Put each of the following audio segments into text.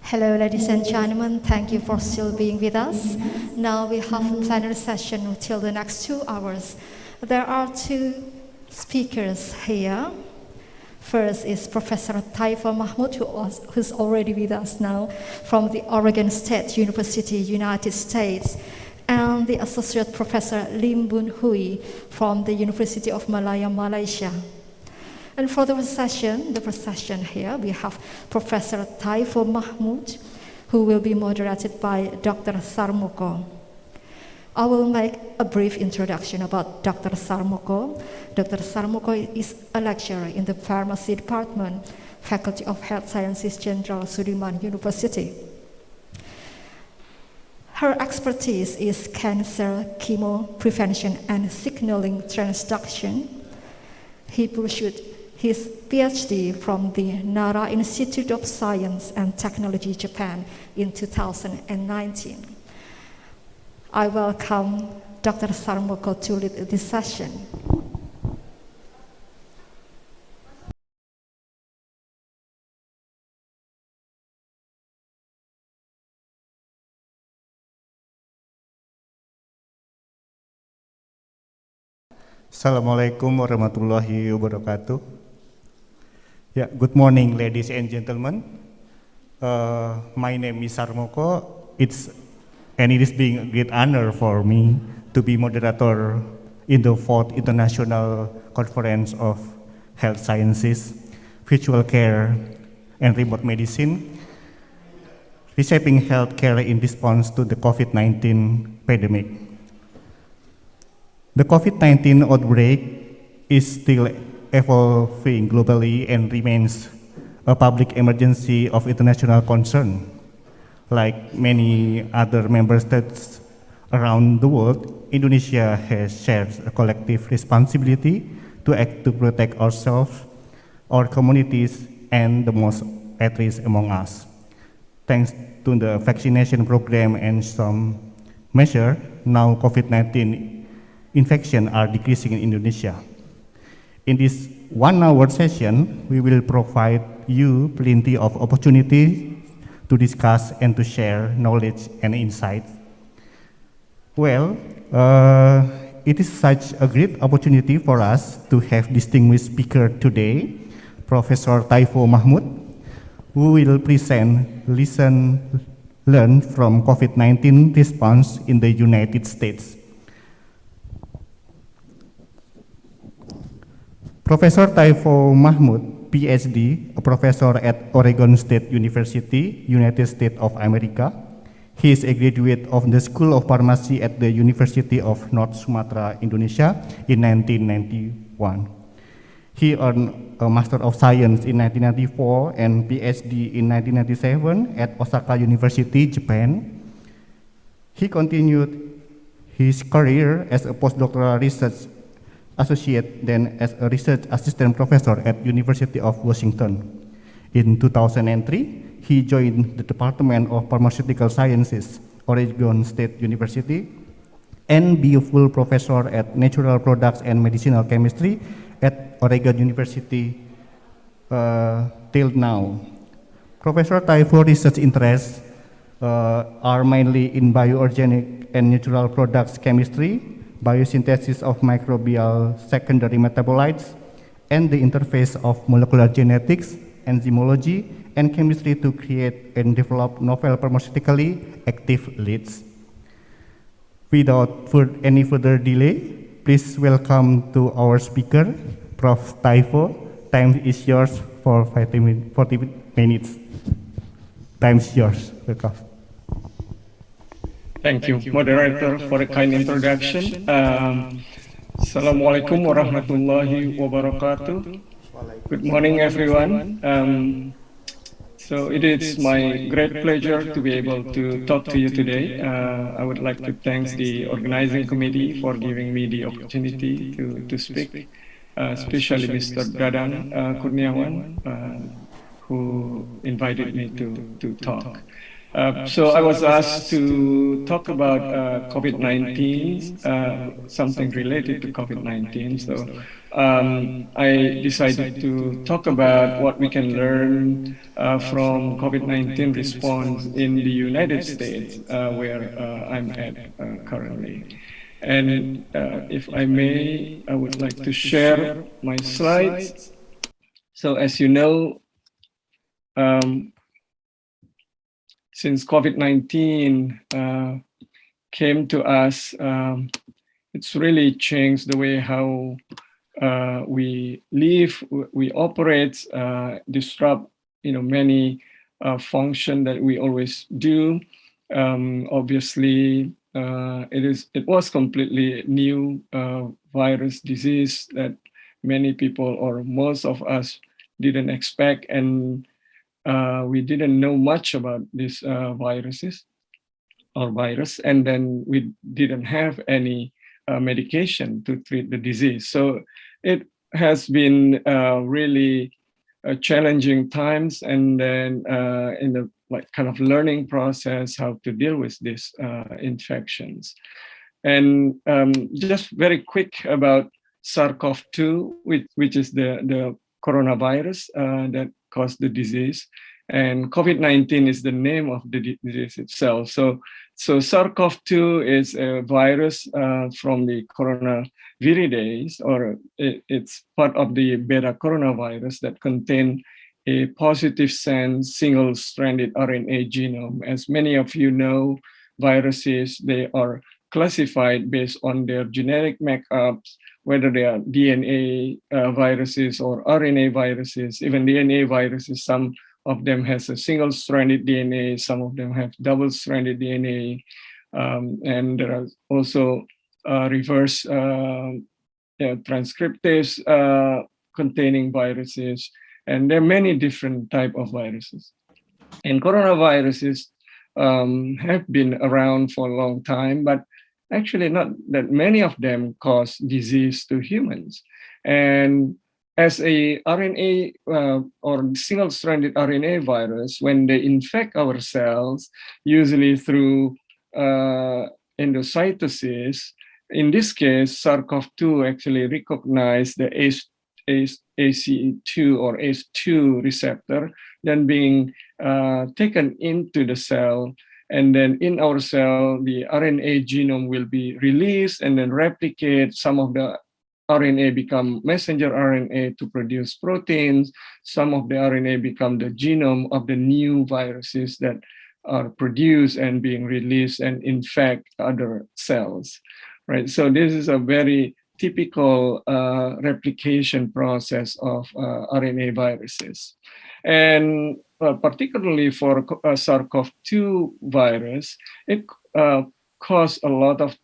Hello, ladies and gentlemen. Thank you for still being with us. Now we have a plenary session until the next 2 hours. There are two speakers here. First is Professor Taifur Mahmud, who's already with us now from the Oregon State University, United States, and the Associate Professor Lim Boon Hui from the University of Malaya, Malaysia. And for the first session here, we have Professor Taifur Mahmud, who will be moderated by Dr. Sarmoko. I will make a brief introduction about Dr. Sarmoko. Dr. Sarmoko is a lecturer in the Pharmacy Department, Faculty of Health Sciences, Jenderal, Soedirman University. Her expertise is cancer, chemo prevention, and signaling transduction. He pursued his PhD from the Nara Institute of Science and Technology, Japan in 2019. I welcome Dr. Sarmoko to lead this session. Assalamualaikum warahmatullahi wabarakatuh. Yeah, good morning, ladies and gentlemen. My name is Sarmoko. It is being a great honor for me to be moderator in the 4th International Conference of Health Sciences, Virtual Care, and Remote Medicine, reshaping healthcare in response to the COVID-19 pandemic. The COVID-19 outbreak is still evolving globally and remains a public emergency of international concern. Like many other member states around the world, Indonesia has shared a collective responsibility to act to protect ourselves, our communities, and the most at risk among us. Thanks to the vaccination program and some measures, now COVID-19 infections are decreasing in Indonesia. In this 1-hour session, we will provide you plenty of opportunities to discuss and to share knowledge and insights. Well, it is such a great opportunity for us to have distinguished speaker today, Professor Taifur Mahmud, who will present learn from COVID-19 response in the United States. Professor Taifur Mahmud, PhD, a professor at Oregon State University, United States of America. He is a graduate of the School of Pharmacy at the University of North Sumatra, Indonesia in 1991. He earned a Master of Science in 1994 and PhD in 1997 at Osaka University, Japan. He continued his career as a postdoctoral research associate, then as a research assistant professor at University of Washington. In 2003, he joined the Department of Pharmaceutical Sciences, Oregon State University, and be a full professor at Natural Products and Medicinal Chemistry at Oregon University till now. Professor Taifur research interests are mainly in bioorganic and natural products chemistry, biosynthesis of microbial secondary metabolites, and the interface of molecular genetics, enzymology, and chemistry to create and develop novel pharmaceutically active leads. Without any further delay, please welcome to our speaker, Prof. Taifur. Time is yours for 40 minutes. Time is yours. Welcome. Thank you, moderator, for a kind introduction. Assalamualaikum warahmatullahi wabarakatuh. Good morning, everyone. So it is my great pleasure to be able to talk to you today. I would like to thank the organizing committee for giving me the opportunity to speak, especially Mr. Dadang Kurniawan, who invited me to talk. So I was asked to talk about COVID-19, something related to COVID-19. So I decided to talk about what we can learn from COVID-19 response in the United States, where I'm at currently. And if I may, I would like to share my slides. So as you know, um, since COVID-19 came to us, it's really changed the way how we live, we operate, disrupt, many function that we always do. Obviously, it was completely new virus disease that many people or most of us didn't expect, and we didn't know much about these viruses or virus, and then we didn't have any medication to treat the disease. So it has been really challenging times, and then in the kind of learning process how to deal with these infections. And just very quick about SARS-CoV-2, which is the coronavirus that caused the disease. And COVID-19 is the name of the disease itself. So SARS-CoV-2 is a virus from the coronavirus, or it's part of the beta coronavirus that contain a positive sense single-stranded RNA genome. As many of you know, viruses, they are classified based on their genetic makeups, whether they are DNA viruses or RNA viruses. Even DNA viruses, some of them has a single-stranded DNA, some of them have double-stranded DNA, and there are also reverse transcriptases containing viruses, and there are many different type of viruses. And coronaviruses have been around for a long time, but actually not that many of them cause disease to humans. And as a RNA or single-stranded RNA virus, when they infect our cells, usually through endocytosis, in this case, SARS-CoV-2 actually recognized the ACE2 or ACE2 receptor, then being taken into the cell. And then in our cell, the RNA genome will be released and then replicate. Some of the RNA become messenger RNA to produce proteins. Some of the RNA become the genome of the new viruses that are produced and being released and infect other cells, right? So this is a very typical replication process of RNA viruses. And particularly for SARS-CoV-2 virus, it caused a lot of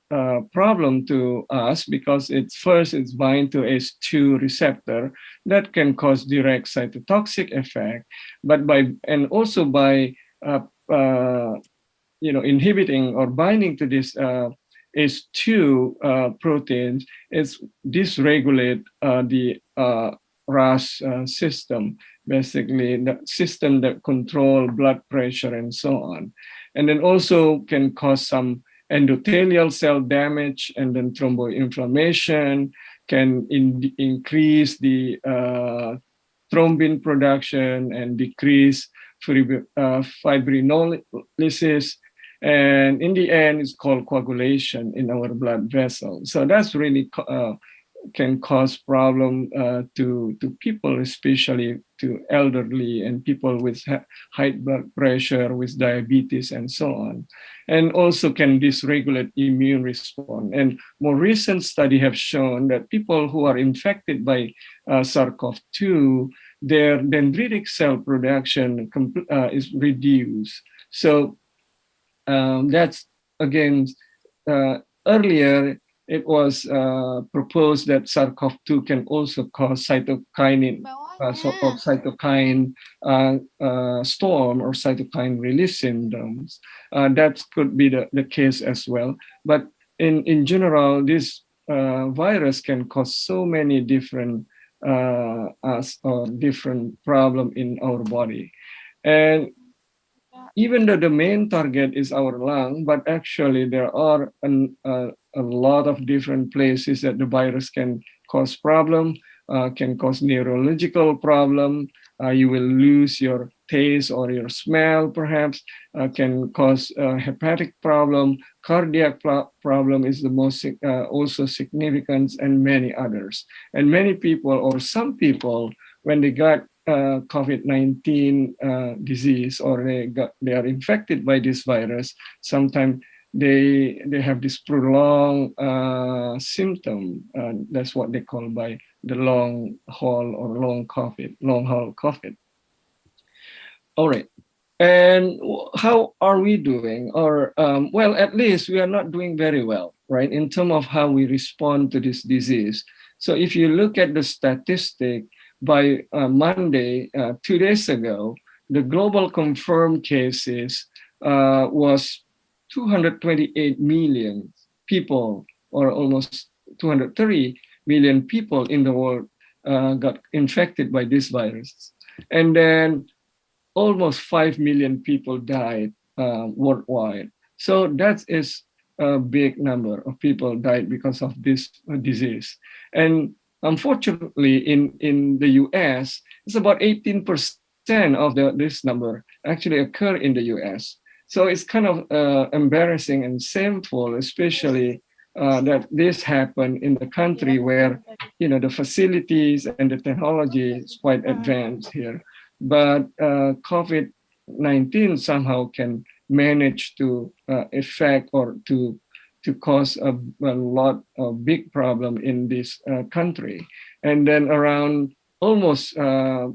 problem to us because it's bind to ACE2 receptor that can cause direct cytotoxic effect, but also by inhibiting or binding to this ACE2 proteins, it's dysregulate the RAS system, basically the system that control blood pressure and so on. And then also can cause some endothelial cell damage, and then thromboinflammation, can increase the thrombin production and decrease fibrinolysis. And in the end, it's called coagulation in our blood vessels. So that's really can cause problem to people, especially to elderly and people with high blood pressure, with diabetes, and so on. And also can dysregulate immune response. And more recent study have shown that people who are infected by SARS-CoV-2, their dendritic cell production is reduced. So that's, again, earlier it was proposed that SARS-CoV-2 can also cause cytokine, so-called cytokine storm or cytokine release syndromes. That could be the case as well. But in general, this virus can cause so many different different problem in our body. And even though the main target is our lung, but actually there are a lot of different places that the virus can cause problem, can cause neurological problem. You will lose your taste or your smell, perhaps, can cause hepatic problem, cardiac problem is the most also significant, and many others. And many people, or some people, when they got COVID-19 disease, or they are infected by this virus, sometimes they have this prolonged symptom. That's what they call by the long haul or long haul COVID. All right. And how are we doing? Or well, at least we are not doing very well, right? In terms of how we respond to this disease. So if you look at the statistic by Monday, 2 days ago, the global confirmed cases was 228 million people, or almost 230 million people in the world got infected by this virus. And then almost 5 million people died worldwide. So that is a big number of people died because of this disease. And unfortunately, in the US, it's about 18% of this number actually occur in the US. So it's kind of embarrassing and shameful, especially that this happened in the country where, the facilities and the technology is quite advanced here. But COVID-19 somehow can manage to affect or to cause a lot of big problem in this country. And then around almost, well,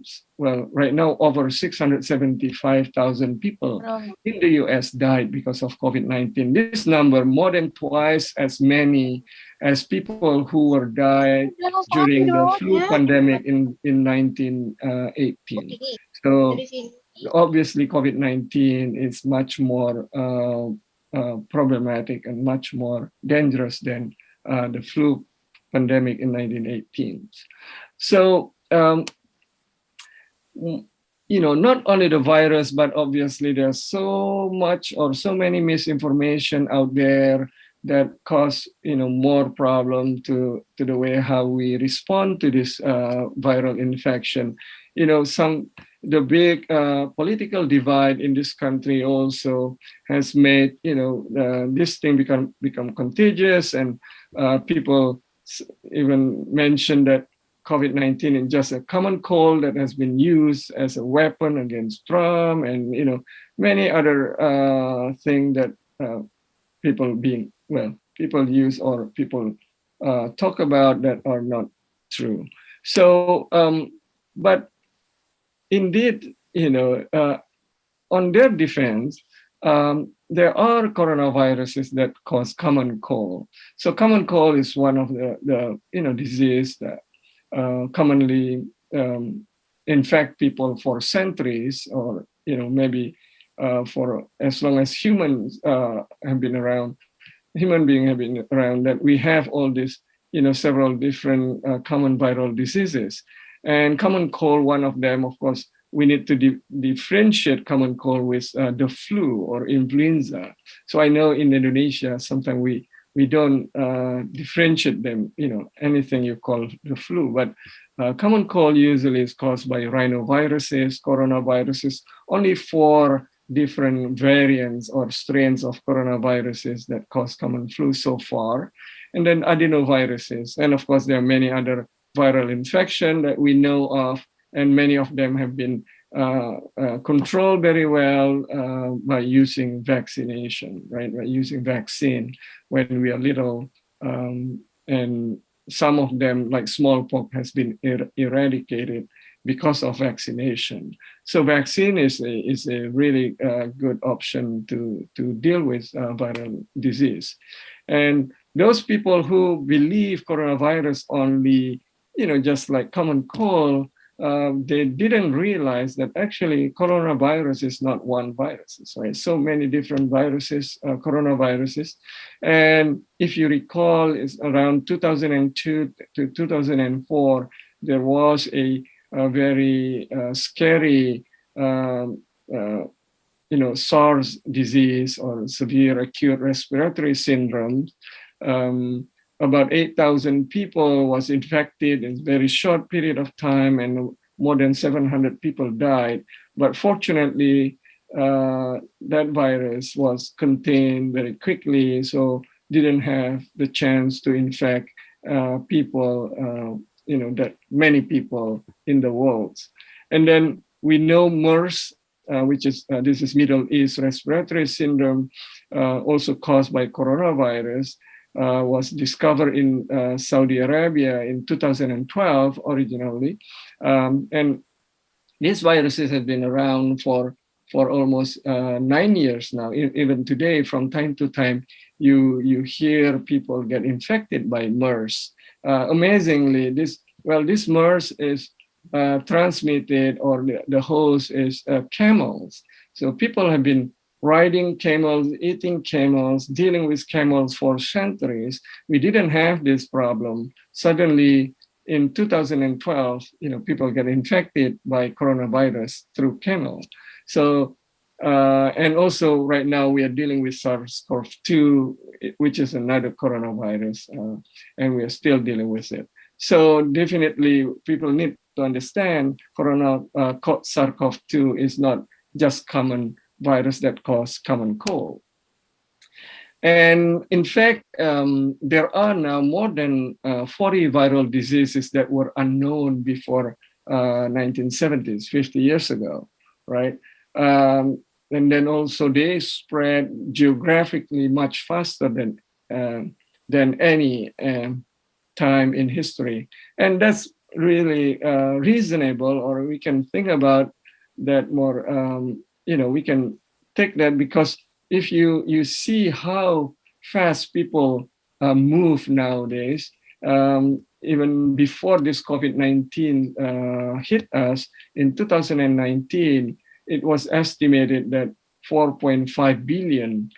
right now, over 675,000 people in the US died because of COVID-19. This number more than twice as many as people who were died during the flu pandemic in 1918. So obviously, COVID-19 is much more problematic and much more dangerous than the flu pandemic in 1918. So, not only the virus, but obviously there's so much or so many misinformation out there that cause more problem to the way how we respond to this viral infection. The big political divide in this country also has made this thing become contagious, and people even mention that COVID-19 is just a common cold that has been used as a weapon against Trump, and many other things that people use or people talk about that are not true. So, but indeed, on their defense, there are coronaviruses that cause common cold. So common cold is one of the disease that commonly infect people for centuries, or maybe for as long as humans have been around, human beings have been around, that we have all these several different common viral diseases. And common cold, one of them, of course, we need to differentiate common cold with the flu or influenza. So I know in Indonesia, sometimes we don't differentiate them, anything you call the flu, but common cold usually is caused by rhinoviruses, coronaviruses, only 4 different variants or strains of coronaviruses that cause common flu so far, and then adenoviruses. And of course, there are many other viral infection that we know of, and many of them have been controlled very well by using vaccination, right? By using vaccine when we are little, and some of them, like smallpox, has been eradicated because of vaccination. So vaccine is a really good option to deal with viral disease. And those people who believe coronavirus only, just like common cold, they didn't realize that actually coronavirus is not one virus, right? So many different viruses, coronaviruses. And if you recall, it's around 2002 to 2004, there was a very scary SARS disease or severe acute respiratory syndrome. About 8,000 people was infected in a very short period of time, and more than 700 people died. But fortunately, that virus was contained very quickly, so didn't have the chance to infect people, that many people in the world. And then we know MERS, which is this is Middle East respiratory syndrome, also caused by coronavirus, was discovered in Saudi Arabia in 2012 originally, and these viruses have been around for almost 9 years now. Even today, from time to time, you hear people get infected by MERS. Amazingly, this MERS is transmitted, or the host is camels. So people have been riding camels, eating camels, dealing with camels for centuries. We didn't have this problem. Suddenly, in 2012, people get infected by coronavirus through camel. So, and also right now we are dealing with SARS-CoV-2, which is another coronavirus, and we are still dealing with it. So definitely people need to understand SARS-CoV-2 is not just common virus that cause common cold. And in fact, there are now more than 40 viral diseases that were unknown before 1970s, 50 years ago, right? And then also they spread geographically much faster than any time in history. And that's really reasonable, or we can think about that more, we can take that, because if you see how fast people move nowadays, even before this COVID-19 hit us in 2019, it was estimated that 4.5 billion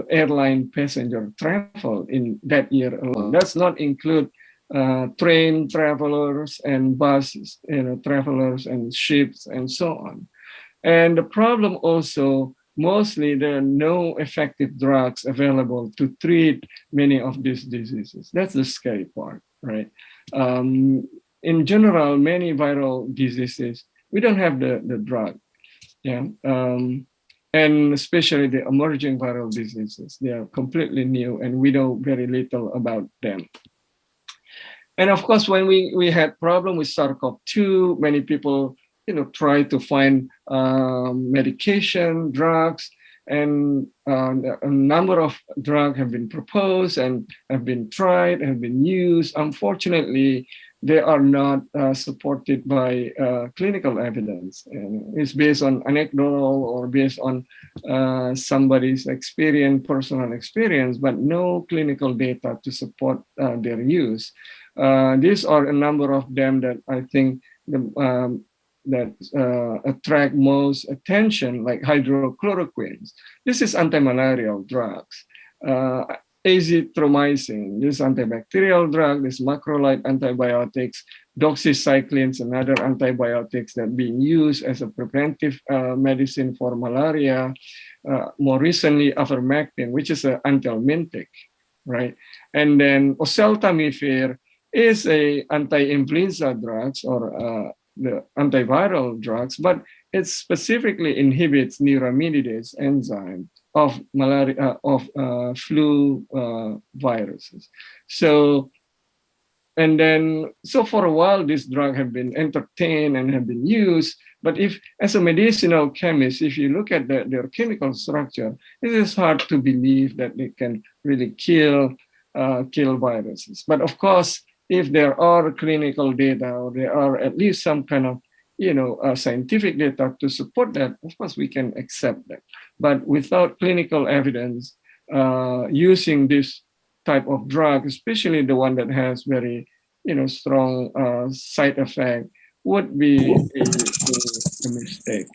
airline passenger travel in that year alone. That's not include train travelers and buses, travelers and ships and so on. And the problem also, mostly there are no effective drugs available to treat many of these diseases. That's the scary part, right? In general, many viral diseases, we don't have the drug, yeah. And especially the emerging viral diseases, they are completely new and we know very little about them. And of course, when we had problem with SARS-CoV-2, many people try to find medication, drugs, and a number of drugs have been proposed and have been tried, have been used. Unfortunately, they are not supported by clinical evidence. And it's based on anecdotal or based on somebody's experience, personal experience, but no clinical data to support their use. These are a number of them that I think that attract most attention, like hydrochloroquines. This is anti-malarial drugs. Azithromycin, this antibacterial drug, this macrolide antibiotics, doxycyclines, and other antibiotics that being used as a preventive medicine for malaria. More recently, ivermectin, which is an anthelmintic, right? And then oseltamivir is a anti-influenza drugs, or the antiviral drugs, but it specifically inhibits neuraminidase enzyme of malaria, of flu viruses. So, and then, so for a while, this drug have been entertained and have been used. But if, as a medicinal chemist, if you look at their chemical structure, it is hard to believe that they can really kill viruses. But of course, if there are clinical data, or there are at least some kind of scientific data to support that, of course we can accept that. But without clinical evidence, using this type of drug, especially the one that has very strong side effect, would be a mistake,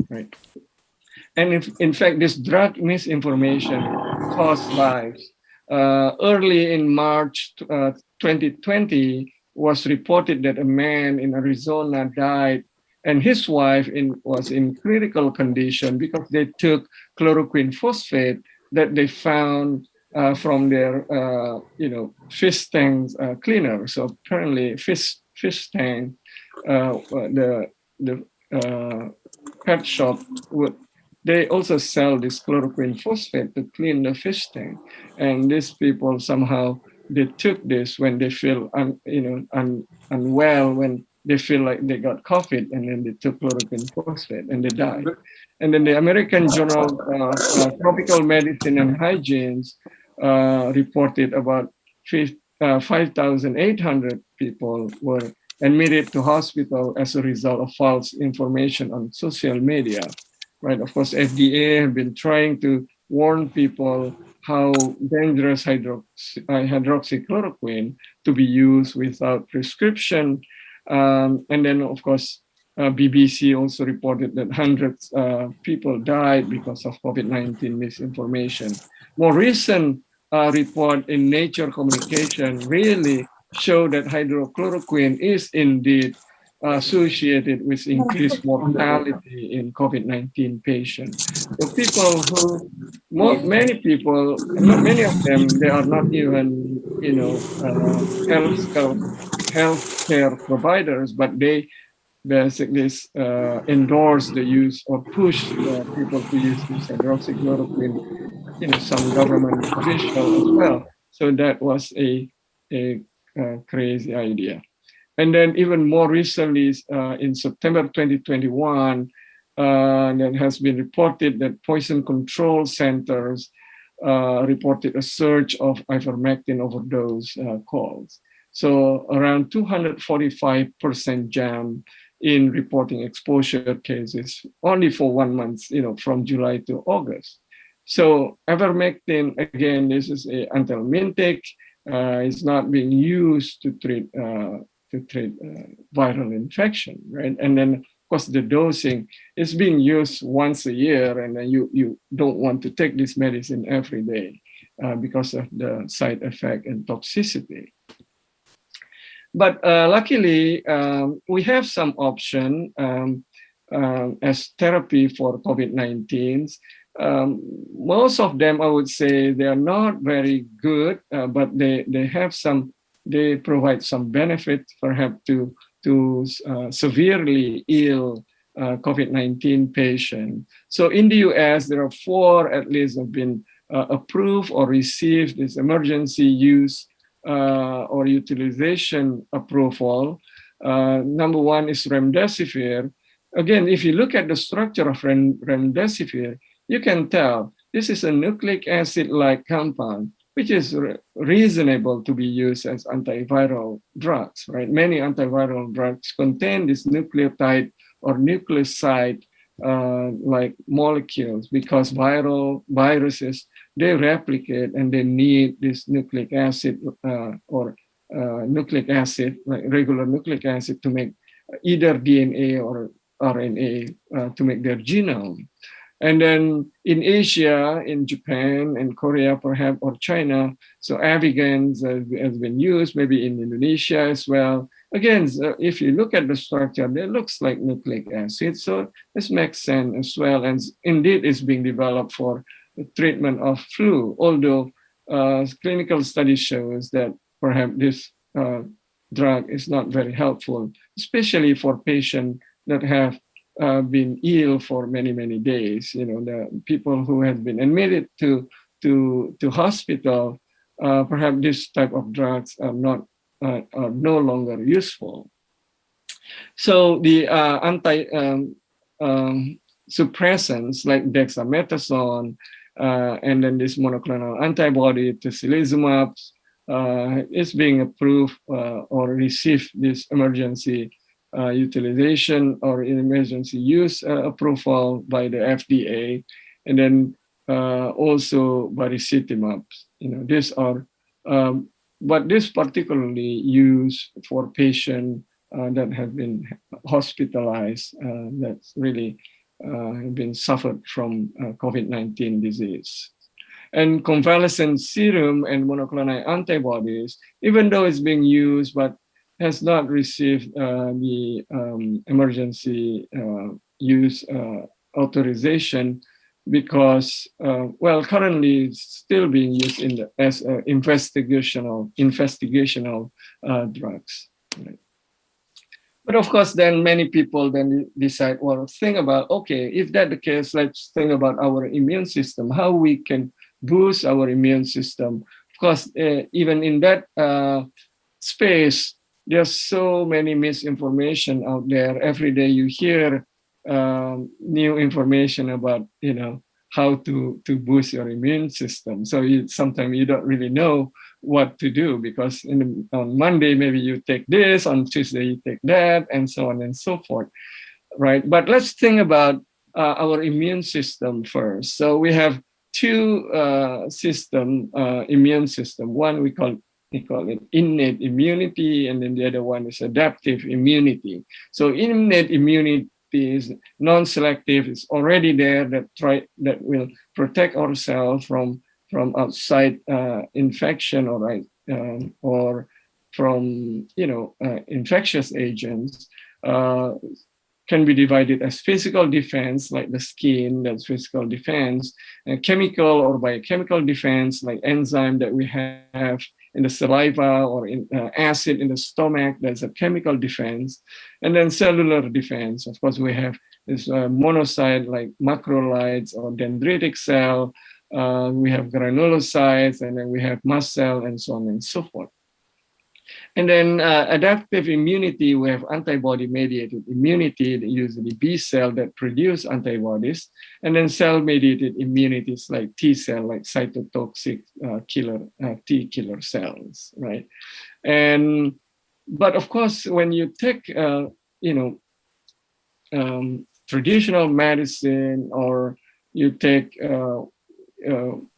right? And if, in fact, this drug misinformation costs lives. Early in March 2020, was reported that a man in Arizona died and his wife was in critical condition because they took chloroquine phosphate that they found from their fish tank cleaner. So apparently fish tank, the pet shop would, they also sell this chloroquine phosphate to clean the fish tank, and these people somehow they took this when they feel unwell, when they feel like they got COVID, and then they took chloroquine phosphate and they died. And then the American Journal of Tropical Medicine and Hygiene reported about 5,800 people were admitted to hospital as a result of false information on social media. Right? Of course, FDA have been trying to warn people how dangerous hydroxychloroquine to be used without prescription. And then, of course, BBC also reported that hundreds of people died because of COVID-19 misinformation. More recent report in Nature Communication really show that hydrochloroquine is indeed associated with increased mortality in COVID-19 patients. So people who, many people, many of them, they are not even, healthcare providers, but they basically endorse the use or push people to use this hydroxychloroquine, some government official as well. So that was a crazy idea. And then even more recently, in September 2021, that has been reported that poison control centers reported a surge of ivermectin overdose calls. So around 245% jump in reporting exposure cases only for 1 month, from July to August. So ivermectin, again, this is a anthelmintic. It's not being used to treat viral infection, right? And then, of course, the dosing is being used once a year, and then you don't want to take this medicine every day because of the side effect and toxicity. But luckily, we have some option as therapy for COVID-19. Most of them, I would say, they are not very good, but they provide some benefit, perhaps to severely ill COVID-19 patient. So in the US, there are 4 at least have been approved or received this emergency use or utilization approval. Number 1 is remdesivir. Again, if you look at the structure of remdesivir, you can tell this is a nucleic acid-like compound, which is reasonable to be used as antiviral drugs, right? Many antiviral drugs contain this nucleotide or nucleoside like molecules, because viruses, they replicate and they need this nucleic acid or nucleic acid, like regular nucleic acid, to make either DNA or RNA to make their genome. And then in Asia, in Japan and Korea, perhaps, or China, so Avigans has been used, maybe in Indonesia as well. Again, if you look at the structure, it looks like nucleic acid. So this makes sense as well. And indeed, it's being developed for the treatment of flu, although clinical study shows that perhaps this drug is not very helpful, especially for patients that have been ill for many, many days. The people who have been admitted to hospital, perhaps this type of drugs are no longer useful. So the suppressants like dexamethasone and then this monoclonal antibody tocilizumab is being approved or received this emergency utilization or emergency use approval by the FDA, and then also baricitinib. These are, but this particularly used for patients that have been hospitalized, that's really been suffered from COVID-19 disease. And convalescent serum and monoclonal antibodies, even though it's being used, but has not received the emergency use authorization because, well, currently it's still being used as investigational drugs. Right? But of course, then many people then decide, well, think about, okay, if that's the case, let's think about our immune system, how we can boost our immune system. Of course, even in that space, there's so many misinformation out there. Every day you hear new information about, how to boost your immune system. So sometimes you don't really know what to do because on Monday maybe you take this, on Tuesday you take that, and so on and so forth, right? But let's think about our immune system first. So we have two immune system. One we call it innate immunity, and then the other one is adaptive immunity. So innate immunity is non-selective, it's already there, that will protect ourselves from outside infection, or from infectious agents. Can be divided as physical defense, like the skin, that's physical defense, and chemical or biochemical defense, like enzyme that we have in the saliva or in acid in the stomach, that's a chemical defense. And then cellular defense, of course, we have this monocyte like macrolides or dendritic cell, we have granulocytes, and then we have mast cell, and so on and so forth. And then adaptive immunity, we have antibody-mediated immunity, usually B cell that produce antibodies, and then cell-mediated immunities like T cell, like cytotoxic T killer cells, right? But of course, when you take, traditional medicine, or you take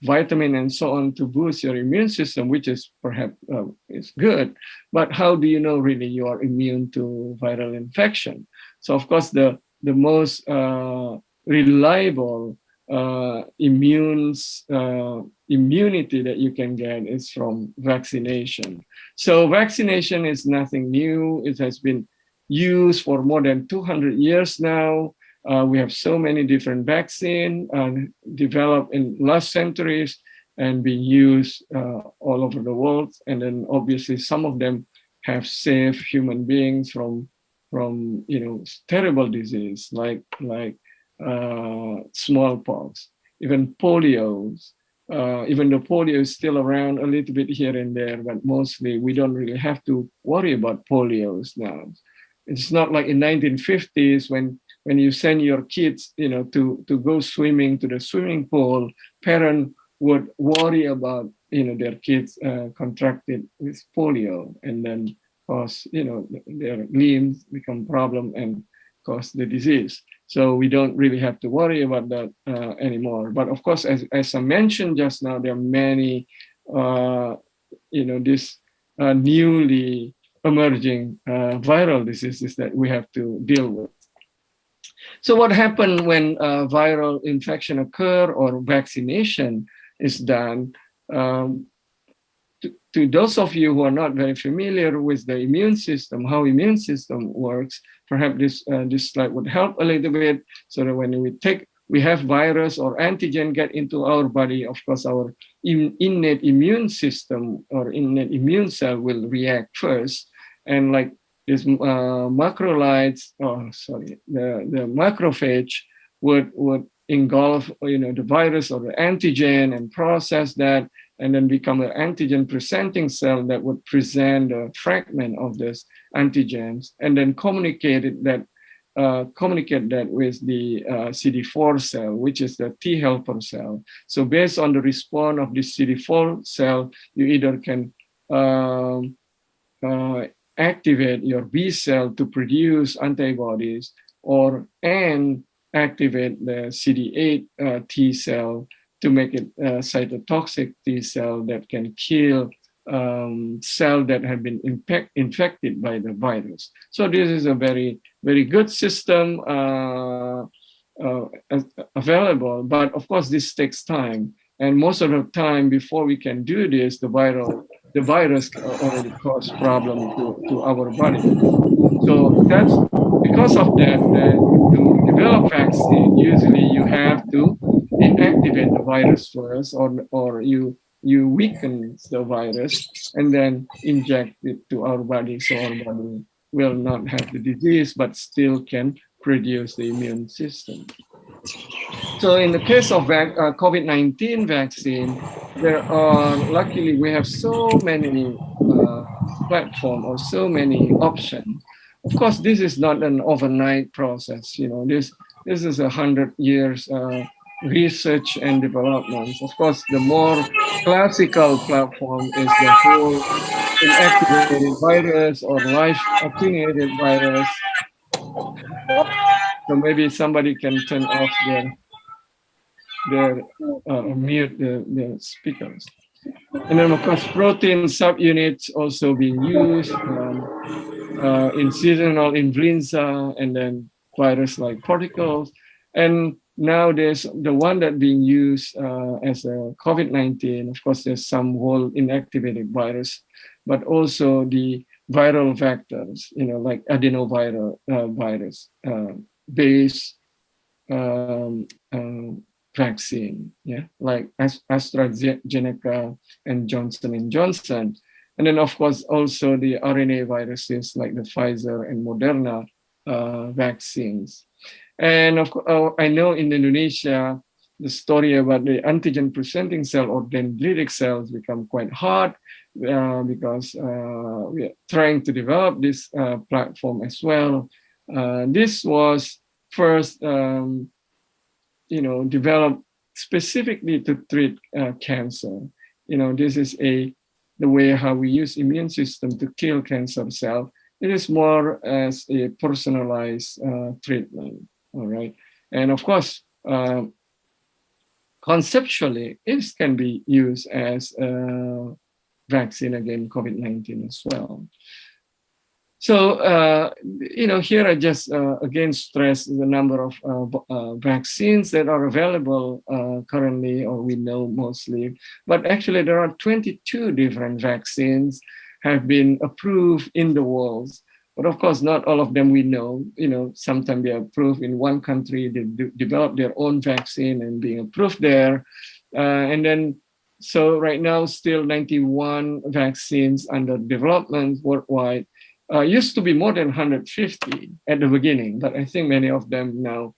vitamin and so on to boost your immune system, which is perhaps is good, but how do you know really you are immune to viral infection? So of course the most reliable immunity that you can get is from vaccination. So vaccination is nothing new. It has been used for more than 200 years now. We have so many different vaccines developed in last centuries and being used all over the world. And then obviously some of them have saved human beings from terrible disease like smallpox, even polio. Even though polio is still around a little bit here and there, but mostly we don't really have to worry about polios now. It's not like in 1950s when you send your kids, to go swimming to the swimming pool, parents would worry about, their kids contracted with polio, and then cause, their limbs become problem and cause the disease. So we don't really have to worry about that anymore. But of course, as I mentioned just now, there are many, this newly emerging viral diseases that we have to deal with. So what happened when viral infection occur or vaccination is done? To those of you who are not very familiar with the immune system, how immune system works, perhaps this slide would help a little bit, so that when we have virus or antigen get into our body, of course, our innate immune system or innate immune cell will react first. And like this macrolides, the macrophage would engulf, the virus or the antigen and process that, and then become an antigen presenting cell that would present a fragment of this antigens, and then communicate that with the CD4 cell, which is the T helper cell. So based on the response of the CD4 cell, you either can activate your B cell to produce antibodies, and activate the CD8 T cell to make it a cytotoxic T cell that can kill cells that have been infected by the virus. So this is a very, very good system available, but of course this takes time. And most of the time before we can do this, the viral the virus already caused problem to our body. So that's because of that, to develop vaccine, usually you have to inactivate the virus first, or you weaken the virus and then inject it to our body, so our body will not have the disease but still can produce the immune system. So in the case of COVID-19 vaccine, there are, luckily we have so many platform or so many options. Of course, this is not an overnight process. This is 100 years research and development. Of course, the more classical platform is the whole inactivated virus or live attenuated virus. So maybe somebody can turn off their mute the speakers. And then of course, protein subunits also being used in seasonal influenza, and then virus like particles. And nowadays, the one that being used as a COVID-19, of course, there's some whole inactivated virus, but also the viral vectors, like adenoviral virus based um, vaccine, yeah, like AstraZeneca and Johnson and Johnson, and then of course also the RNA viruses like the Pfizer and Moderna vaccines. And I know in Indonesia the story about the antigen presenting cell or dendritic cells become quite hard because we are trying to develop this platform as well. This was first developed specifically to treat cancer. This is the way how we use immune system to kill cancer cell. It is more as a personalized treatment. All right, and of course, conceptually, it can be used as a vaccine against COVID-19 as well. So, here I just again stress the number of vaccines that are available currently, or we know mostly. But actually, there are 22 different vaccines have been approved in the world. But of course, not all of them we know. Sometimes they are approved in one country, they develop their own vaccine and being approved there. And then, so right now, still 91 vaccines under development worldwide. Used to be more than 150 at the beginning, but I think many of them now,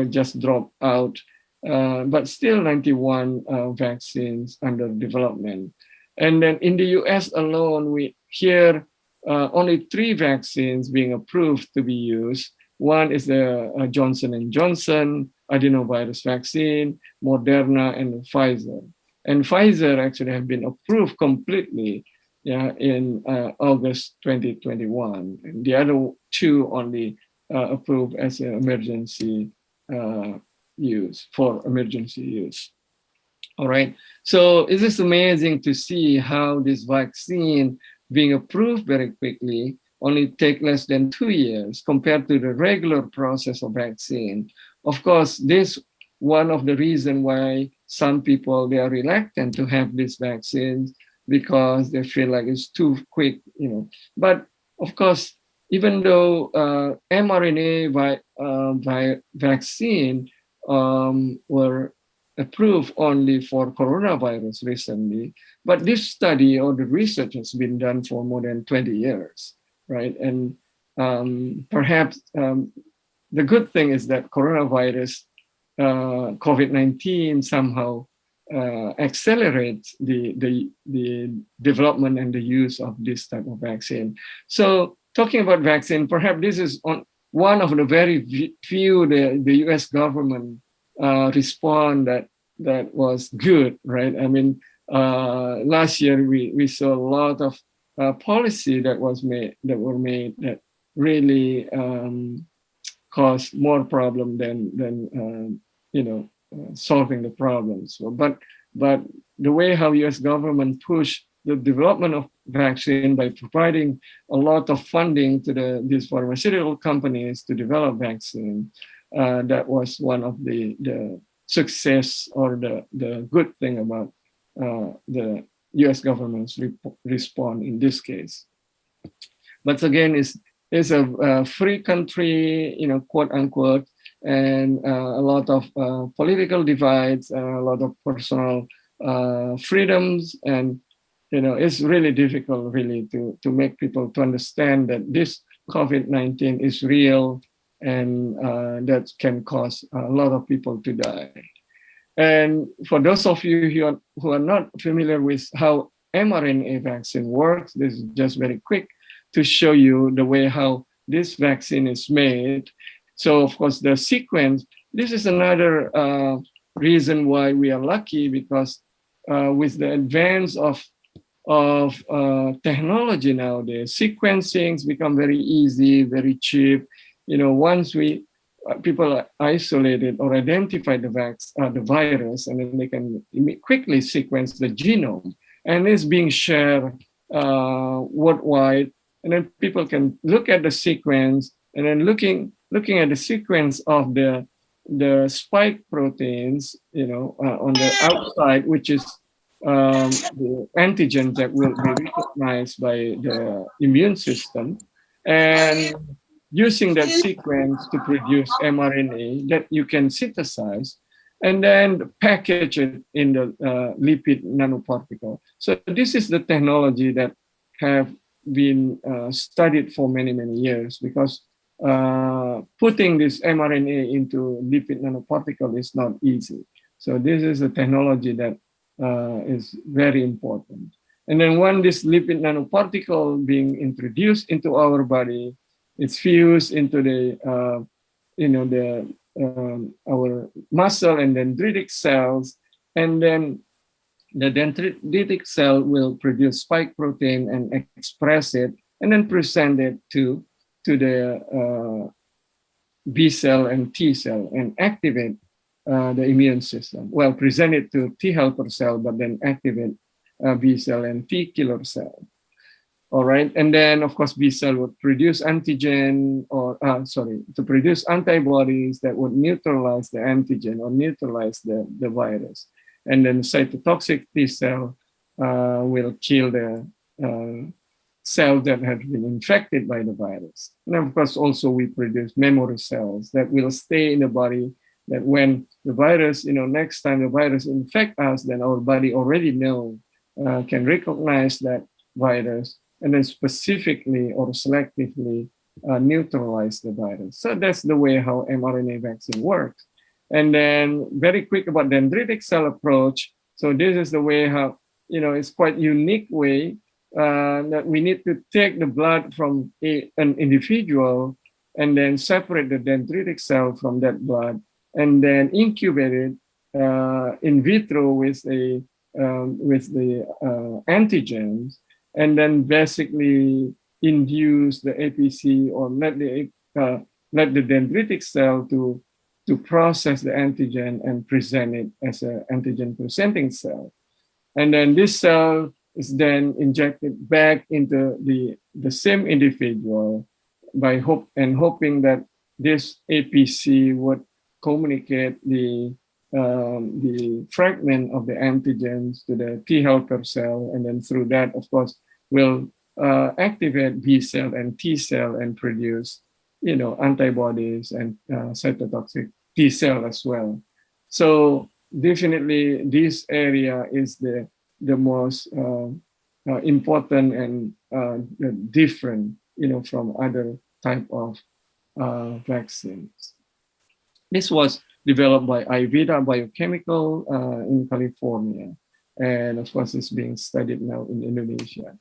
just drop out. But still 91 vaccines under development. And then in the US alone, we hear only 3 vaccines being approved to be used. One is the Johnson and Johnson adenovirus vaccine, Moderna, and Pfizer. And Pfizer actually have been approved completely in August 2021. And the other 2 only approved as an emergency use, for emergency use. All right. So it is amazing to see how this vaccine being approved very quickly only take less than 2 years compared to the regular process of vaccine. Of course, this one of the reasons why some people, they are reluctant to have these vaccines, because they feel like it's too quick, But of course, even though mRNA vaccine were approved only for coronavirus recently, but this study or the research has been done for more than 20 years, right? And perhaps the good thing is that coronavirus, COVID-19 somehow accelerates the development and the use of this type of vaccine. So talking about vaccine, perhaps this is one of the very few the US government respond that was good, right? I mean, last year we saw a lot of policy that were made that really caused more problem than solving the problems. But the way how U.S. government pushed the development of vaccine by providing a lot of funding to these pharmaceutical companies to develop vaccine, that was one of the success or the good thing about the U.S. government's response in this case. But again, it's a free country, quote unquote, and a lot of political divides, a lot of personal freedoms, and it's really difficult, really, to make people to understand that this COVID-19 is real, and that can cause a lot of people to die. And for those of you who are not familiar with how mRNA vaccine works, this is just very quick to show you the way how this vaccine is made. So of course the sequence, this is another reason why we are lucky, because with the advance of technology nowadays, sequencing's become very easy, very cheap. Once people are isolated or identify the virus, and then they can quickly sequence the genome, and it's being shared worldwide. And then people can look at the sequence, and then looking at the sequence of the spike proteins, on the outside, which is the antigen that will be recognized by the immune system, and using that sequence to produce mRNA that you can synthesize and then package it in the lipid nanoparticle. So this is the technology that have been studied for many, many years, because putting this mRNA into lipid nanoparticle is not easy. So this is a technology that is very important. And then when this lipid nanoparticle being introduced into our body, it's fused into our muscle and dendritic cells, and then the dendritic cell will produce spike protein and express it, and then present it to the B cell and T cell and activate the immune system. Well, present it to T helper cell, but then activate B cell and T killer cell. All right, and then of course B cell would produce antigen, or to produce antibodies that would neutralize the antigen or neutralize the virus. And then cytotoxic T cell will kill the cell that has been infected by the virus. And of course also we produce memory cells that will stay in the body, that when the virus, next time the virus infect us, then our body already can recognize that virus, and then specifically or selectively neutralize the virus. So that's the way how mRNA vaccine works. And then very quick about dendritic cell approach. So this is the way how, it's quite unique way that we need to take the blood from an individual, and then separate the dendritic cell from that blood, and then incubate it in vitro with the antigens, and then basically induce the APC, or let the dendritic cell to process the antigen and present it as an antigen presenting cell. And then this cell is then injected back into the same individual by hoping that this APC would communicate the fragment of the antigens to the T helper cell, and then through that, of course, will activate B cell and T cell and produce, antibodies and cytotoxic T cell as well. So definitely, this area is the most important and different, from other type of vaccines. This was developed by IVIDA Biochemical in California, and of course, it's being studied now in Indonesia.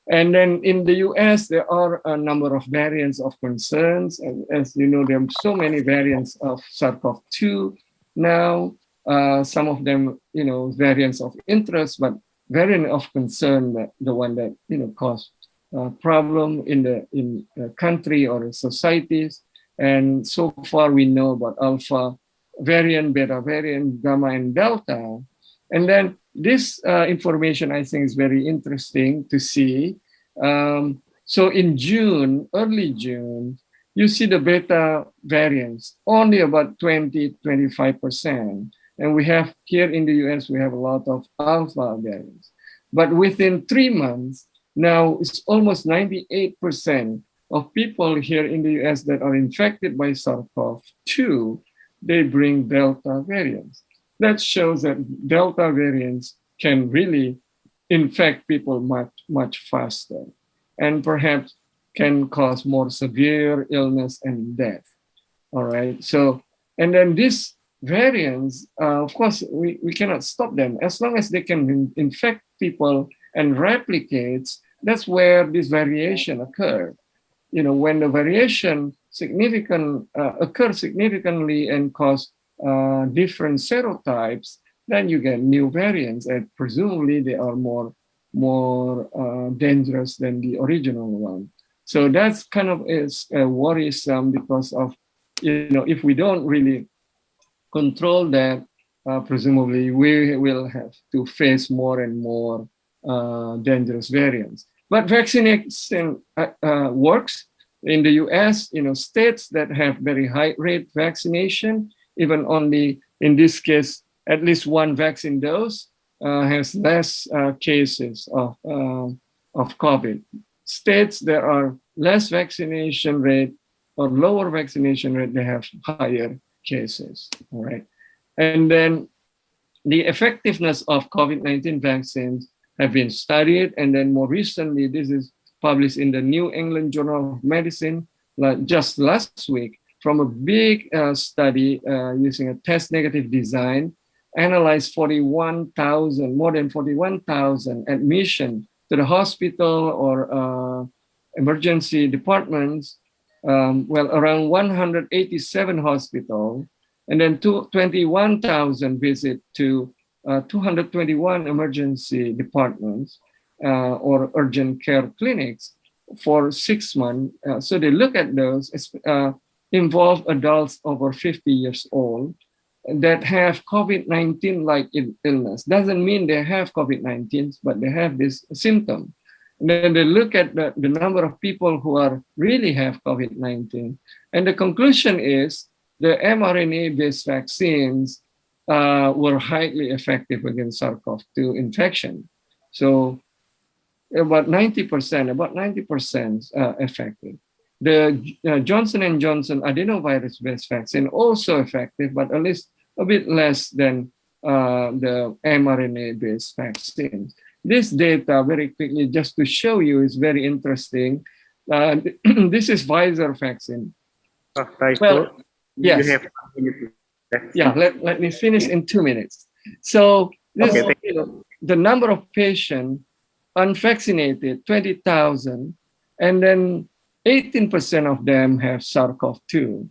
And then in the US, there are a number of variants of concerns. And as you know, there are so many variants of SARS-CoV-2 now. Some of them, variants of interest, but variant of concern, that the one that caused problem in the country or in societies. And so far, we know about alpha variant, beta variant, gamma, and delta. And then this information, I think, is very interesting to see. So in June, early June, you see the beta variants, only about 20-25%. And we have here in the US, we have a lot of alpha variants. But within 3 months, now it's almost 98% of people here in the US that are infected by SARS-CoV-2, they bring Delta variants. That shows that Delta variants can really infect people much, much faster and perhaps can cause more severe illness and death. All right. So, and then these variants, of course, we cannot stop them. As long as they can infect people and replicates, that's where this variation occurs. You know, when the variation occurs significantly and cause different serotypes, then you get new variants, and presumably they are more dangerous than the original one. So that's kind of is worrisome because of, you know, if we don't really control that, presumably we will have to face more and more dangerous variants. But vaccination works in the U.S. You know, states that have very high rate vaccination, even only in this case at least one vaccine dose, has less cases of COVID. States that are less vaccination rate or lower vaccination rate, they have higher cases. All right, and then the effectiveness of COVID-19 vaccines have been studied, and then more recently, this is published in the New England Journal of Medicine just last week from a big study using a test negative design, analyzed 41,000, more than 41,000 admission to the hospital or emergency departments, well, around 187 hospitals, and then 21,000 visit to 221 emergency departments or urgent care clinics for 6 months. So they look at those, involve adults over 50 years old that have COVID-19 like illness. Doesn't mean they have COVID-19, but they have this symptom. And then they look at the number of people who are really have COVID-19. And the conclusion is the mRNA-based vaccines were highly effective against SARS-CoV-2 infection. So about 90% effective. The Johnson & Johnson adenovirus-based vaccine also effective, but at least a bit less than the mRNA-based vaccines. This data, very quickly, just to show you, is very interesting. This is Pfizer vaccine. Well, yes. You have 1 minute left. Yeah, let me finish in 2 minutes. So this, okay, you know, the number of patients unvaccinated, 20,000, and then 18% of them have SARS-CoV-2.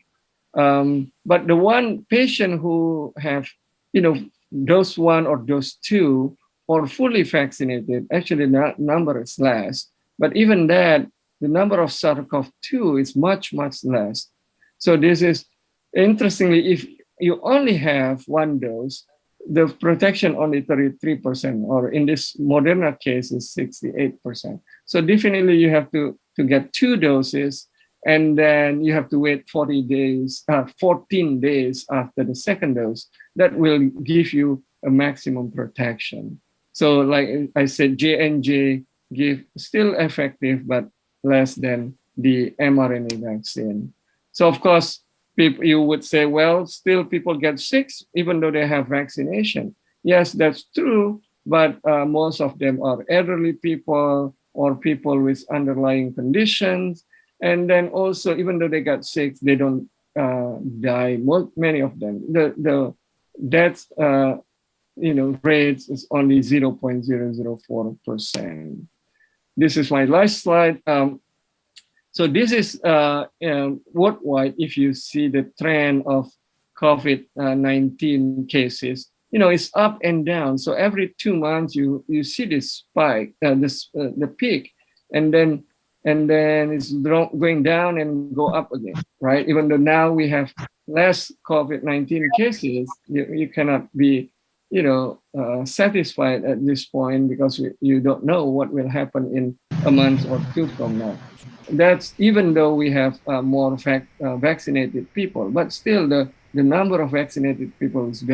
But the one patient who have, you know, dose 1 or dose 2 or fully vaccinated, actually the number is less. But even that, the number of SARS-CoV-2 is much, much less. So this is, interestingly, if you only have 1 dose, the protection only 33%, or in this Moderna case is 68%. So definitely you have to get 2 doses, and then you have to wait 14 days after the second dose. That will give you a maximum protection. So like I said, J&J give still effective, but less than the mRNA vaccine. So of course, you would say, well, still people get sick even though they have vaccination. Yes, that's true, but most of them are elderly people or people with underlying conditions. And then also, even though they got sick, they don't die. Many of them, the death rates is only 0.004%. This is my last slide. So this is worldwide. If you see the trend of COVID-19 cases, you know, it's up and down. So every 2 months you see this spike, the peak, and then it's going down and go up again, right? Even though now we have less COVID-19 cases, you cannot be, satisfied at this point, because you don't know what will happen in a month or 2 from now. That's even though we have more vaccinated people, but still the number of vaccinated people is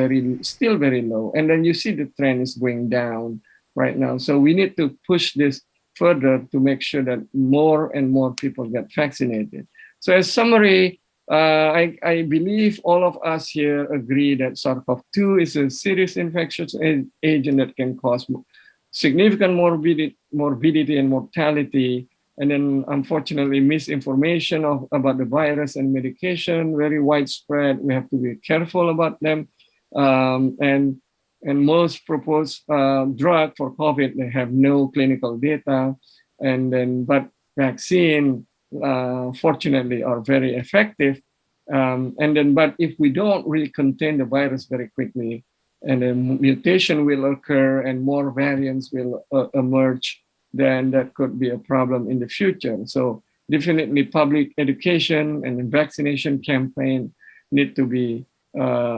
still very low. And then you see the trend is going down right now. So we need to push this further to make sure that more and more people get vaccinated. So as summary, I believe all of us here agree that SARS-CoV-2 is a serious infectious agent that can cause significant morbidity and mortality. And then unfortunately, misinformation about the virus and medication, very widespread. We have to be careful about them. And most proposed drug for COVID, they have no clinical data. But vaccine, fortunately, are very effective. But if we don't really contain the virus very quickly, and then mutation will occur and more variants will emerge, then that could be a problem in the future. So definitely public education and vaccination campaign need to be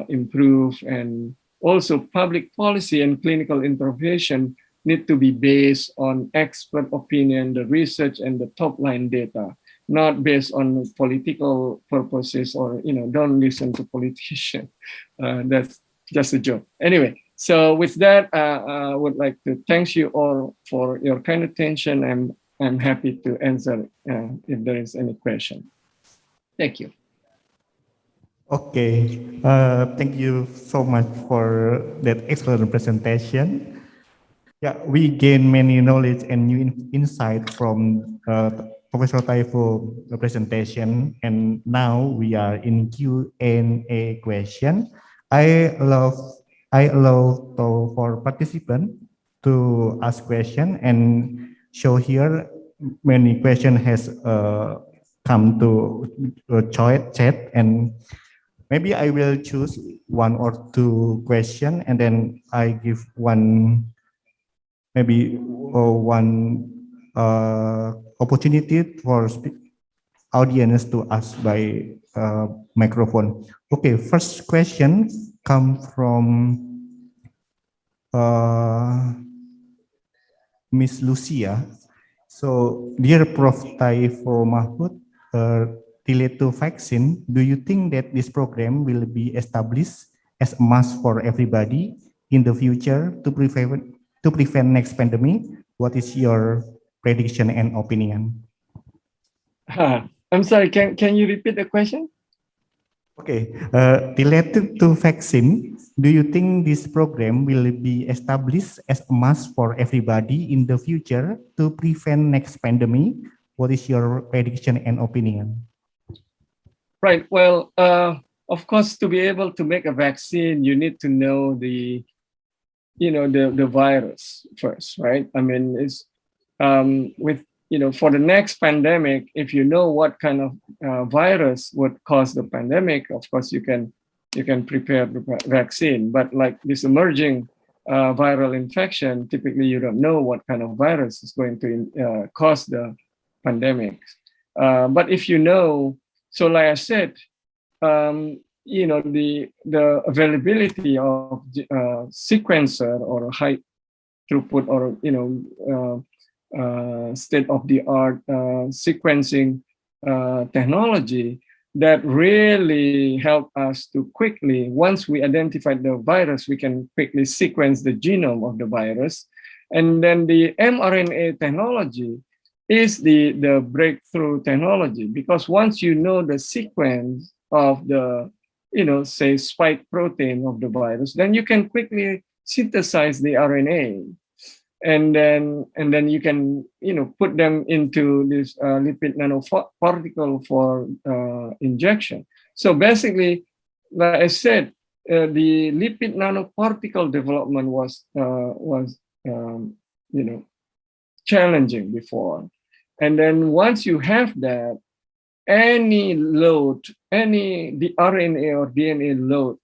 improved, and also public policy and clinical intervention need to be based on expert opinion, the research and the top line data, not based on political purposes or, don't listen to politicians. That's just a joke. Anyway, so with that, I would like to thank you all for your kind attention. I'm happy to answer if there is any question. Thank you. Okay, thank you so much for that excellent presentation. Yeah, we gain many knowledge and new insight from Professor Taifu presentation, and now we are in Q&A question. I allow for participant to ask question, and show here many question has come to chat, and maybe I will choose one or two question, and then I give one opportunity for audience to ask by microphone. Okay, first question come from Miss Lucia. So, dear Prof. Taifu Mahmud, related to vaccine, do you think that this program will be established as a must for everybody in the future to prevent next pandemic? What is your prediction and opinion? I'm sorry, can you repeat the question? Okay, related to vaccine, do you think this program will be established as a must for everybody in the future to prevent next pandemic? What is your prediction and opinion? Right, well, of course, to be able to make a vaccine, you need to know the virus first, right? I mean, it's for the next pandemic, if you know what kind of virus would cause the pandemic, of course you can prepare the vaccine. But like this emerging viral infection, typically you don't know what kind of virus is going to cause the pandemic. But if you know, so like I said, the availability of sequencer or high throughput or state-of-the-art sequencing technology that really help us to quickly, once we identify the virus, we can quickly sequence the genome of the virus. And then the mRNA technology is the breakthrough technology, because once you know the sequence of the say spike protein of the virus, then you can quickly synthesize the RNA, and then you can put them into this lipid nanoparticle for injection. So basically, like I said, the lipid nanoparticle development was challenging before, and then once you have that, any load, the RNA or DNA load,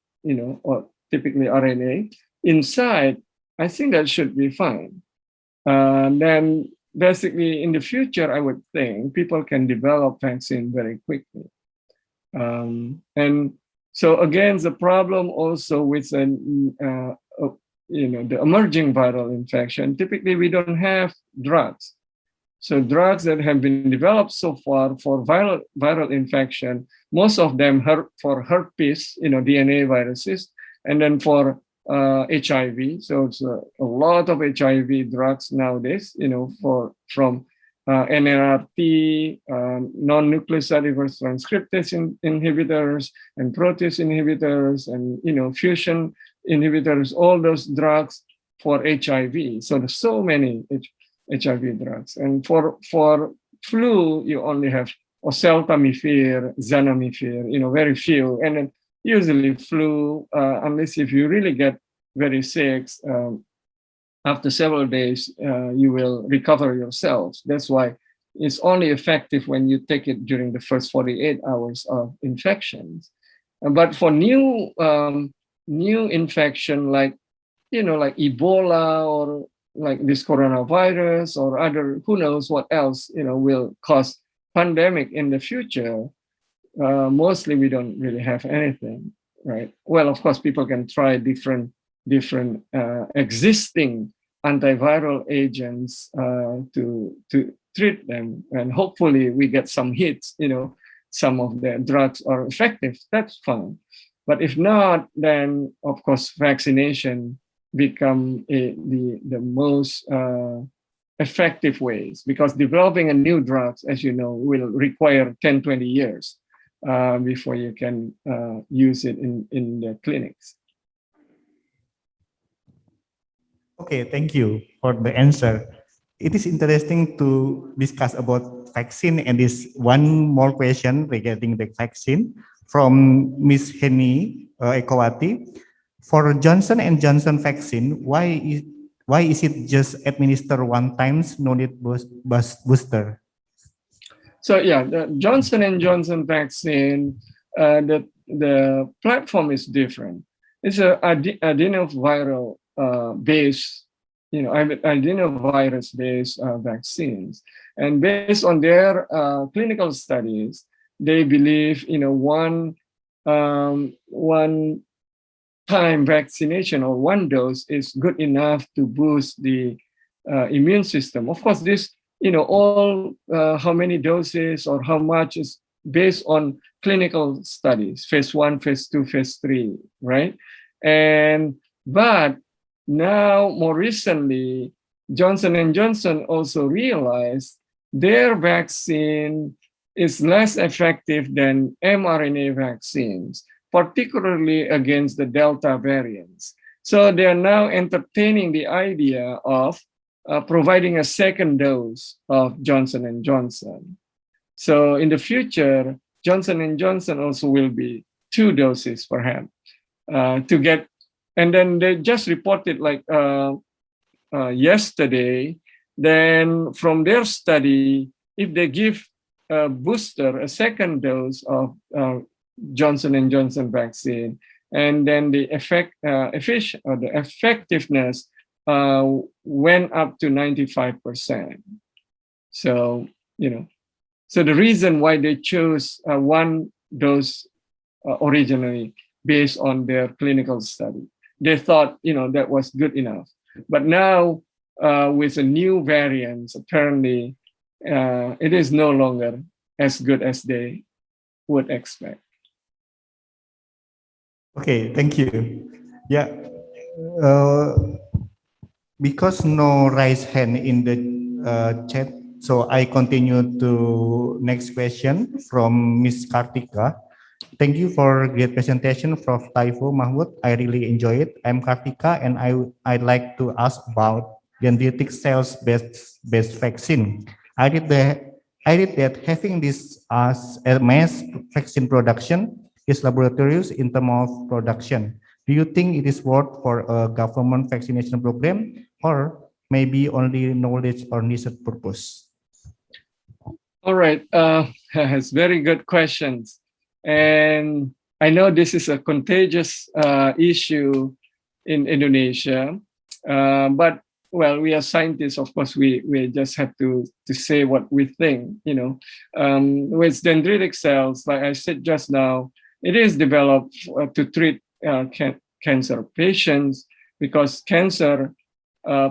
or typically RNA inside, I think that should be fine. Then basically in the future, I would think people can develop vaccine very quickly. And so again, the problem also with the emerging viral infection, typically we don't have drugs. So drugs that have been developed so far for viral infection, most of them for herpes, DNA viruses, and then for HIV. So it's a lot of HIV drugs nowadays, from NLRT, non-nucleoside reverse transcriptase inhibitors and protease inhibitors and, fusion inhibitors, all those drugs for HIV. So there's so many HIV drugs. And for flu, you only have oseltamivir, zanamivir, very few. And then usually flu, unless if you really get very sick, after several days, you will recover yourself. That's why it's only effective when you take it during the first 48 hours of infections. But for new infection, like Ebola or like this coronavirus or other, who knows what else, will cause pandemic in the future, mostly we don't really have anything, right? Well, of course, people can try different existing antiviral agents to treat them, and hopefully we get some hits. Some of the drugs are effective. That's fine, but if not, then of course vaccination become the most effective ways, because developing a new drug, as you know, will require 10-20 years before you can use it in the clinics. Okay, thank you for the answer. It is interesting to discuss about vaccine, and this one more question regarding the vaccine from Miss Henny Ekowati. For Johnson and Johnson vaccine, why is it just administered one times, no need booster? So yeah, the Johnson and Johnson vaccine, the platform is different. It's a adenoviral based, adenovirus based vaccines, and based on their clinical studies, they believe one time vaccination or one dose is good enough to boost the immune system. Of course, this all how many doses or how much is based on clinical studies, phase 1, phase 2, phase 3, right? But now, more recently, Johnson and Johnson also realized their vaccine is less effective than mRNA vaccines, particularly against the Delta variants. So they are now entertaining the idea of providing a second dose of Johnson and Johnson. So in the future, Johnson and Johnson also will be 2 doses perhaps to get. And then they just reported yesterday, then from their study, if they give a booster, a second dose of Johnson and Johnson vaccine, and then the effectiveness went up to 95%. So, so the reason why they chose one dose originally based on their clinical study, they thought, that was good enough. But now with the new variants, apparently it is no longer as good as they would expect. Okay, thank you. Yeah, because no raise hand in the chat, so I continue to next question from Miss Kartika. Thank you for great presentation, Prof. Taifu Mahmud. I really enjoy it. I'm Kartika, and I'd like to ask about dendritic cells-based vaccine. I read that having this as a mass vaccine production is laborious in terms of production. Do you think it is worth for a government vaccination program, or maybe only knowledge or niche purpose? All right, it's very good questions. And I know this is a contagious issue in Indonesia, but well, we are scientists, of course, we just have to say what we think, with dendritic cells, like I said just now, it is developed to treat cancer patients, because cancer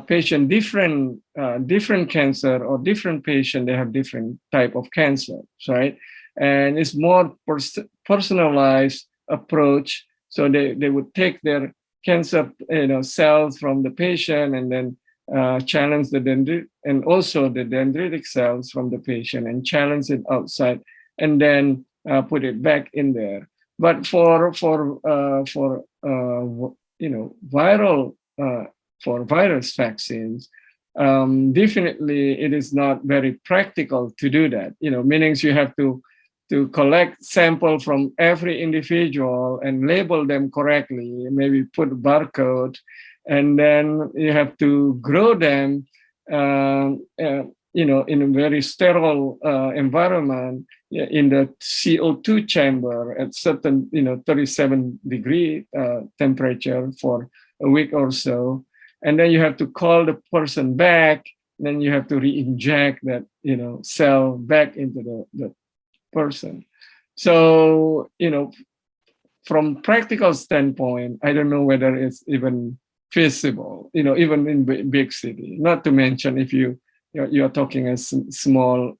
patient, different cancer or different patient, they have different type of cancer, right? And it's more personalized approach. So they would take their cancer cells from the patient, and then challenge the dendritic and also the dendritic cells from the patient and challenge it outside, and then put it back in there. But for viral for virus vaccines, definitely it is not very practical to do that. Meaning you have to collect sample from every individual and label them correctly, maybe put a barcode, and then you have to grow them, in a very sterile environment, in the CO2 chamber at certain, 37-degree temperature for a week or so. And then you have to call the person back. Then you have to re-inject that, cell back into the person. So, from practical standpoint, I don't know whether it's even feasible, even in big city, not to mention if you're talking a small,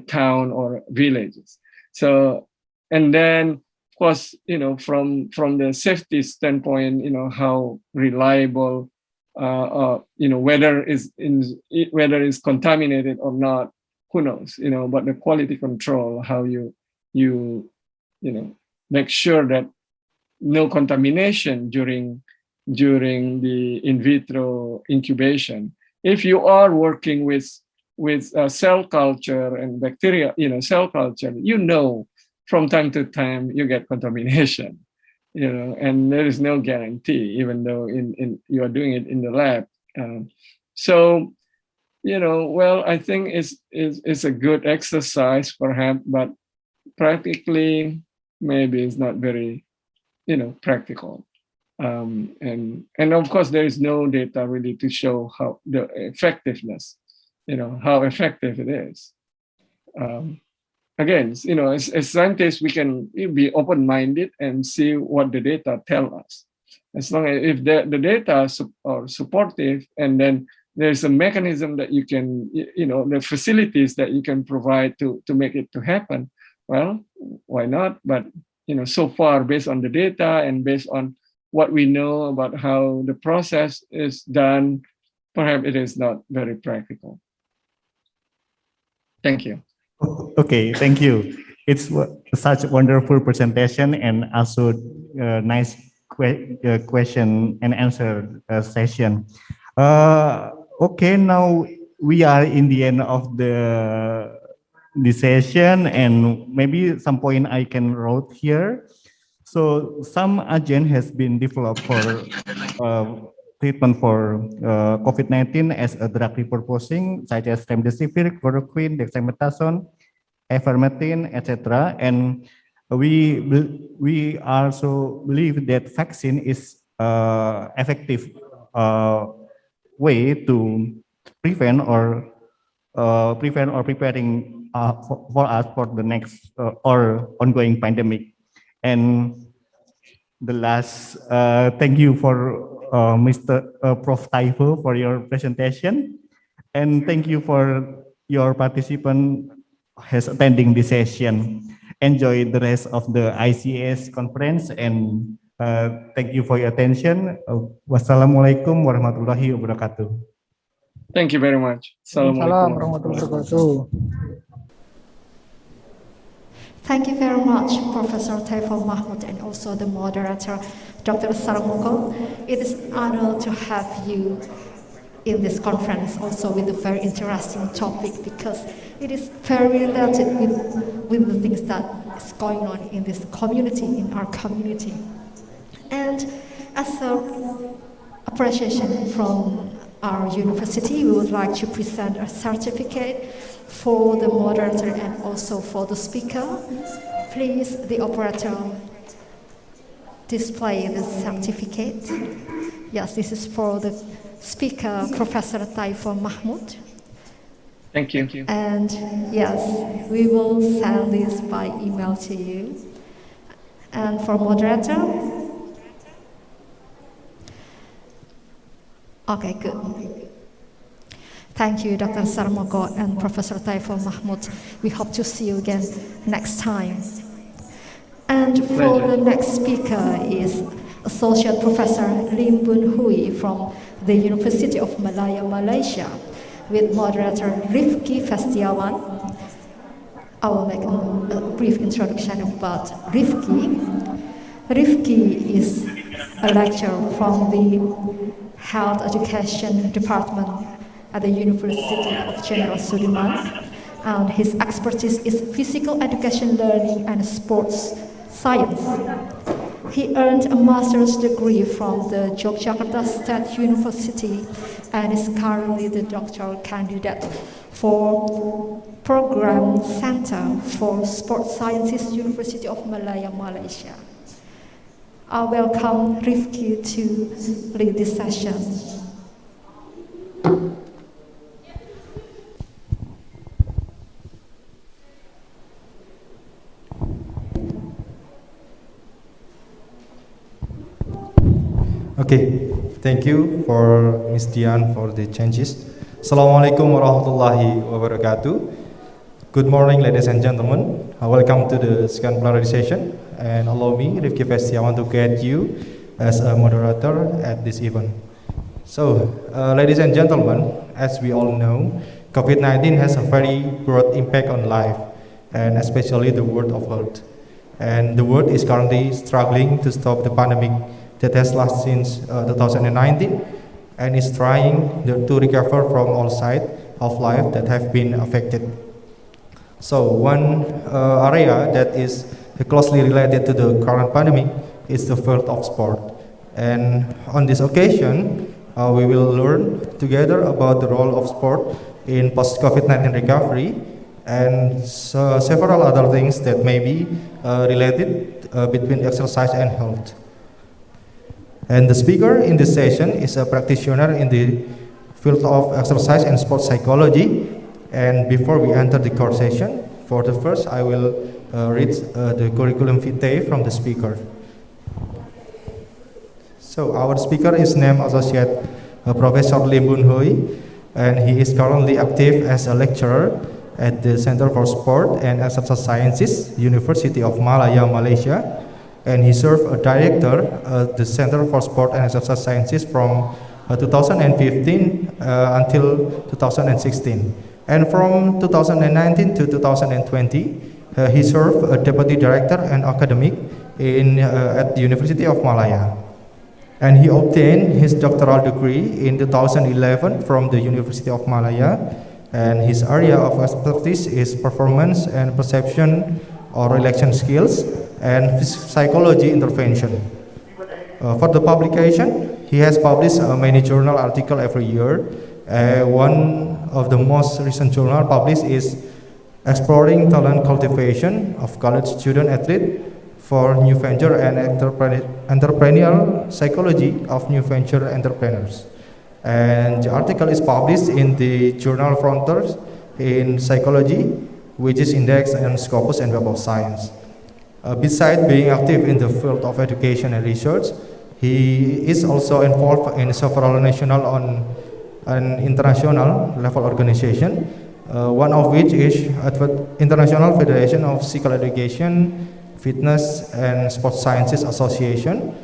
town or villages. So, and then of course, from the safety standpoint, how reliable, whether it's contaminated or not, who knows, but the quality control, how you make sure that no contamination during the in vitro incubation. If you are working with cell culture and bacteria, cell culture, from time to time you get contamination, and there is no guarantee, even though you are doing it in the lab. So, well, I think it's a good exercise perhaps, but practically maybe it's not very, practical. And of course, there is no data really to show how the effectiveness, how effective it is. Again, as scientists, we can be open-minded and see what the data tell us. As long as if the data are supportive, and then there's a mechanism that you can, the facilities that you can provide to make it to happen, well, why not? But, so far, based on the data and based on what we know about how the process is done, perhaps it is not very practical. Thank you. Okay, thank you. It's such a wonderful presentation and also a nice question and answer session. Okay, now we are in the end of the session, and maybe some point I can write here. So some agent has been developed for treatment for COVID-19 as a drug repurposing, such as remdesivir, chloroquine, dexamethasone, ivermectin, etc. And we also believe that vaccine is effective way to prevent or preparing for us for the next or ongoing pandemic. And the last, thank you for Mr. Prof. Taifu for your presentation, and thank you for your participant has attending this session. Enjoy the rest of the ICHS conference, and thank you for your attention. Wassalamualaikum warahmatullahi wabarakatuh. Thank you very much. Assalamualaikum warahmatullahi wabarakatuh. Thank you very much, Professor Taiful Mahmood, and also the moderator, Dr. Sarmoko. It is an honor to have you in this conference, also with a very interesting topic, because it is very related with the things that is going on in this community, in our community. And as an appreciation from our university, we would like to present a certificate for the moderator and also for the speaker. Please, the operator, display the certificate. Yes, this is for the speaker, Professor Taiful Mahmood. Thank you. And yes, we will send this by email to you. And for moderator? Okay, good. Thank you, Dr. Sarmoko and Professor Taiful Mahmood. We hope to see you again next time. And for the next speaker is Associate Professor Lim Bun Hui from the University of Malaya, Malaysia, with moderator Rifki Festiawan. I will make a brief introduction about Rifki. Rifki is a lecturer from the Health Education Department at the University of Jenderal Soedirman, and his expertise is physical education learning and sports science. He earned a master's degree from the Yogyakarta State University and is currently the doctoral candidate for Program Center for Sports Sciences, University of Malaya, Malaysia. I welcome Rifki to lead this session. Okay, thank you for Ms. Dian for the changes. Assalamualaikum warahmatullahi wabarakatuh. Good morning, ladies and gentlemen. Welcome to the second plenary session, and allow me, Rifki Festiawan, to guide you as a moderator at this event. So, ladies and gentlemen, as we all know, COVID-19 has a very broad impact on life, and especially the world of health. And the world is currently struggling to stop the pandemic that has lasted since 2019 and is trying to recover from all sides of life that have been affected. So one area that is closely related to the current pandemic is the field of sport. And on this occasion, we will learn together about the role of sport in post-COVID-19 recovery and several other things that may be related between exercise and health. And the speaker in this session is a practitioner in the field of exercise and sports psychology. And before we enter the core session, for the first, I will read the curriculum vitae from the speaker. So our speaker is named Associate Professor Lim Bun Hui, and he is currently active as a lecturer at the Center for Sport and Exercise Sciences, University of Malaya, Malaysia. And he served as director at the Center for Sport and Exercise Sciences from 2015 until 2016. And from 2019 to 2020, he served as deputy director and academic at the University of Malaya. And he obtained his doctoral degree in 2011 from the University of Malaya. And his area of expertise is performance and perception or relaxation skills and psychology intervention. For the publication, he has published many journal articles every year. One of the most recent journal published is Exploring Talent Cultivation of College Student Athlete for New Venture and Entrepreneurial Psychology of New Venture Entrepreneurs. And the article is published in the journal Frontiers in Psychology, which is indexed in Scopus and Web of Science. Besides being active in the field of education and research, he is also involved in several national and international level organizations, one of which is International Federation of Physical Education, Fitness and Sports Sciences Association,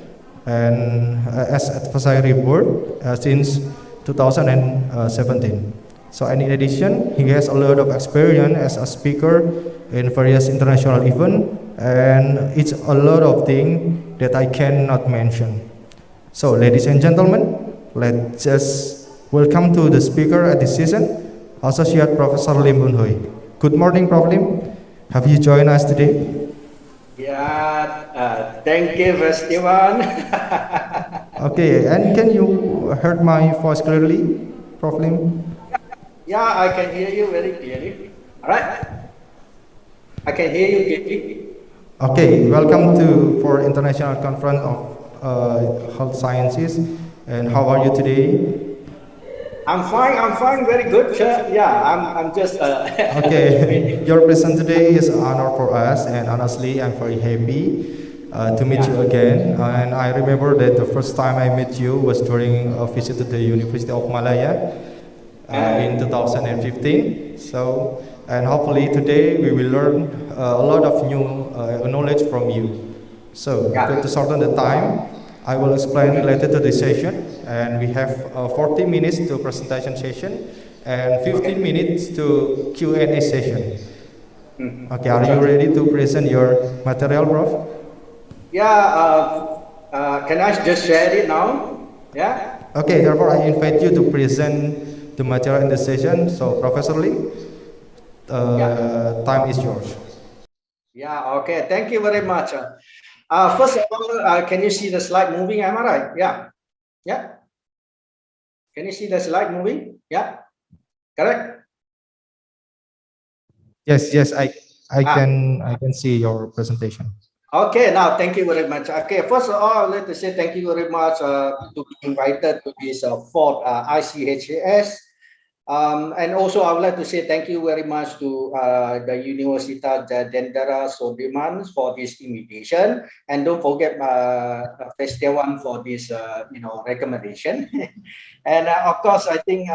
and as advisory board since 2017. So, and in addition, he has a lot of experience as a speaker in various international events, and it's a lot of things that I cannot mention. So, ladies and gentlemen, let's just welcome to the speaker at this session, Associate Professor Lim Bun Hui. Good morning, Prof. Lim. Have you joined us today? Yeah, thank you, Festiawan. Okay, and can you hear my voice clearly, Prof. Lim? Yeah, I can hear you very clearly. All right, I can hear you clearly. Okay, welcome for International Conference of Health Sciences. And how are you today? I'm fine, very good, sir. Yeah, I'm just. Okay, your presence today is an honor for us, and honestly, I'm very happy to meet you again. And I remember that the first time I met you was during a visit to the University of Malaya in 2015. So, and hopefully today we will learn a lot of new knowledge from you. So, to shorten the time, I will explain related to this session, and we have 40 minutes to presentation session and 15 minutes to Q&A session. Okay, are you ready to present your material, Prof? Yeah, can I just share it now? Yeah? Okay, therefore I invite you to present the material in the session. So, Professor Lim, time is yours. Yeah, okay. Thank you very much. First of all, can you see the slide moving? Am I right? Yeah. Yeah. Can you see the slide moving? Yeah. Correct? Yes, yes, I can see your presentation. Okay, now thank you very much. Okay, first of all, I'd like to say thank you very much to be invited to this fourth ICHS. And also, I would like to say thank you very much to the Universitas Jenderal Soedirman for this invitation, and don't forget Festiwan for this recommendation. And of course, I think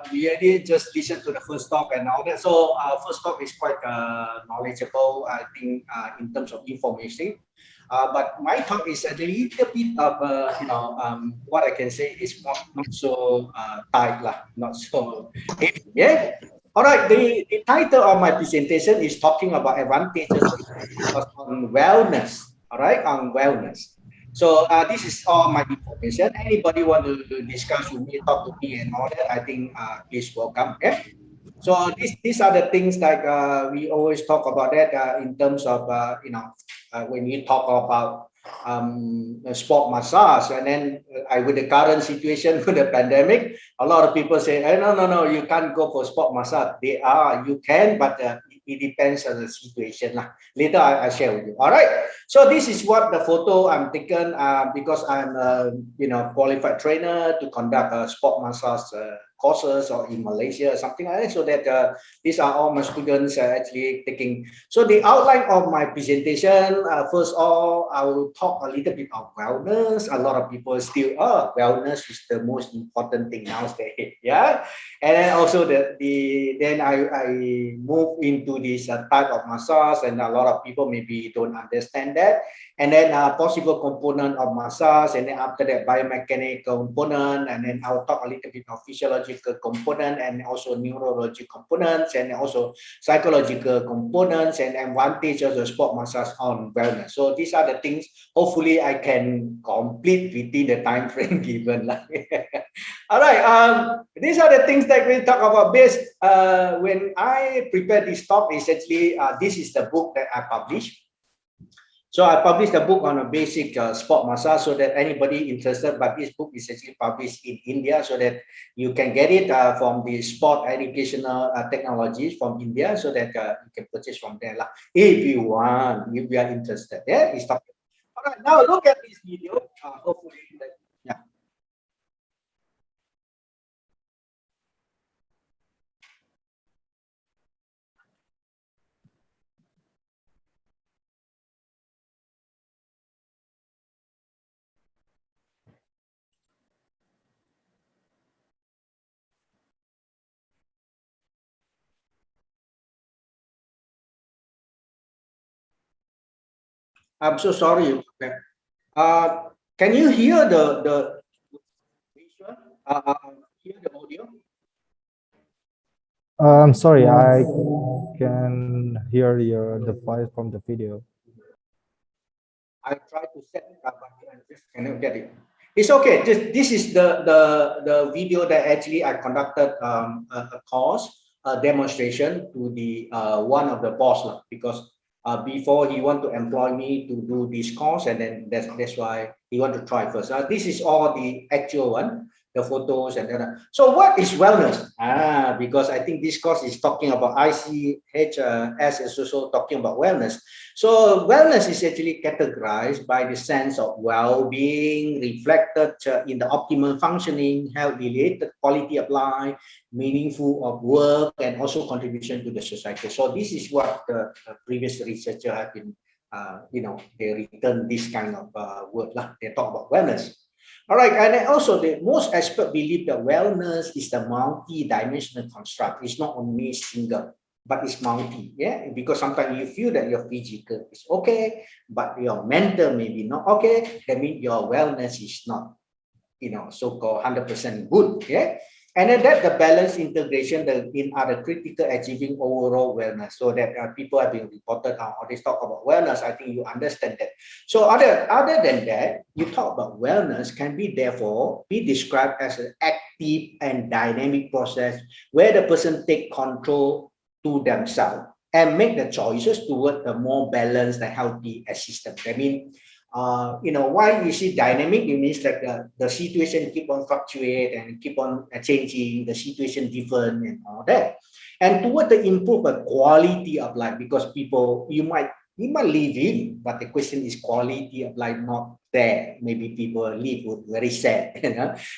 we already just listened to the first talk and all that. So first talk is quite knowledgeable, I think, in terms of information. But my talk is a little bit of, what I can say is not so tight, not so heavy. Yeah. All right. The title of my presentation is talking about advantages on wellness. All right, on wellness. So this is all my information. Anybody want to discuss with me, talk to me, and all that? I think please welcome. Okay. So these are the things like we always talk about that in terms of when we talk about sport massage, and then with the current situation with the pandemic, a lot of people say, no, you can't go for sport massage. You can, but it depends on the situation. Later I share with you. All right. So this is what the photo I'm taken because I'm qualified trainer to conduct sport massage courses or in Malaysia or something like that. So that these are all my students actually taking. So the outline of my presentation, first of all, I will talk a little bit of wellness. A lot of people still, wellness is the most important thing nowadays. Yeah. And then also then I move into this type of massage, and a lot of people maybe don't understand that. And then possible component of massage, and then after that biomechanical component, and then I'll talk a little bit of physiological component, and also neurological components, and also psychological components, and advantages of sport massage on wellness. So these are the things hopefully I can complete within the time frame given. All right, these are the things that we talk about based when I prepared this talk. Essentially, this is the book that I published. So I published a book on a basic sport massage, so that anybody interested, but this book is actually published in India, so that you can get it from the sport educational technologies from India, so that you can purchase from there if you want, if you are interested. Yeah, it's talking. All right, now look at this video. Hopefully, yeah. I'm so sorry. Can you hear the visual? Hear the audio? I'm sorry, I can hear the voice from the video. I try to set it up, but I just cannot get it. It's okay. This is the video that actually I conducted a course, a demonstration to the one of the boss because before he want to employ me to do this course, and then that's why he want to try first. This is all the actual one, the photos and then. So what is wellness? Because I think this course is talking about ICHS is also talking about wellness. So wellness is actually categorized by the sense of well-being reflected in the optimal functioning, health-related quality of life, meaningful of work, and also contribution to the society. So this is what the previous researcher have been, they return this kind of word. They talk about wellness. All right, and then also the most experts believe that wellness is the multi-dimensional construct. It's not only single. but it's multi, yeah, because sometimes you feel that your physical is okay, but your mental maybe not okay. That means your wellness is not, so-called 100% good, yeah. And then that the balance integration in other critical achieving overall wellness, so that people have been reported on, or they talk about wellness. I think you understand that. So other than that, you talk about wellness can be therefore be described as an active and dynamic process where the person take control to themselves and make the choices toward a more balanced and healthy system. I mean, why you see dynamic, it means that the situation keep on fluctuate and keep on changing, the situation different and all that. And toward the improve the quality of life, because people, you might live in, but the question is quality of life not there. Maybe people live with very sad,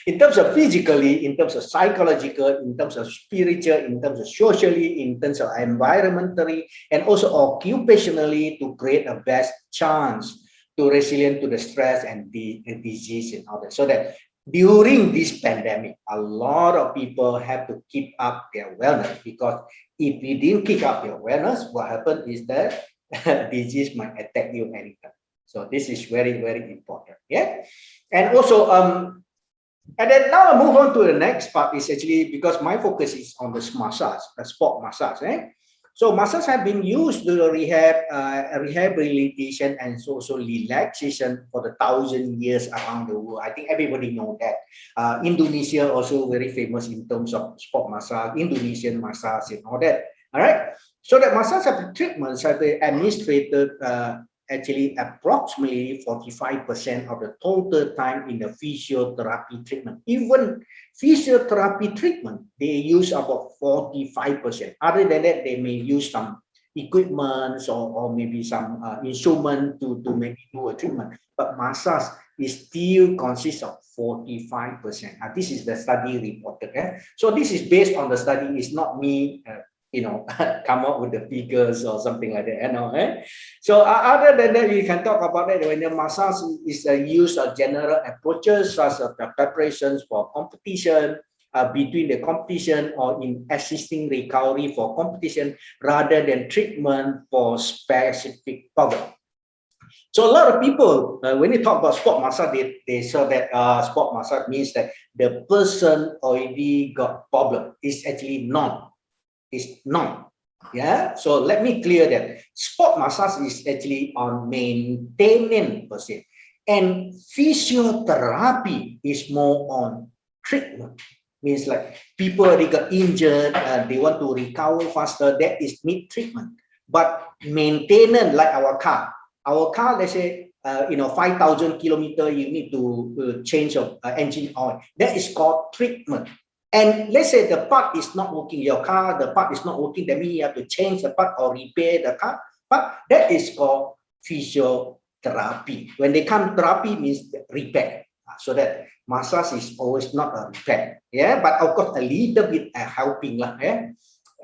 in terms of physically, in terms of psychological, in terms of spiritual, in terms of socially, in terms of environmentally, and also occupationally, to create a best chance to resilient to the stress and the disease and all that. So that during this pandemic, a lot of people have to keep up their wellness, because if you didn't keep up your wellness, what happened is that disease might attack you anytime. So this is very, very important. Yeah. And also, and then now I move on to the next part, is actually because my focus is on the massage, the sport massage. So massage have been used to rehab, rehabilitation, and also relaxation for the 1,000 years around the world. I think everybody know that. Indonesia also very famous in terms of sport massage, Indonesian massage and all that. All right. So the massage treatments have been administered actually approximately 45% of the total time in the physiotherapy treatment. Even physiotherapy treatment, they use about 45%. Other than that, they may use some equipment or maybe some instrument to maybe do a treatment. But massage is still consists of 45%. This is the study reported. So this is based on the study. It's not me come up with the figures or something like that. So other than that, we can talk about that when the massage is used of general approaches, such as the preparations for competition, between the competition, or in assisting recovery for competition, rather than treatment for specific problem. So a lot of people, when they talk about sport massage, they saw that sport massage means that the person already got problem. It's actually not. It's not. Yeah. So let me clear that. Sport massage is actually on maintenance per se, and physiotherapy is more on treatment. Means like people already got injured, they want to recover faster. That is need treatment. But maintenance, like our car, let's say 5,000 kilometers, you need to change of engine oil. That is called treatment. And let's say the part is not working, your car, the part is not working, that means you have to change the part or repair the car. But that is called physiotherapy. When they come, therapy means repair. So that massage is always not a repair. Yeah, but of course a little bit helping. Yeah.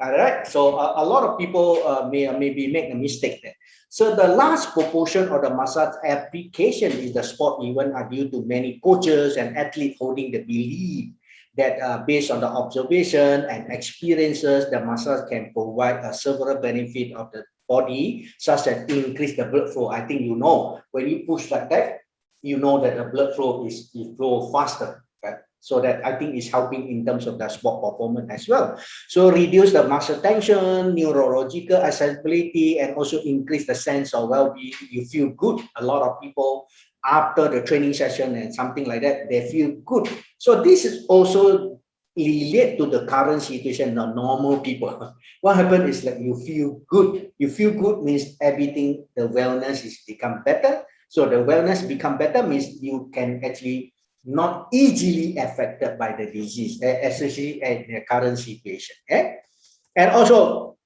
All right. So a lot of people maybe make a mistake there. So the large proportion of the massage application is the sport event are due to many coaches and athletes holding the belief that based on the observation and experiences, the massage can provide several benefits of the body, such as increase the blood flow. I think when you push like that, you know that the blood flow is flow faster. Okay? So that I think is helping in terms of the sport performance as well. So reduce the muscle tension, neurological accessibility, and also increase the sense of well-being. You feel good. A lot of people after the training session and something like that, they feel good. So this is also relate to the current situation of normal people. What happened is like you feel good. You feel good means everything, the wellness is become better. So the wellness become better means you can actually not easily affected by the disease, especially in the current situation. And also,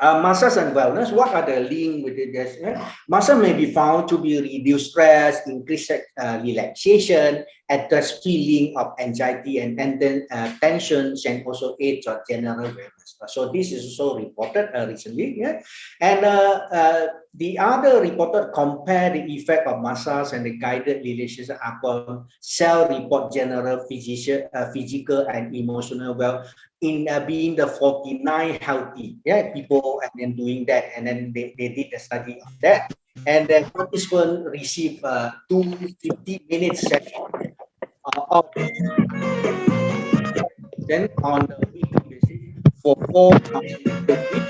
massage and wellness, what are the link with this? Massage may be found to be reduce stress, increase relaxation, address feeling of anxiety and tensions, and also aids on general wellness. So this is also reported recently. And the other reported compare the effect of massage and the guided relaxation upon self-report general physical and emotional well in being the 49 healthy people go and then doing that, and then they did the study of that, and then participants receive 250-minute session of then on the weekly basis for 4 months per week.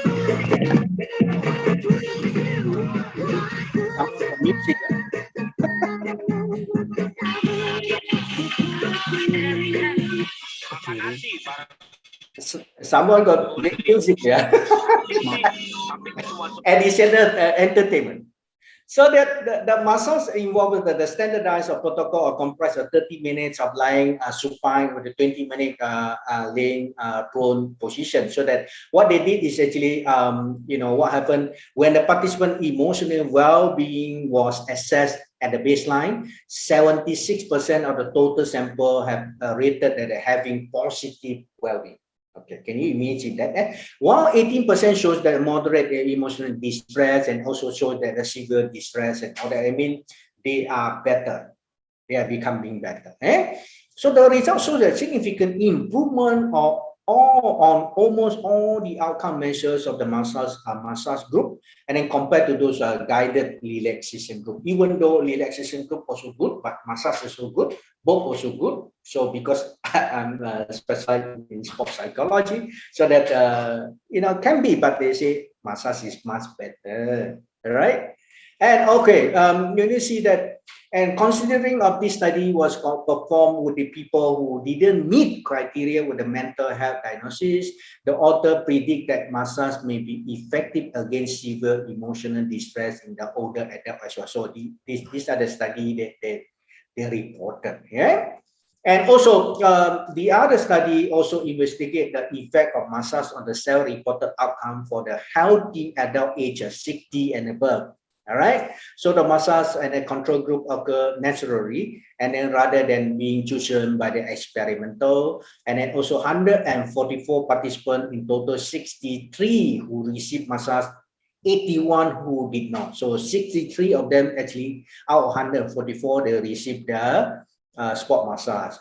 Someone got music. Someone got music, yeah. Additional entertainment. So that the muscles involved with the standardized protocol are comprised of 30 minutes of lying supine with a 20-minute laying prone position. So that what they did is actually, what happened when the participant emotional well-being was assessed at the baseline, 76% of the total sample have rated that having positive well-being. Okay, can you imagine that? While 18% shows that moderate emotional distress and also shows that the severe distress and all that, I mean, they are better. They are becoming better. So the results show that significant improvement of on almost all the outcome measures of the massage group, and then compared to those guided relaxation group. Even though relaxation group also good, but massage is so good, both also good. So because I'm specialized in sports psychology, so that can be, but they say massage is much better, right? And okay, you see that, and considering of this study was performed with the people who didn't meet criteria with the mental health diagnosis, the author predict that massage may be effective against severe emotional distress in the older adult as well. So these are the study that they reported. Yeah. And also, the other study also investigate the effect of massage on the self-reported outcome for the healthy adult age of 60 and above. All right. So the massage and the control group occur naturally, and then rather than being chosen by the experimental, and then also 144 participants in total, 63 who received massage, 81 who did not. So 63 of them actually out of 144 they received the sport massage.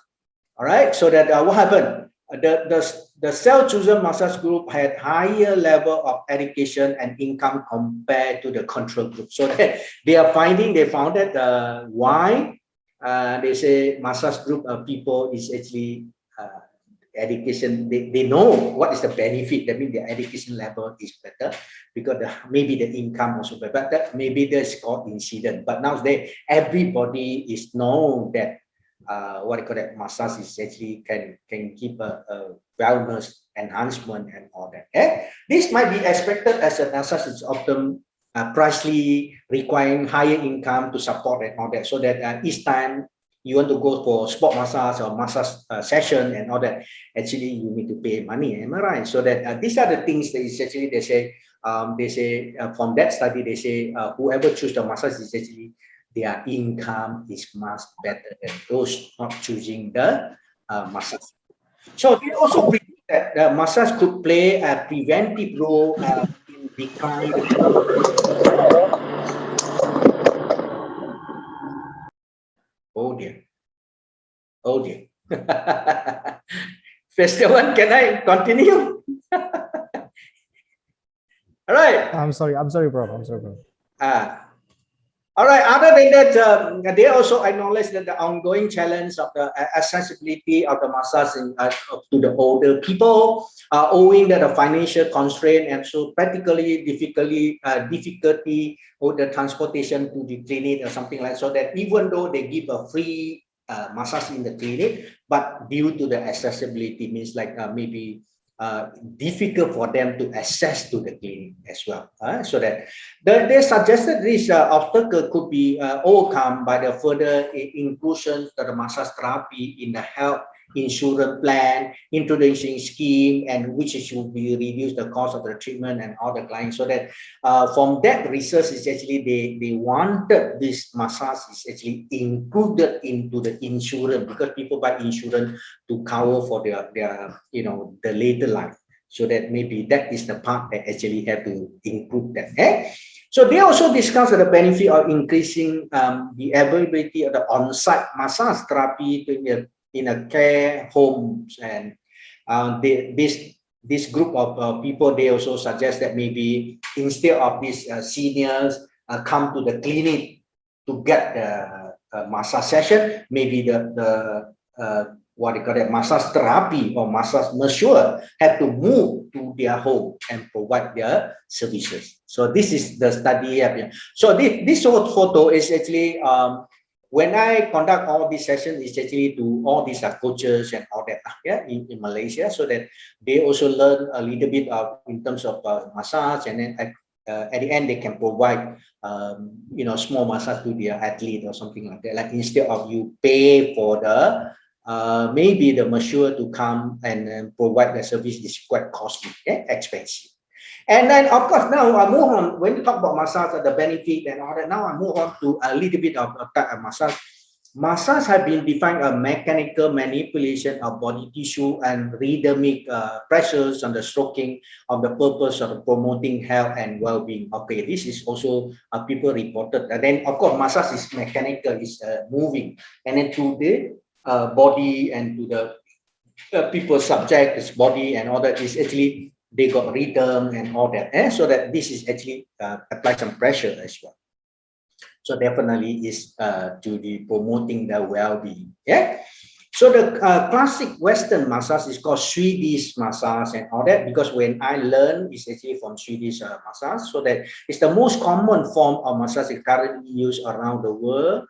All right. So that what happened? The self-chosen massage group had higher level of education and income compared to the control group. So that they found that why they say massage group of people is actually education. They know what is the benefit. That means the education level is better because maybe the income also better. But that maybe there's called incident. But nowadays everybody is know that. What I call that massage is actually can give a wellness enhancement and all that. This might be expected as a massage is often pricely requiring higher income to support and all that. So that each time you want to go for sport massage or massage session and all that, actually you need to pay money. Am I right? So that these are the things that is actually they say from that study they say whoever choose the massage is actually their income is much better than those not choosing the massage. So they also predict that the massage could play a preventive role in decline. Oh dear. Oh dear. First one, can I continue? All right. I'm sorry, bro. All right. Other than that, they also acknowledge that the ongoing challenge of the accessibility of the massage to the older people, owing to the financial constraint and so practically difficulty with the transportation to the clinic or something like so that even though they give a free massage in the clinic, but due to the accessibility means like maybe difficult for them to access to the clinic as well. So that they suggested this obstacle could be overcome by the further inclusion of the massage therapy in the health insurance plan, introducing scheme, and which should be reduce the cost of the treatment and all the clients. So that from that research is actually they wanted this massage is actually included into the insurance because people buy insurance to cover for their the later life. So that maybe that is the part that actually have to include that. So they also discussed the benefit of increasing the availability of the on-site massage therapy in a care homes, and this this group of people, they also suggest that maybe instead of these seniors come to the clinic to get the massage session, maybe the what they call it, massage therapy or massage masseur have to move to their home and provide their services. So this is the study here. So this photo is actually when I conduct all these sessions, it's actually to all these coaches and all that in Malaysia, so that they also learn a little bit of in terms of massage, and then at the end they can provide small massage to their athlete or something like that. Like instead of you pay for the maybe the masseur to come and provide the service is quite costly, expensive. And then, of course, now I move on. When you talk about massage, the benefit and all that, now I move on to a little bit of type of massage. Massage have been defined a mechanical manipulation of body tissue and rhythmic pressures on the stroking of the purpose of promoting health and well-being. Okay, this is also people reported. And then, of course, massage is mechanical, is moving, and then to the body and to the people subject, his body and all that is actually they got rhythm and all that, so that this is actually apply some pressure as well. So definitely is to the promoting the well-being. So the classic Western massage is called Swedish massage and all that, because when I learned, it's actually from Swedish massage, so that it's the most common form of massage currently used around the world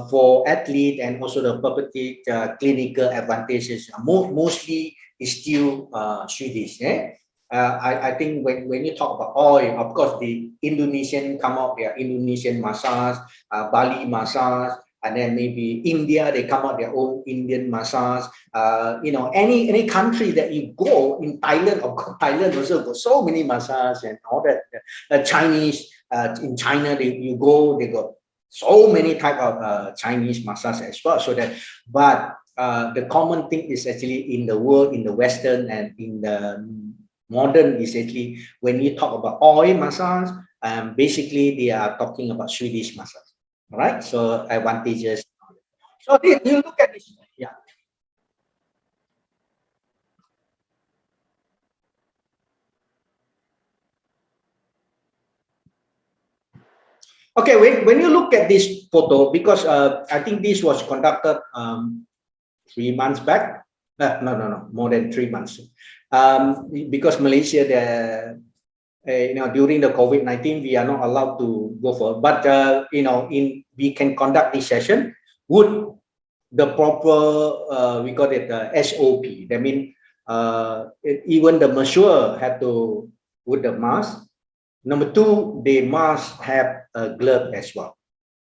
for athlete and also the purported clinical advantages. Mostly is still Swedish. I think when you talk about oil, of course, the Indonesian come out their Indonesian massage, Bali massage, and then maybe India, they come out their own Indian massage. Any country that you go in Thailand, of course, Thailand also got so many massage and all that. Chinese, in China, you go, they got so many type of Chinese massage as well. So that, but the common thing is actually in the world, in the Western and in the modern is actually when you talk about oil massage, basically they are talking about Swedish massage. All right, so advantages. So you look at this, Okay, when you look at this photo, because I think this was conducted 3 months back. No, more than 3 months. Because Malaysia, during the COVID-19, we are not allowed to go for. But we can conduct this session with the proper we call it SOP. That means even the masseur have to put the mask. Number two, they must have a glove as well,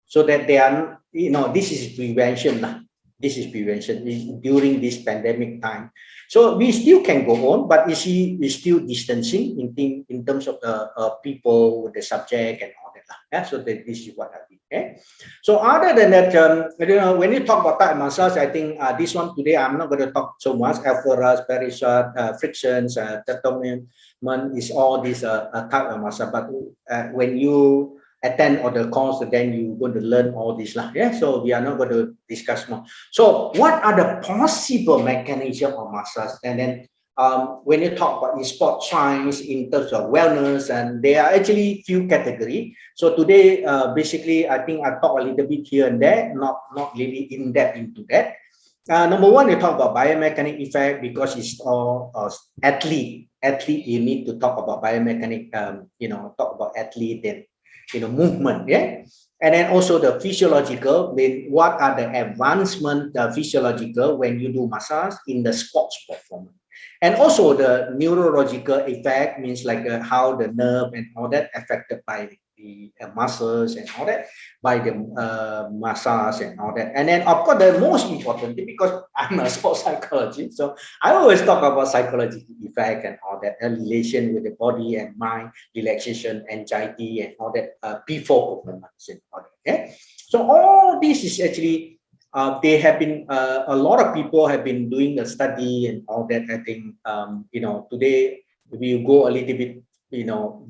so that they are, this is prevention. This is prevention during this pandemic time. So we still can go on, but you see, we're still distancing in terms of the people with the subject and all that. So that this is what I think. So other than that, when you talk about Thai massage, I think this one today I'm not going to talk so much. Alpharas, perishat, frictions, tetanus is all these type of massage. But when you attend all the course, then you're going to learn all this. So we are not going to discuss more. So what are the possible mechanism of massage? And then when you talk about in sport science, in terms of wellness, and there are actually few categories. So today, basically, I think I talk a little bit here and there, not really in depth into that. Number one, you talk about biomechanic effect, because it's all athlete. You need to talk about biomechanic. Talk about athlete and movement, and then also the physiological. What are the advancement physiological when you do massage in the sports performance, and also the neurological effect, means like how the nerve and all that affected by the muscles and all that by the massage and all that. And then of course the most important thing, because I'm a sports psychologist, so I always talk about psychological effect and all that, relation with the body and mind, relaxation, anxiety and all that before performance and all that. So all this is actually they have been a lot of people have been doing a study and all that. I think today we go a little bit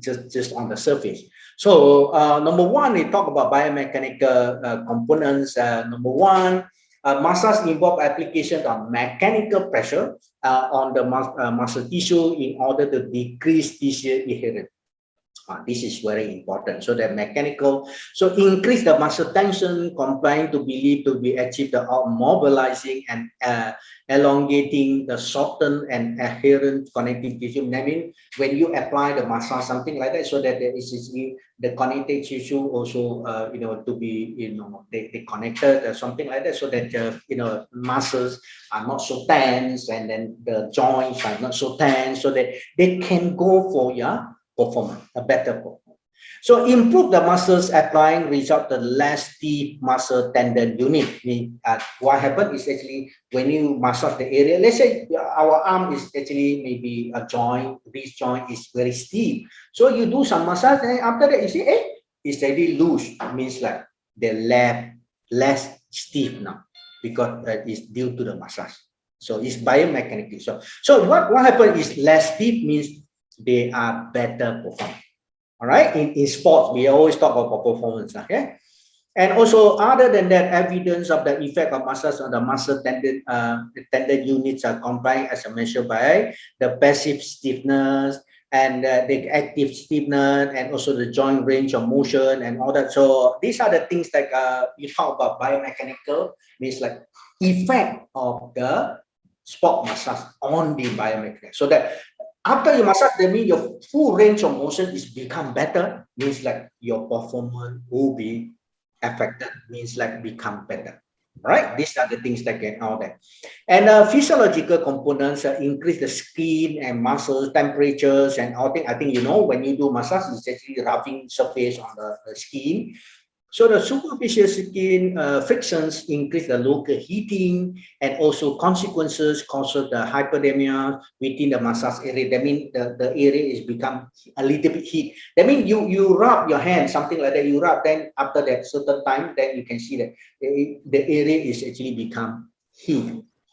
just on the surface. So number one, we talk about biomechanical components. Number one, Massage involve application of mechanical pressure on the muscle tissue in order to decrease tissue adherence. This is very important. So that mechanical, so increase the muscle tension, complying to believe to be achieved of mobilizing and elongating the softened and adherent connective tissue. I mean, when you apply the massage, something like that, so that there is the connective tissue also, to be, they connected or something like that, so that, muscles are not so tense, and then the joints are not so tense, so that they can go for performance, a better performance. So improve the muscles applying result the less stiff muscle tendon unit. What happens is actually when you massage the area, let's say our arm is actually maybe a joint, this joint is very stiff. So you do some massage, and after that you see, it's already loose. Means like the less stiff now because it's due to the massage. So it's biomechanical. So what happens is less stiff means they are better performing. All right, in sports, we always talk about performance. Okay, and also other than that, evidence of the effect of massage on the muscle tendon units are combined as a measure by the passive stiffness and the active stiffness, and also the joint range of motion and all that. So these are the things like you talk about biomechanical, means like effect of the sport massage on the biomechanical. So that after you massage, that means your full range of motion is become better, means like your performance will be affected, means like become better. Right? These are the things that get out there. And physiological components increase the skin and muscle temperatures and all things. I think when you do massage, it's actually rubbing surface on the skin. So the superficial skin frictions increase the local heating, and also consequences causes the hypodermia within the massage area. That means the area is become a little bit heat. That means you rub your hand, something like that, you rub, then after that certain time, then you can see that the area is actually become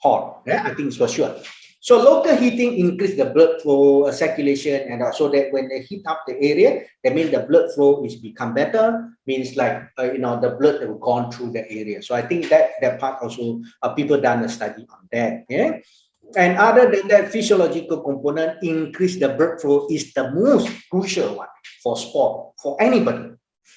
hot. Yeah, I think it's for sure. So local heating increase the blood flow, circulation, and so that when they heat up the area, that means the blood flow is become better. Means like the blood that will gone through the area. So I think that part also people done a study on that. Yeah. And other than that, physiological component increase the blood flow is the most crucial one for sport, for anybody.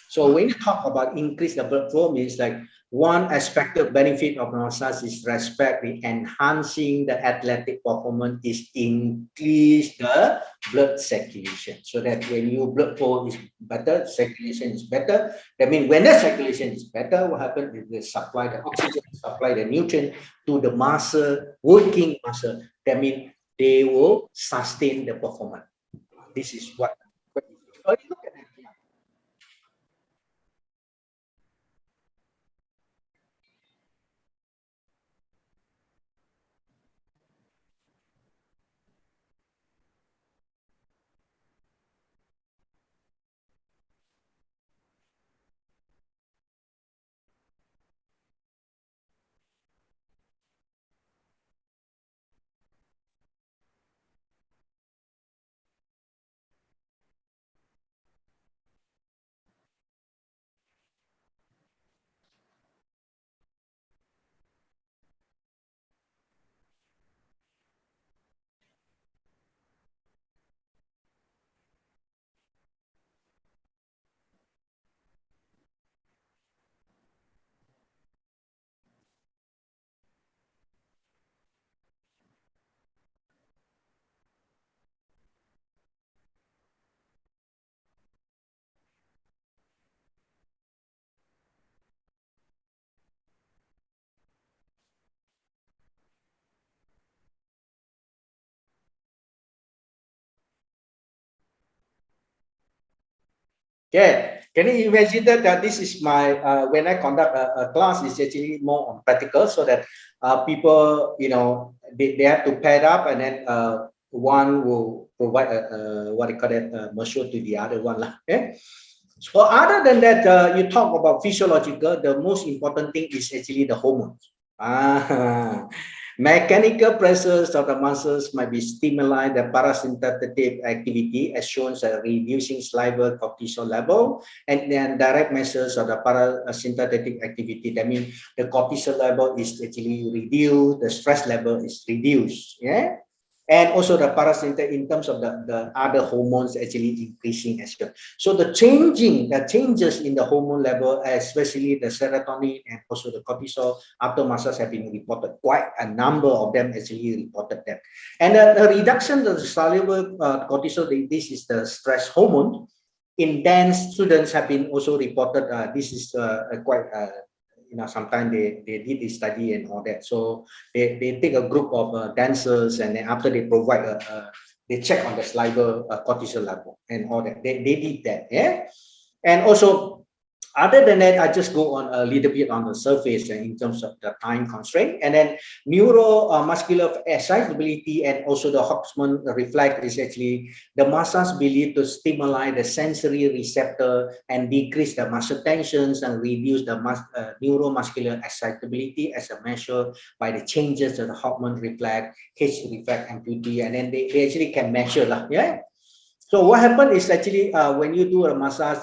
So when you talk about increase the blood flow, means like one expected benefit of massage is respect the enhancing the athletic performance is increase the blood circulation. So that when your blood flow is better, circulation is better. That means when the circulation is better, what happens is they supply the oxygen, supply the nutrient to the muscle, working muscle. That means they will sustain the performance. This is what. Look at that. Yeah, can you imagine that this is my when I conduct a class, it's actually more on practical, so that people they have to pair up, and then one will provide what they call it massage to the other one lah. Okay. So other than that, you talk about physiological. The most important thing is actually the hormones. Mechanical pressures of the muscles might be stimuli the parasympathetic activity as shown as reducing saliva cortisol level, and then direct measures of the parasympathetic activity. That means the cortisol level is actually reduced, the stress level is reduced. Yeah. And also the parasympathetic in terms of the other hormones actually increasing as well. So the changes in the hormone level, especially the serotonin and also the cortisol after massage have been reported. Quite a number of them actually reported that. And the reduction of the soluble cortisol, this is the stress hormone. In dance, students have been also reported. This is quite sometimes they did this study and all that. So they take a group of dancers, and then after they provide they check on the saliva cortisol level and all that. They did that. Yeah. And also, other than that, I just go on a little bit on the surface in terms of the time constraint. And then neuromuscular excitability and also the hormone reflex is actually the massage believed to stimulate the sensory receptor and decrease the muscle tensions and reduce the neuromuscular excitability as a measure by the changes of the hormone reflex, H reflex amplitude, and then they actually can measure lah. Yeah. So what happened is actually when you do a massage,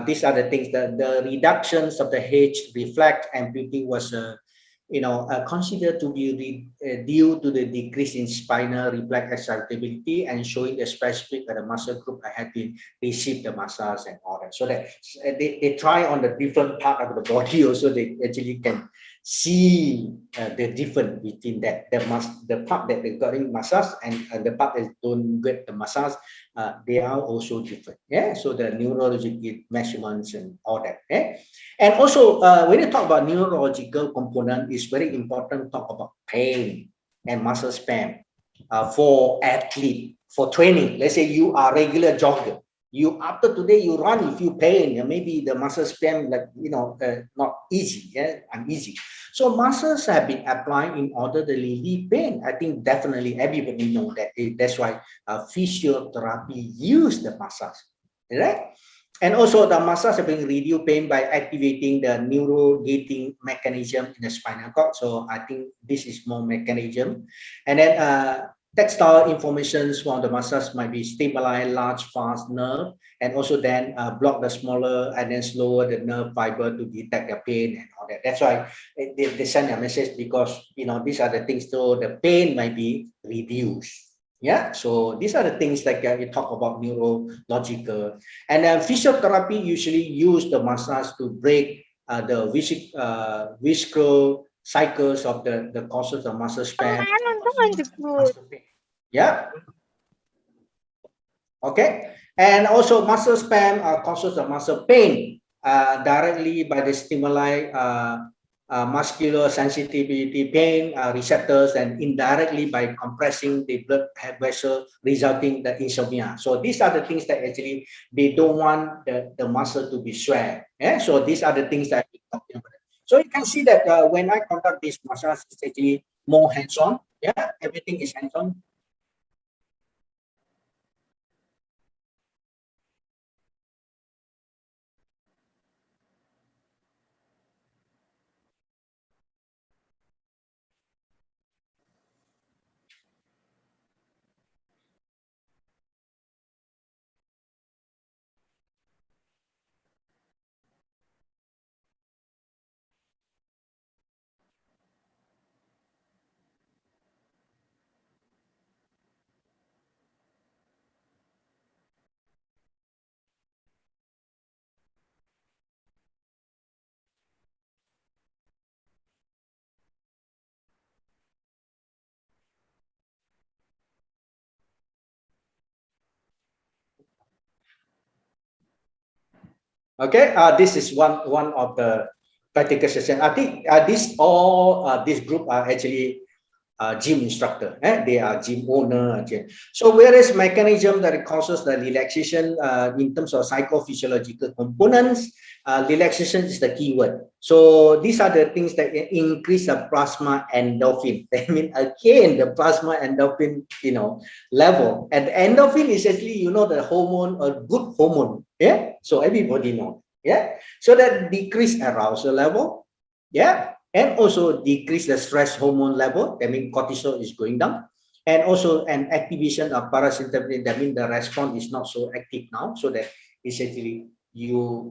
these are the things that the reductions of the H reflex amplitude was, considered to be due to the decrease in spinal reflex excitability and showing the specific the muscle group that had been received the massage and all that. So that they try on the different part of the body also, they actually can see the difference between that the part that they got in massage and the part that don't get the massage. They are also different. Yeah. So the neurological measurements and all that. Yeah. And also when you talk about neurological component, it's very important to talk about pain and muscle spasm for athlete, for training. Let's say you are regular jogger. You after today you run, you feel pain, and maybe the muscle spasm not easy, uneasy. So muscles have been applied in order to relieve pain. I think definitely everybody know that. That's why physiotherapy use the massage, right? And also the massage have been reduce pain by activating the neurogating mechanism in the spinal cord. So I think this is more mechanism, and then textile informations from the massage might be stabilize large fast nerve and also then block the smaller and then slower the nerve fiber to detect the pain and all that. That's why they send a message, because these are the things, so the pain might be reduced. Yeah, so these are the things like you talk about neurological, and then physiotherapy usually use the massage to break the visceral cycles of the causes of muscle spasm. Yeah. Okay. And also muscle spasm causes the muscle pain directly by the stimuli muscular sensitivity pain receptors, and indirectly by compressing the blood vessel resulting the insomnia. So these are the things that actually they don't want the muscle to be sweat. Yeah. So these are the things that we're talking about. So you can see that when I conduct this massage, it's actually more hands-on. Yeah, everything is hands-on. Okay, this is one of the practical session. I think this group are actually gym instructor. They are gym owner. So whereas mechanism that causes the relaxation in terms of psychophysiological components, relaxation is the key word. So these are the things that increase the plasma endorphin. I mean, again, the plasma endorphin, level. And endorphin is actually, the hormone, a good hormone. Yeah. So everybody knows. Yeah. So that decrease arousal level. Yeah. and also decrease the stress hormone level. That means cortisol is going down. And also an activation of parasympathetic. That means the response is not so active now. So that essentially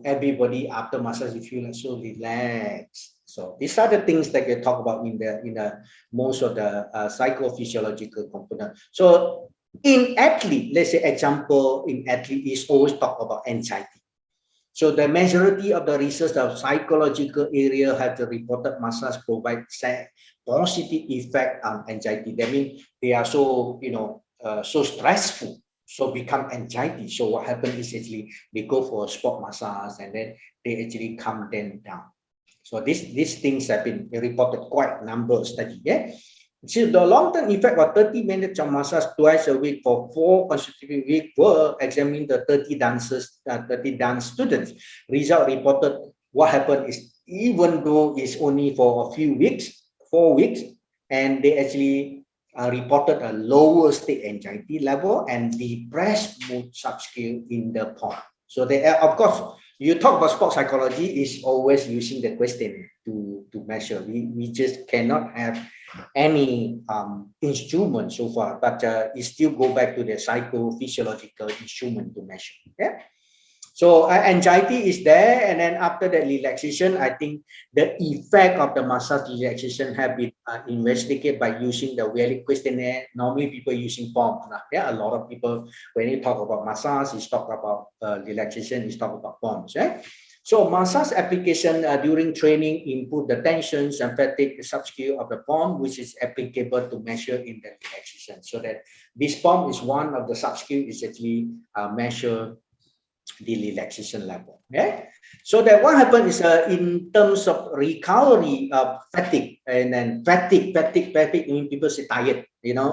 everybody after massage, you feel like so relaxed. So these are the things that we talk about in the most of the psychophysiological component. So in athlete, let's say example in athlete is always talk about anxiety. So the majority of the research of psychological area have the reported massage provide positive effect on anxiety. That means they are so so stressful, so become anxiety. So what happens is actually they go for a sport massage and then they actually calm them down. So these things have been reported quite a number of studies. Yeah. So the long-term effect of 30 minutes of massage twice a week for 4 consecutive weeks were examined the 30 dance students. Result reported what happened is even though it's only for a few weeks, 4 weeks, and they actually reported a lower state anxiety level and depressed mood subscale in the POM. So they of course, you talk about sport psychology is always using the questionnaire to measure. We just cannot have any instrument so far, but it still go back to the psychophysiological instrument to measure. Yeah. So anxiety is there, and then after the relaxation, I think the effect of the massage relaxation have been investigated by using the Wheeling questionnaire. Normally, people using POM. Yeah, a lot of people when you talk about massage, is talk about relaxation, is talk about POMs. Right? So massage application during training input the tensions and fatigue subscale of the POM, which is applicable to measure in the relaxation. So that this POM is one of the subscale is actually measure the relaxation level. Yeah. So that what happens is in terms of recovery of fatigue, and then fatigue means people say tired,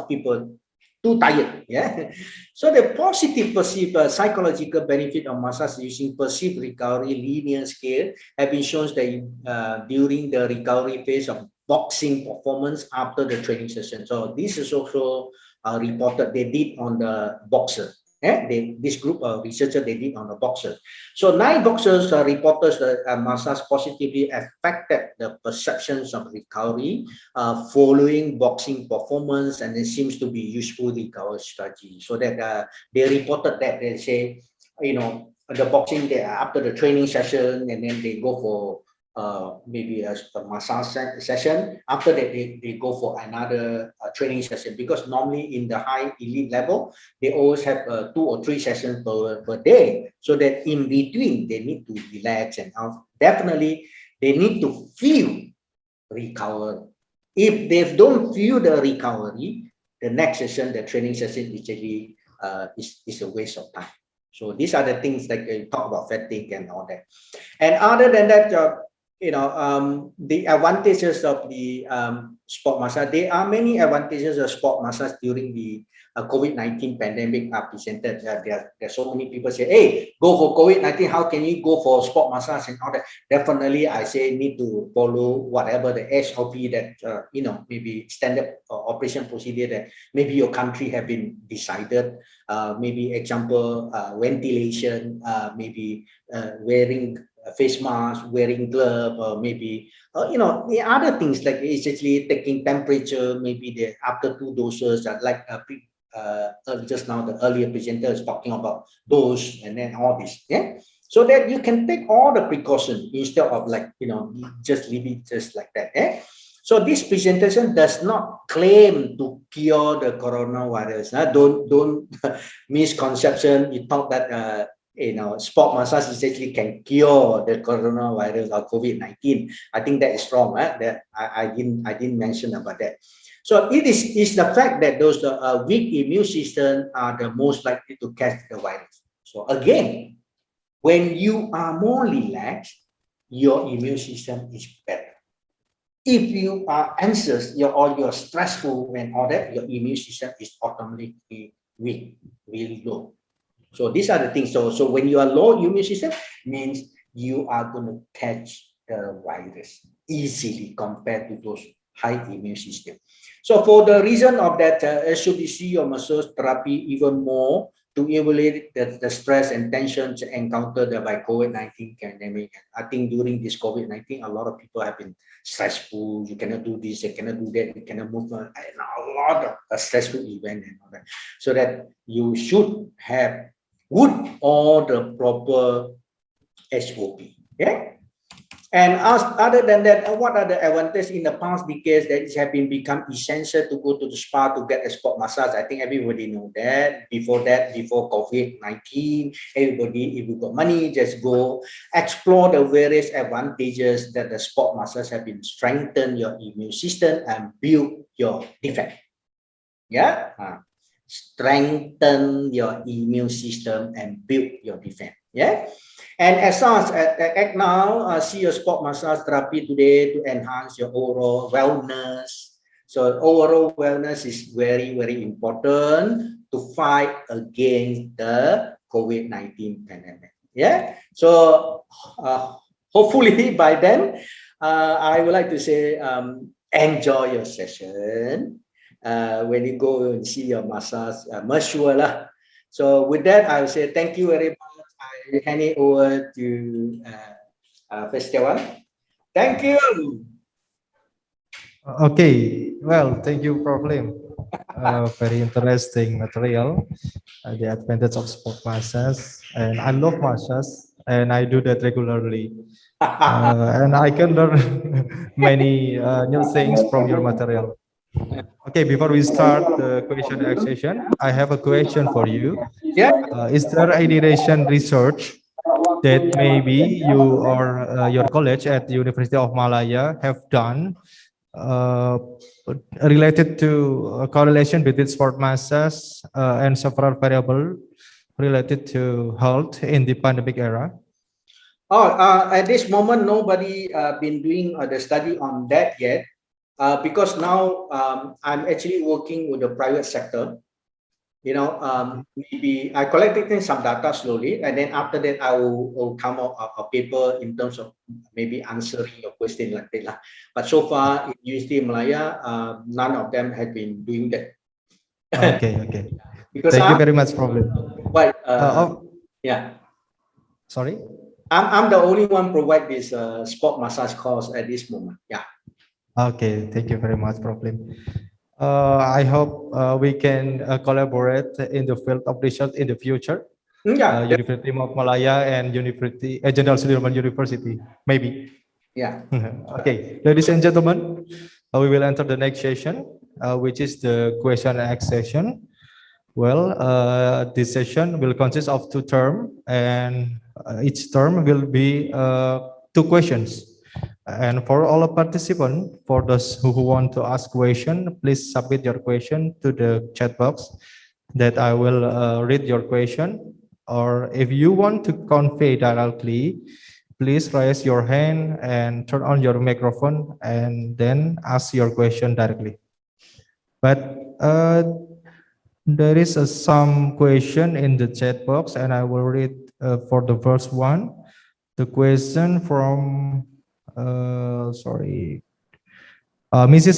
people too tired. Yeah. So the positive perceived psychological benefit of massage using perceived recovery linear scale have been shown that during the recovery phase of boxing performance after the training session. So this is also reported they did on the boxer. This group of researchers they did on the boxers. So 9 boxers reported massage positively affected the perceptions of recovery following boxing performance, and it seems to be useful recovery strategy. So that they reported that they say, the boxing after the training session, and then they go for maybe a massage session. After that, they go for another training session, because normally in the high elite level, they always have 2 or 3 sessions per day. So that in between, they need to relax and definitely they need to feel recover. If they don't feel the recovery, the next session, the training session, actually is a waste of time. So these are the things that you talk about fatigue and all that. And other than that, the advantages of the sport massage. There are many advantages of sport massage during the COVID-19 pandemic are presented. There's so many people say, hey, go for COVID-19. How can you go for sport massage and all that? Definitely, I say need to follow whatever the SOP that, maybe standard operation procedure that maybe your country have been decided. Maybe example, ventilation, maybe wearing face mask, wearing glove, or maybe the other things like essentially taking temperature. Maybe after 2 doses, like just now the earlier presenter is talking about dose, and then all this. Yeah. So that you can take all the precautions instead of just leave it just like that. Yeah. So this presentation does not claim to cure the coronavirus. Don't misconception. You thought that sport massage essentially can cure the coronavirus or COVID-19. I think that is wrong. That I didn't mention about that. So it is the fact that those weak immune system are the most likely to catch the virus. So again, when you are more relaxed, your immune system is better. If you are anxious, you're stressful and all that, your immune system is automatically weak, really low. So these are the things. So when you are low immune system, means you are going to catch the virus easily compared to those high immune system. So for the reason of that, SOBC or massage therapy even more to evaluate the stress and tensions encountered by COVID-19 pandemic. I think during this COVID-19, a lot of people have been stressful. You cannot do this, you cannot do that, you cannot move on, and a lot of stressful event and all that. So that you should have all the proper SOP. Yeah. And other than that, what are the advantages in the past decades that it have been become essential to go to the spa to get a sport massage? I think everybody know that. Before COVID-19, everybody, if you got money, just go explore the various advantages that the sport massage have been strengthen your immune system and build your defense. Yeah, strengthen your immune system and build your defense. Yeah. And as such, act now, see your sport massage therapy today to enhance your overall wellness. So overall wellness is very, very important to fight against the COVID-19 pandemic. Yeah. So hopefully by then, I would like to say, enjoy your session. When you go and see your massage, mashallah. So with that, I will say thank you very much. I hand it over to Festival. Thank you. Okay, well, thank you, Prof. Lim. Very interesting material, the advantage of sport massage, and I love massage, and I do that regularly. And I can learn many new things from your material. Okay, before we start the question and session, I have a question for you. Yeah. Is there any recent research that maybe you or your college at the University of Malaya have done related to a correlation between sport massage and several variables related to health in the pandemic era? Oh, at this moment, nobody been doing the study on that yet, because now I'm actually working with the private sector. You know, maybe I collected some data slowly, and then after that, I will come out a paper in terms of maybe answering your question like that. But so far, in University of Malaya, none of them have been doing that. Okay, okay. Because thank you very much, Problem. Well, yeah. Sorry. I'm the only one provide this sport massage course at this moment. Yeah. Okay, thank you very much, Problem. I hope we can collaborate in the field of research in the future. Yeah. University of Malaya and University Jenderal Soedirman University, maybe. Yeah. Okay, ladies and gentlemen, we will enter the next session, which is the question and answer session. Well, this session will consist of 2 terms, and each term will be 2 questions. And for all participants, for those who want to ask question, please submit your question to the chat box that I will read your question. Or if you want to convey directly, please raise your hand and turn on your microphone and then ask your question directly. But there is some question in the chat box, and I will read for the first one. The question from Mrs.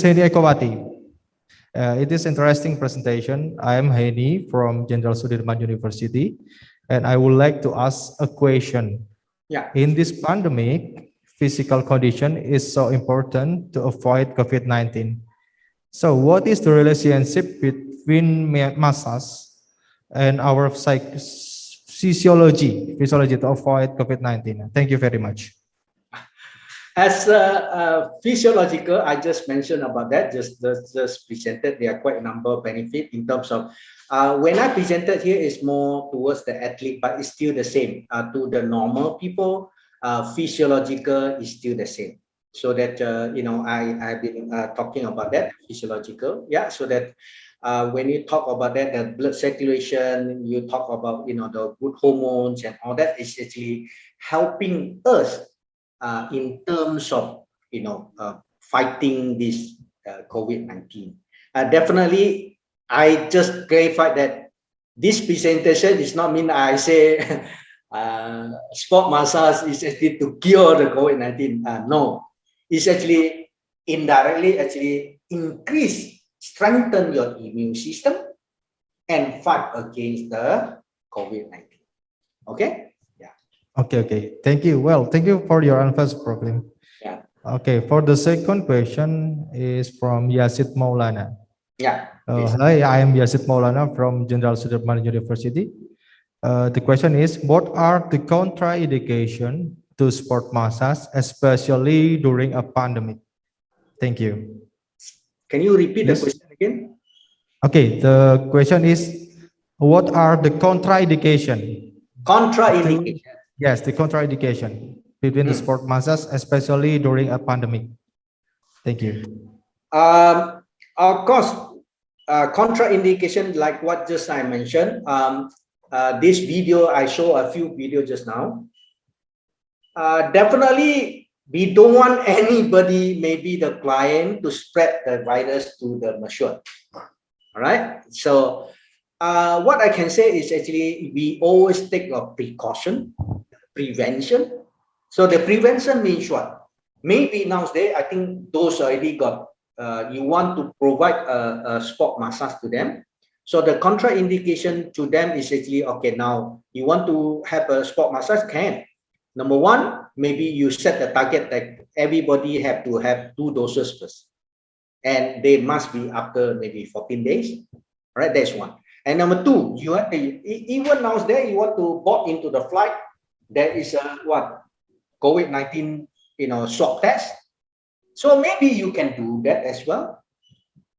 Heni Ekowati. It is interesting presentation. I am Heni from Jenderal Soedirman University, and I would like to ask a question. Yeah. In this pandemic, physical condition is so important to avoid COVID-19. So what is the relationship between massage and our physiology to avoid COVID-19? Thank you very much. As physiological, I just mentioned about that, just presented. There are quite a number of benefits in terms of, when I presented here is more towards the athlete, but it's still the same. To the normal people, physiological is still the same. So that, I've been talking about that, physiological. Yeah, so that when you talk about that, the blood circulation, you talk about, the good hormones and all that is actually helping us in terms of fighting this COVID-19. Definitely, I just clarified that this presentation is not mean I say sport massage is actually to cure the COVID-19. No, it's actually indirectly strengthen your immune system and fight against the COVID-19. Okay? Okay. Thank you. Well, thank you for your answers, Prof. Lim. Yeah. Okay, for the second question is from Yasid Maulana. Yeah. Please. Hi, I am Yasid Maulana from Jenderal Soedirman University. The question is, what are the contraindication to sport massage, especially during a pandemic? Thank you. Can you repeat the Yes. question again? Okay, the question is, what are the contraindication? Contraindication. Yes, the contraindication between the sport massage, especially during a pandemic. Thank you. Of course, contraindication like what just I mentioned. This video, I show a few videos just now. Definitely, we don't want anybody, maybe the client, to spread the virus to the mature. All right. So, what I can say is actually we always take a precaution, prevention. So the prevention means what? Maybe nowadays, I think those already got. You want to provide a sport massage to them. So the contraindication to them is actually, okay, now you want to have a sport massage, can. Number one, maybe you set the target that everybody have to have 2 doses first. And they must be after maybe 14 days. All right, that's one. And number two, you have to, even nowadays, you want to board into the flight, there is a what? COVID-19, swab test. So maybe you can do that as well.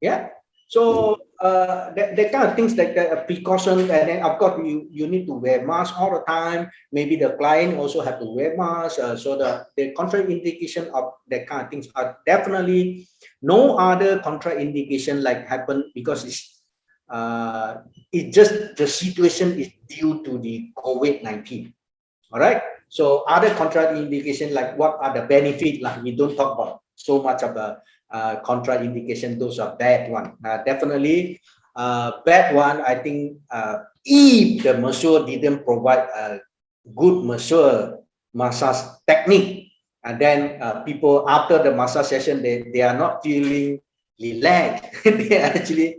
Yeah. So that kind of things like a precaution, and then of course you need to wear mask all the time. Maybe the client also have to wear mask. So the contraindication of that kind of things are definitely no other contraindication like happen because it's just the situation is due to the COVID-19. All right. So other contraindication like what are the benefits? Like we don't talk about so much of the contraindication. Those are bad one. Definitely bad one. I think if the masseur didn't provide a good massage technique, and then people after the massage session they are not feeling relaxed. They are actually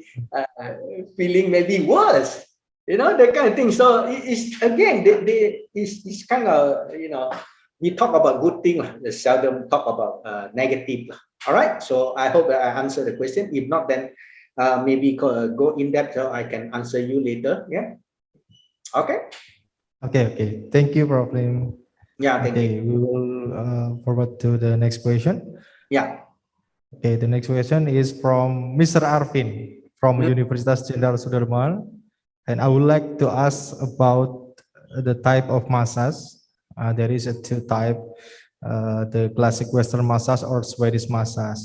feeling maybe worse. That kind of thing. So it's again, it's kind of, we talk about good thing, seldom talk about negative. All right. So I hope that I answer the question. If not, then maybe go in depth so I can answer you later. Yeah. Okay. Okay. Thank you, Prof. Lim. Yeah. Thank you. We will forward to the next question. Yeah. Okay. The next question is from Mr. Arvin from Universitas Jenderal Soedirman. And I would like to ask about the type of massage. There is a 2 type, the classic Western massage or Swedish massage.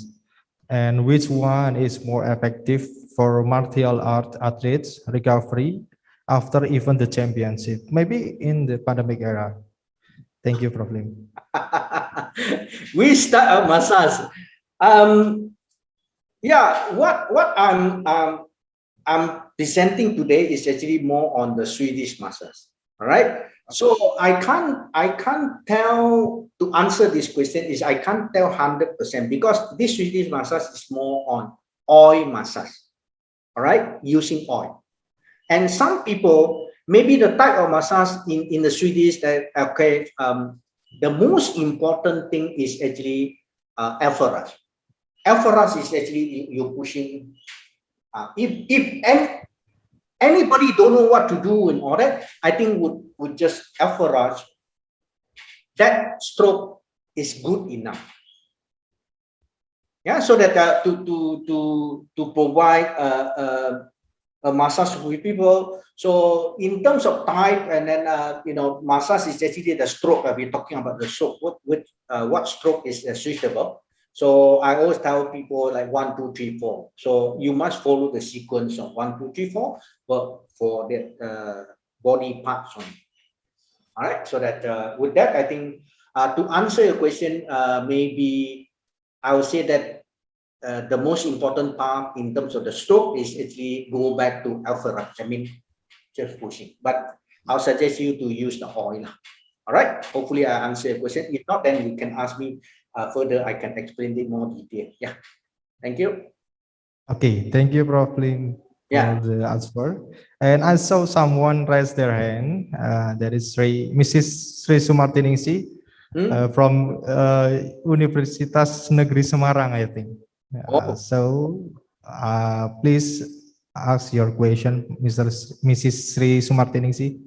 And which one is more effective for martial art athletes recovery after even the championship? Maybe in the pandemic era. Thank you, Prof. Lim. We start a massage. Yeah, what I'm presenting today is actually more on the Swedish massage. All right. So I can't tell to answer this question is I can't tell 100% because this Swedish massage is more on oil massage. All right, using oil. And some people, maybe the type of massage in the Swedish that okay, the most important thing is actually alpha. Alpha is actually you're pushing. If anybody don't know what to do and all that, I think would just alpha. That stroke is good enough. Yeah, so that to provide a massage with people. So in terms of type, and then massage is actually the stroke. We're talking about the stroke. What stroke is suitable? So I always tell people like 1, 2, 3, 4. So you must follow the sequence of 1, 2, 3, 4, but for the body parts on. All right. So that with that, I think to answer your question, maybe I would say that the most important part in terms of the stroke is actually go back to alpha. I mean, just pushing. But I'll suggest you to use the oil. All right. Hopefully, I answer your question. If not, then you can ask me further. I can explain it more detail. Yeah. Thank you. Okay. Thank you, Prof. Lim. Yeah. the answer. And I saw someone raise their hand. That is Mrs. Sri Sumartiningsi from Universitas Negeri Semarang, I think. Oh. So please ask your question, Mrs. Sri Sumartiningsi.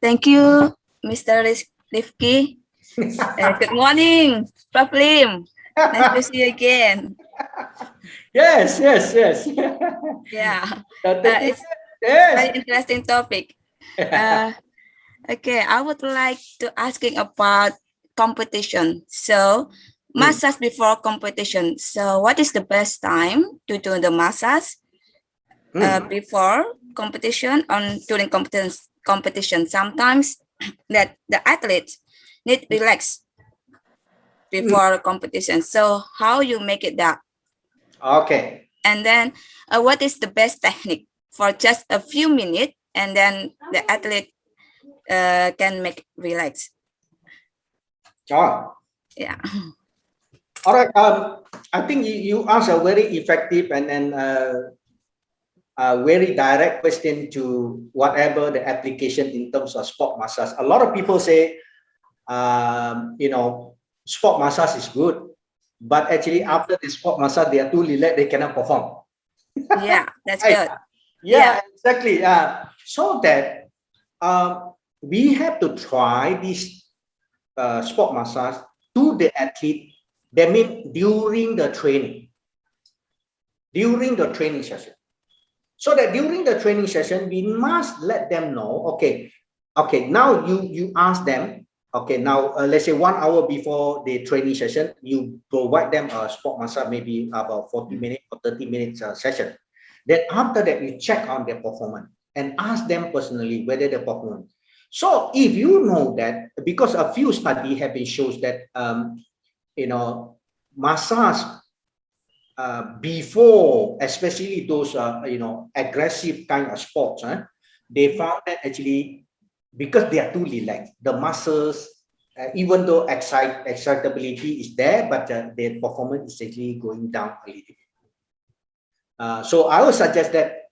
Thank you, Mr. Rifki. Good morning, Prof. Lim. Nice to see you again. Yes. Yeah, Yes. it's very interesting topic. Okay, I would like to asking about competition. So, massage before competition. So, what is the best time to do the massage before competition or during competition? Sometimes that the athletes need relax before competition. So, how you make it that? Okay. And then what is the best technique for just a few minutes and then the athlete can make relax? Oh. Yeah. All right. I think you asked a very effective and a very direct question to whatever the application in terms of sport massage. A lot of people say, sport massage is good, but actually after the sport massage, they are too relaxed, they cannot perform. Yeah, that's good. Yeah, exactly. So that we have to try this sport massage to the athlete. That means during the training session. So that during the training session, we must let them know, okay, now you ask them, okay, now let's say 1 hour before the training session, you provide them a sport massage, maybe about 40 minutes or 30 minutes session. Then after that, you check on their performance and ask them personally whether they perform. So if you know that, because a few studies have been shows that, massage before, especially those aggressive kind of sports, they found that actually because they are too relaxed, the muscles, even though excitability is there, but their performance is actually going down a little bit. So I would suggest that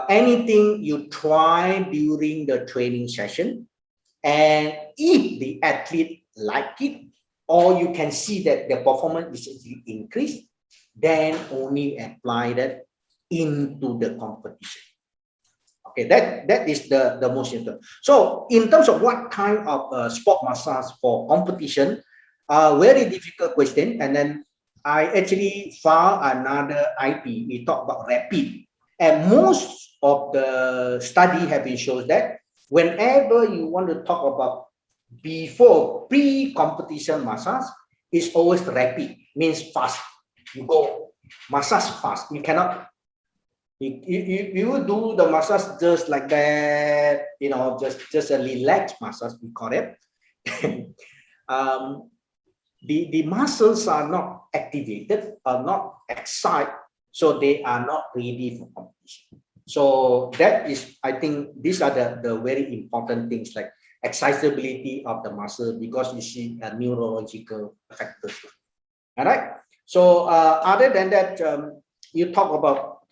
anything you try during the training session, and if the athlete like it, or you can see that the performance is actually increased, then only apply that into the competition. Okay, that is the most important. So in terms of what kind of sport massage for competition, very difficult question. And then I actually found another IP. We talk about rapid, and most of the study have been shows that whenever you want to talk about before pre-competition massage, is always rapid, means fast. You go massage fast. You cannot. You will do the massage just like that. Just a relaxed massage. We call it. The muscles are not activated, are not excited, so they are not ready for competition. So that is, I think, these are the very important things, like excitability of the muscle, because you see neurological factors. All right. So other than that, you talk about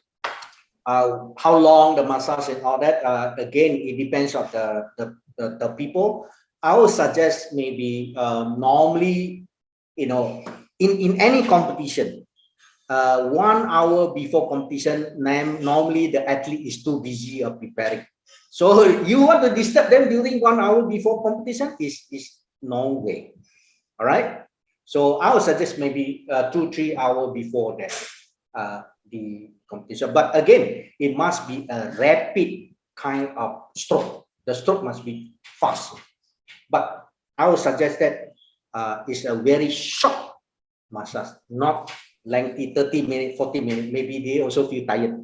how long the massage and all that. Again, it depends on the people. I would suggest maybe normally, in any competition, 1 hour before competition, normally the athlete is too busy of preparing. So you want to disturb them during 1 hour before competition is no way. All right. So I would suggest maybe 2-3 hours before that the competition. But again, it must be a rapid kind of stroke. The stroke must be fast. But I would suggest that it's a very short massage, not lengthy, 30 minutes, 40 minutes. Maybe they also feel tired.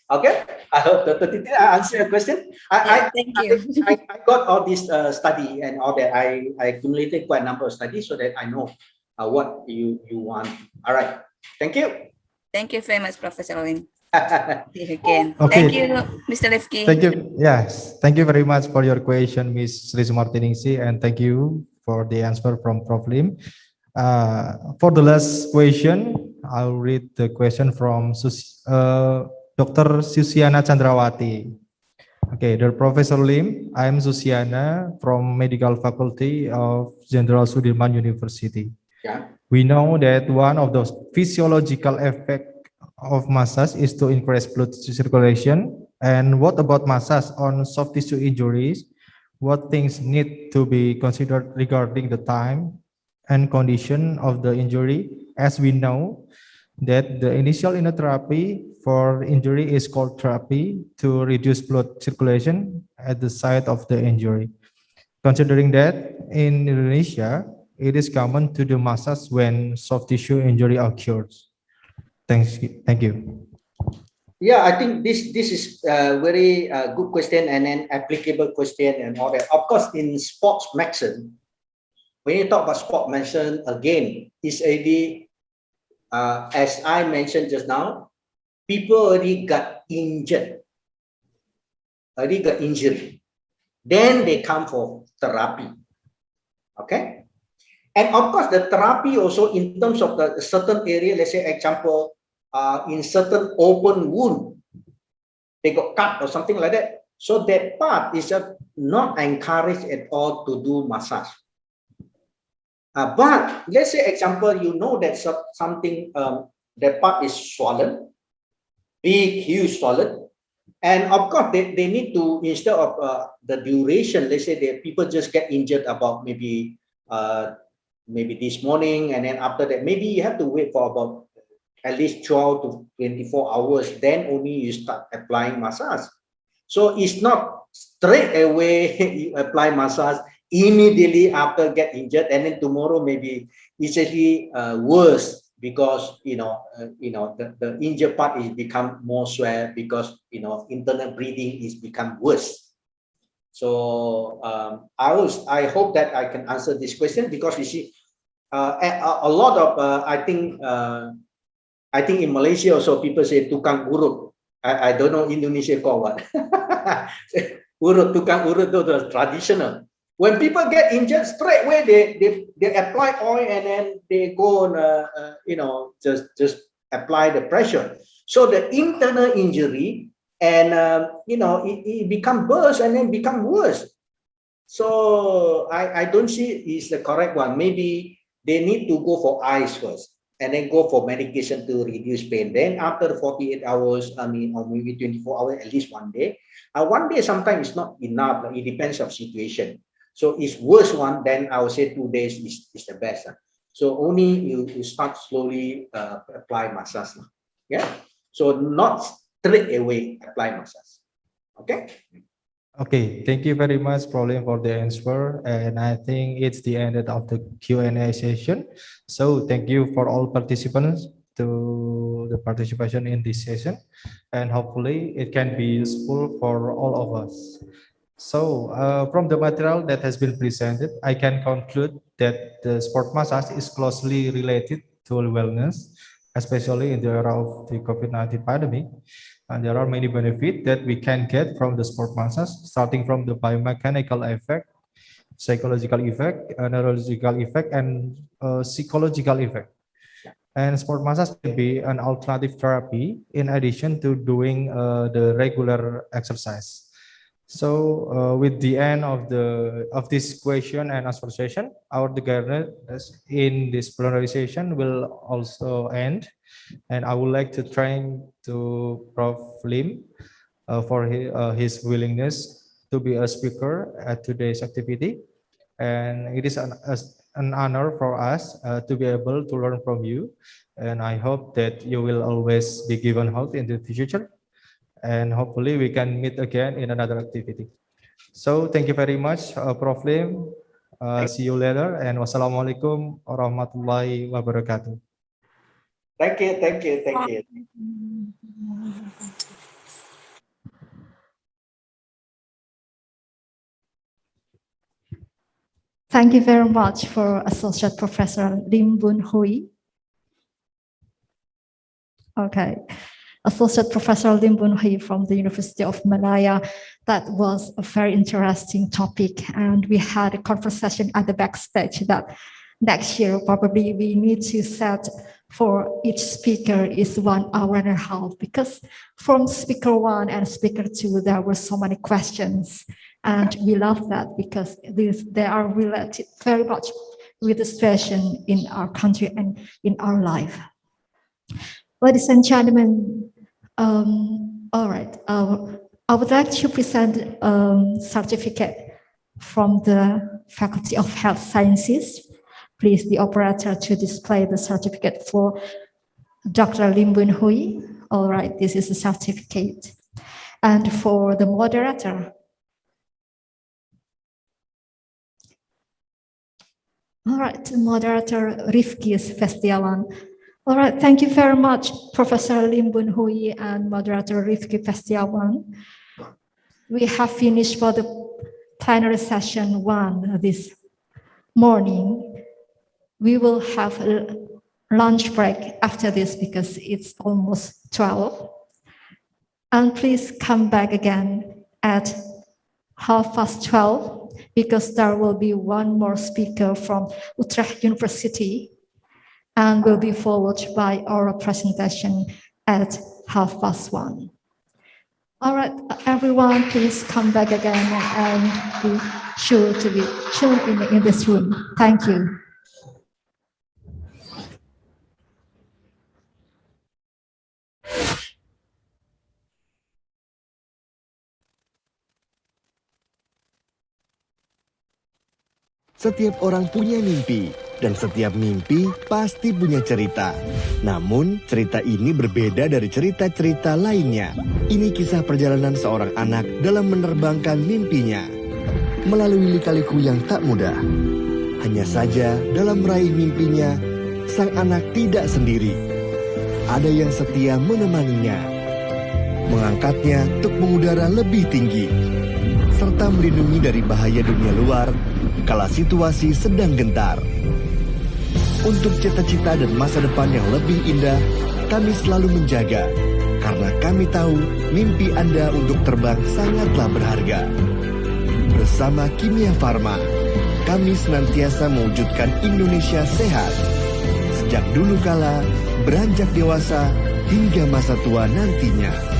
Okay, I hope that I answer your question. Thank you. I got all this study and all that. I accumulated quite a number of studies so that I know what you want. All right, thank you. Thank you very much, Professor Lim. Again. Okay. Thank you, Mr. Rifki. Thank you. Yes, thank you very much for your question, Ms. Sri Sumartiningsi, and thank you for the answer from Prof. Lim. For the last question, I'll read the question from Dr. Susiana Chandrawati. Okay, dear Professor Lim, I'm Susiana from Medical Faculty of Jenderal Soedirman University. Yeah. We know that one of the physiological effects of massage is to increase blood circulation. And what about massage on soft tissue injuries? What things need to be considered regarding the time and condition of the injury? As we know that the initial immunotherapy for injury is called therapy to reduce blood circulation at the site of the injury. Considering that in Indonesia, it is common to do massage when soft tissue injury occurs. Thank you. Yeah, I think this is a very good question and an applicable question and all that. Of course, in sports medicine, when you talk about sport medicine, again, it's already, as I mentioned just now, people already got injured, injury. Then they come for therapy. Okay? And of course, the therapy also in terms of the certain area, let's say example, in certain open wound, they got cut or something like that. So that part is not encouraged at all to do massage. But let's say example, you know that something, that part is swollen, big, huge swollen. And of course, they need to, instead of the duration, let's say the people just get injured about maybe this morning, and then after that, maybe you have to wait for about at least 12 to 24 hours, then only you start applying massage. So it's not straight away you apply massage immediately after get injured, and then tomorrow maybe it's actually worse because the injured part is become more swell because internal breathing is become worse. So I hope that I can answer this question, because you see a lot of I think in Malaysia also people say tukang urut. I don't know Indonesia call what. Urut, tukang urut, those traditional. When people get injured, straight away they apply oil and then they go on just apply the pressure. So the internal injury and it become worse and then become worse. So I don't see is the correct one. Maybe they need to go for ice first and then go for medication to reduce pain. Then after 48 hours, or maybe 24 hours, at least one day. One day sometimes is not enough. It depends on situation. So it's worse one, then I would say 2 days is the best. So only you start slowly apply massage. Yeah. So not straight away apply massage. Okay. Okay, thank you very much, Pauline, for the answer. And I think it's the end of the Q&A session. So thank you for all participants to the participation in this session. And hopefully it can be useful for all of us. So from the material that has been presented, I can conclude that the sport massage is closely related to wellness, especially in the era of the COVID-19 pandemic. And there are many benefits that we can get from the sport massage, starting from the biomechanical effect, psychological effect, neurological effect, and psychological effect. And sport massage can be an alternative therapy in addition to doing the regular exercise. So with the end of this question and answer session, our together in this plenary session will also end. And I would like to thank to Prof. Lim for his willingness to be a speaker at today's activity. And it is an honor for us to be able to learn from you. And I hope that you will always be given health in the future. And hopefully we can meet again in another activity. So thank you very much, Prof. Lim. See you later, and wassalamualaikum warahmatullahi wabarakatuh. Thank you. Thank you very much for Associate Professor Lim Boon Hui. Okay. Associate Professor Lim Boon Hui from the University of Malaya. That was a very interesting topic, and we had a conversation at the backstage that next year probably we need to set for each speaker is 1 hour and a half, because from speaker 1 and speaker 2, there were so many questions. And we love that because they are related very much with the situation in our country and in our life. Ladies and gentlemen, all right, I would like to present a certificate from the Faculty of Health Sciences. Please, the operator, to display the certificate for Dr. Lim Boon Hui. All right, this is the certificate. And for the moderator, all right, moderator Rifki Festiawan. All right, thank you very much, Professor Lim Boon Hui and moderator Rifki Festiawan. We have finished for the plenary session 1 this morning. We will have a lunch break after this because it's almost 12. And please come back again at 12:30 because there will be one more speaker from Utrecht University and will be followed by our presentation at 1:30. All right, everyone, please come back again and be sure to be tuned in this room. Thank you. Setiap orang punya mimpi, dan setiap mimpi pasti punya cerita. Namun, cerita ini berbeda dari cerita-cerita lainnya. Ini kisah perjalanan seorang anak dalam menerbangkan mimpinya. Melalui lika-liku yang tak mudah. Hanya saja, dalam meraih mimpinya, sang anak tidak sendiri. Ada yang setia menemaninya. Mengangkatnya untuk mengudara lebih tinggi. Serta melindungi dari bahaya dunia luar kala situasi sedang gentar. Untuk cita-cita dan masa depan yang lebih indah, kami selalu menjaga. Karena kami tahu mimpi Anda untuk terbang sangatlah berharga. Bersama Kimia Farma, kami senantiasa mewujudkan Indonesia sehat. Sejak dulu kala, beranjak dewasa, hingga masa tua nantinya.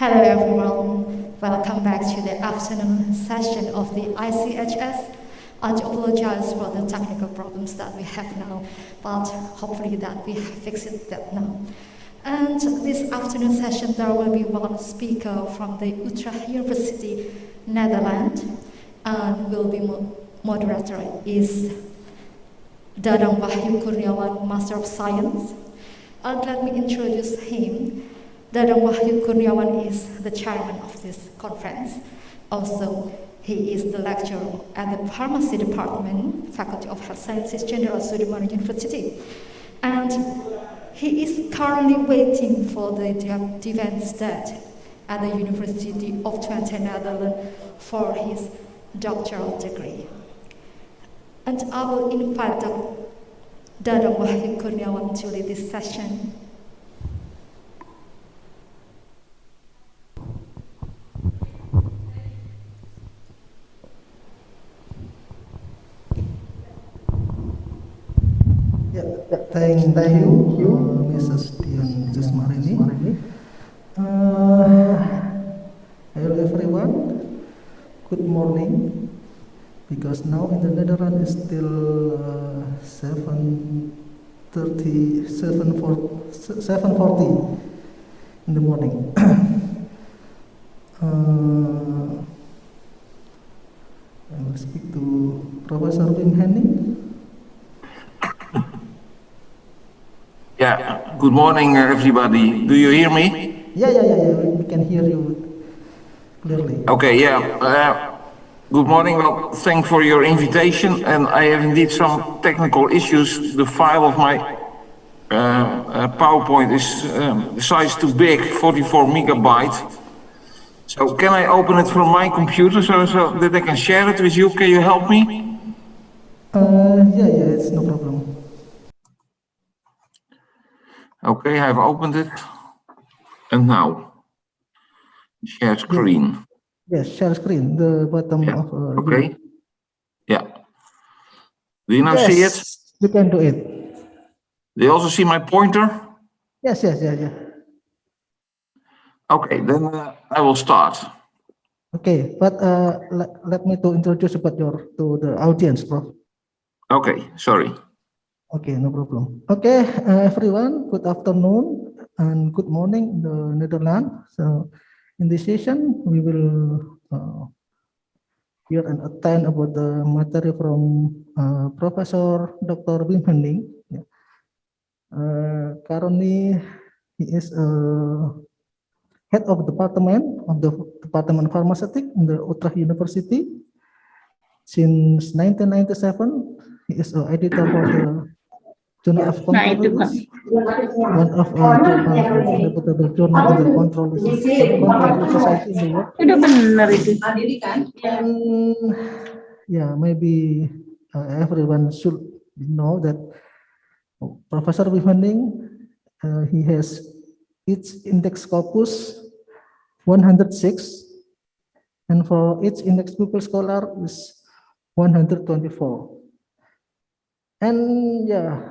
Hello everyone, welcome back to the afternoon session of the ICHS. I do apologize for the technical problems that we have now, but hopefully that we have fixed that now. And this afternoon session there will be one speaker from the Utrecht University, Netherlands, and will be moderator is Dadang Wahyu Kurniawan, Master of Science. And let me introduce him. Dadang Wahyu Kurniawan is the chairman of this conference. Also, he is the lecturer at the Pharmacy Department, Faculty of Health Sciences, Jenderal Soedirman University. And he is currently waiting for the defense state at the University of Twente, Netherlands for his doctoral degree. And I will invite Dadang Wahyu Kurniawan to lead this session. Thank you, Mrs. Dian Jusmarini. Hello everyone. morning, because now in the Netherlands it's still 7:40 in the morning. I will speak to Professor Wim Henning. Yeah, good morning, everybody. Do you hear me? Yeah, we can hear you clearly. Okay, yeah. Good morning. Well, thanks for your invitation. And I have indeed some technical issues. The file of my PowerPoint is the size too big, 44 megabyte. So can I open it from my computer so that I can share it with you? Can you help me? Yeah, it's no problem. Okay, I've opened it. And now, share screen. Yes, share screen, the bottom of okay. Yeah. Do you now see it? You can do it. Do you also see my pointer? Yes. Okay, then I will start. Okay, but let me to introduce about to the audience, Prof. Okay, sorry. Okay, no problem. Okay, everyone, good afternoon and good morning in the Netherlands. So, in this session, we will hear and attend about the material from Professor Dr. Wim Henning. Currently, he is head of the Department of Pharmaceutics in the Utrecht University. Since 1997, he is an editor for the Journal of Control, one of reputable journal in the control society in the world. And yeah, maybe everyone should know that Professor Wim Henning, he has its index corpus 106, and for each index pupil scholar is 124. And yeah,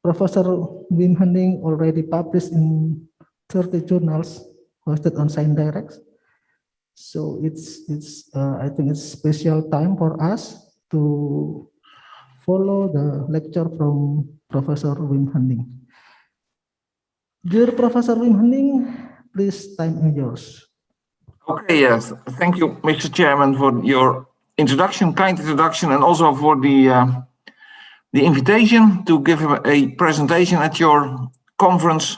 Professor Wim Henning already published in 30 journals hosted on Science Direct. So it's I think it's special time for us to follow the lecture from Professor Wim Henning. Dear Professor Wim Henning, please, time is yours. Okay, yes. Thank you, Mr. Chairman, for your introduction, kind introduction, and also for the invitation to give a presentation at your conference.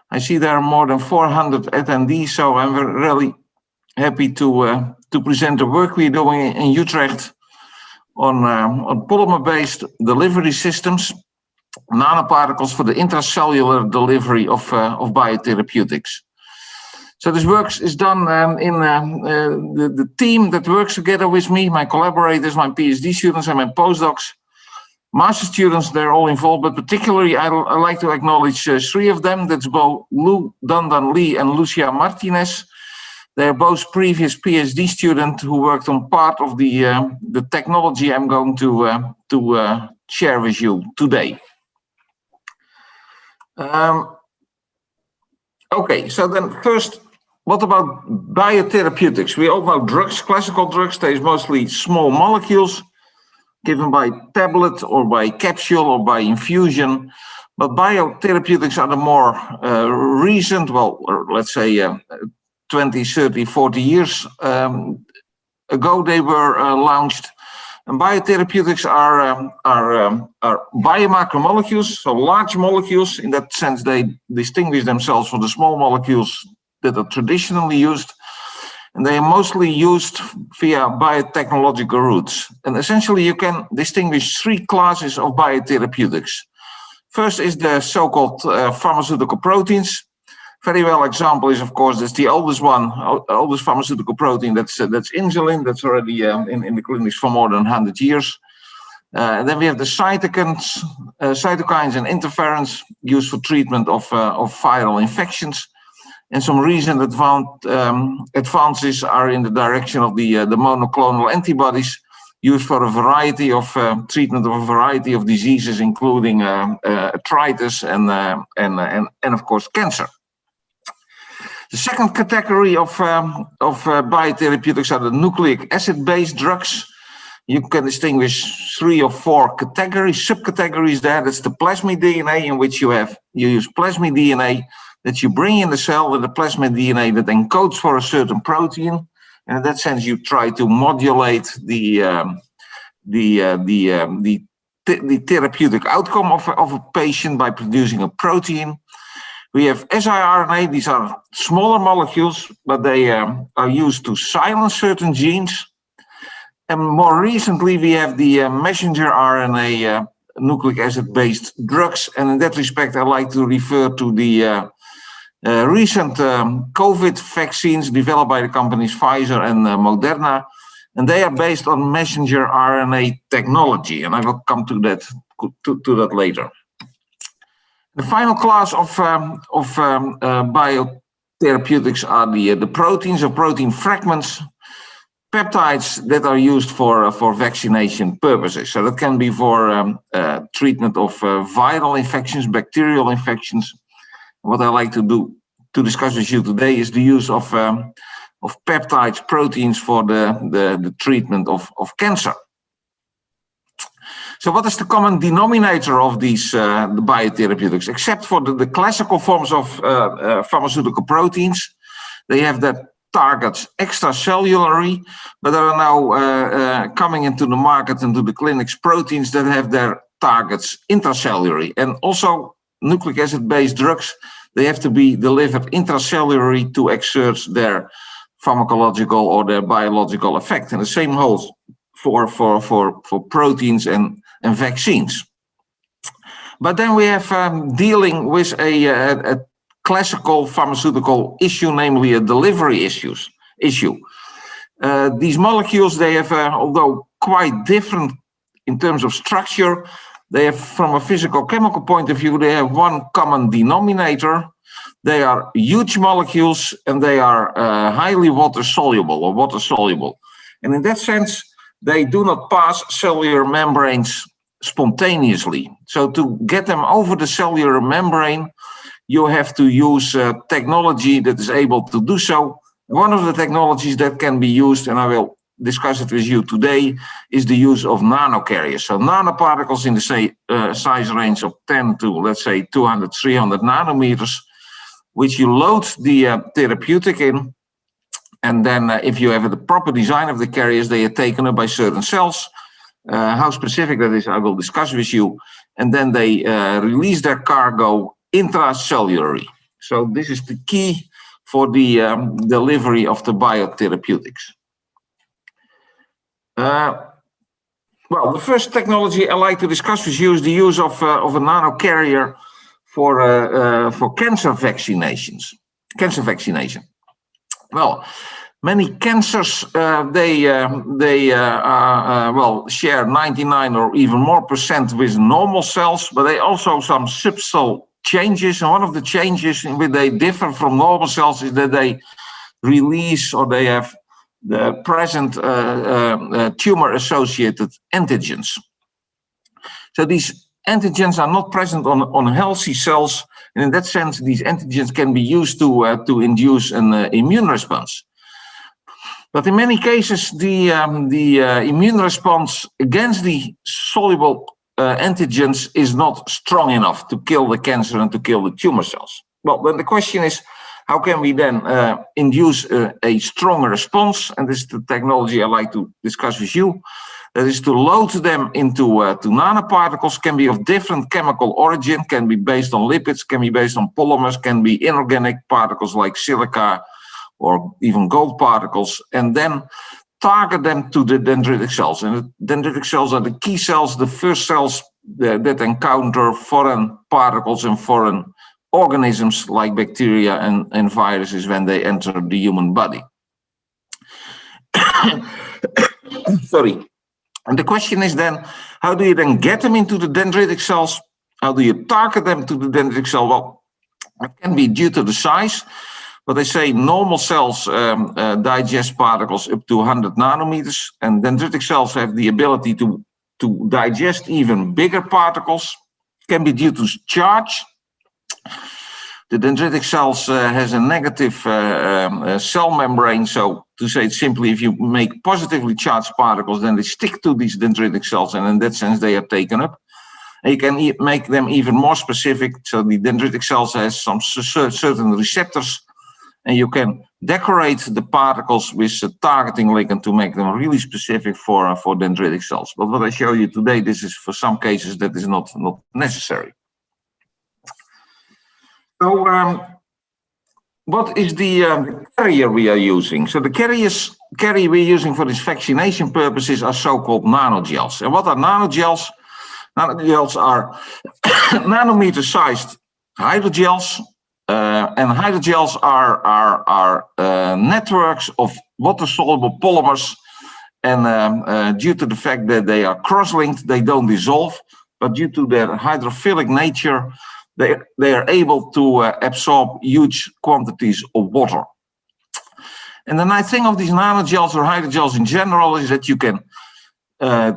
I see there are more than 400 attendees, so I'm really happy to present the work we're doing in Utrecht on polymer-based delivery systems, nanoparticles for the intracellular delivery of biotherapeutics. So this work is done in the team that works together with me, my collaborators, my PhD students, and my postdocs. Master students, they're all involved, but particularly I'd like to acknowledge 3 of them. That's both Lou Dandan Lee and Lucia Martinez. They're both previous PhD students who worked on part of the technology I'm going to share with you today. Okay, so then first, what about biotherapeutics? We all know drugs, classical drugs, there's mostly small molecules given by tablet or by capsule or by infusion. But biotherapeutics are the more recent, well, let's say 20, 30, 40 years ago they were launched. And biotherapeutics are biomarker molecules, so large molecules. In that sense, they distinguish themselves from the small molecules that are traditionally used. And they are mostly used via biotechnological routes. And essentially, you can distinguish 3 classes of biotherapeutics. First is the so-called pharmaceutical proteins. Very well example is, of course, that's the oldest one, oldest pharmaceutical protein, that's insulin. That's already in the clinics for more than 100 years. And then we have the cytokines and interferons used for treatment of viral infections. And some recent advances are in the direction of the monoclonal antibodies used for a variety of treatment of a variety of diseases, including arthritis and of course cancer. The second category of biotherapeutics are the nucleic acid-based drugs. You can distinguish 3 or 4 categories, subcategories there. That's the plasmid DNA, in which you use plasmid DNA that you bring in the cell, with the plasmid DNA that encodes for a certain protein. And in that sense, you try to modulate the therapeutic outcome of a patient by producing a protein. We have siRNA. These are smaller molecules, but they are used to silence certain genes. And more recently, we have the messenger RNA nucleic acid-based drugs. And in that respect, I like to refer to the recent COVID vaccines developed by the companies Pfizer and Moderna. And they are based on messenger RNA technology. And I will come to that later. The final class of biotherapeutics are the proteins or protein fragments, peptides that are used for vaccination purposes. So that can be for treatment of viral infections, bacterial infections. What I like to discuss with you today is the use of peptides, proteins for the treatment of cancer. So what is the common denominator of these the biotherapeutics? Except for the classical forms of pharmaceutical proteins, they have their targets extracellularly, but there are now coming into the market, into the clinics, proteins that have their targets intracellularly. And also nucleic acid-based drugs, they have to be delivered intracellularly to exert their pharmacological or their biological effect. And the same holds for proteins and vaccines. But then we have dealing with a classical pharmaceutical issue, namely a delivery issue. These molecules, they have, although quite different in terms of structure, they have, from a physical chemical point of view, they have one common denominator. They are huge molecules and they are highly water soluble. And in that sense, they do not pass cellular membranes spontaneously. So to get them over the cellular membrane, you have to use technology that is able to do so. One of the technologies that can be used, and I will discuss it with you today, is the use of nanocarriers. So nanoparticles in the size range of 10 to, let's say, 200, 300 nanometers, which you load the therapeutic in. And then if you have the proper design of the carriers, they are taken up by certain cells. How specific that is, I will discuss with you. And then they release their cargo intracellularly. So this is the key for the delivery of the biotherapeutics. Well, the first technology I like to discuss with you is the use of a nanocarrier for cancer vaccination. Well, many cancers share 99 or even more % with normal cells, but they also some subtle changes. And one of the changes in which they differ from normal cells is that they release, or they have the present tumor-associated antigens. So these antigens are not present on healthy cells, and in that sense, these antigens can be used to induce an immune response. But in many cases, the immune response against the soluble antigens is not strong enough to kill the cancer and to kill the tumor cells. Well, then the question is, how can we then induce a stronger response? And this is the technology I like to discuss with you. That is to load them into to nanoparticles, can be of different chemical origin, can be based on lipids, can be based on polymers, can be inorganic particles like silica or even gold particles, and then target them to the dendritic cells. And the dendritic cells are the key cells, the first cells that encounter foreign particles and foreign organisms like bacteria and viruses when they enter the human body. Sorry. And the question is then, how do you then get them into the dendritic cells? How do you target them to the dendritic cell? Well, it can be due to the size, but they say normal cells digest particles up to 100 nanometers, and dendritic cells have the ability to digest even bigger particles. It can be due to charge. The dendritic cells has a negative cell membrane. So to say it simply, if you make positively charged particles, then they stick to these dendritic cells, and in that sense they are taken up. And you can make them even more specific. So the dendritic cells has some certain receptors, and you can decorate the particles with a targeting ligand to make them really specific for dendritic cells. But what I show you today, this is for some cases that is not necessary. So what is the carrier we are using? So the carrier we're using for this vaccination purposes are so-called nanogels. And what are nanogels? Nanogels are nanometer-sized hydrogels. And hydrogels are networks of water-soluble polymers, and due to the fact that they are cross-linked, they don't dissolve, but due to their hydrophilic nature, they are able to absorb huge quantities of water. And the nice thing of these nanogels or hydrogels in general is that you can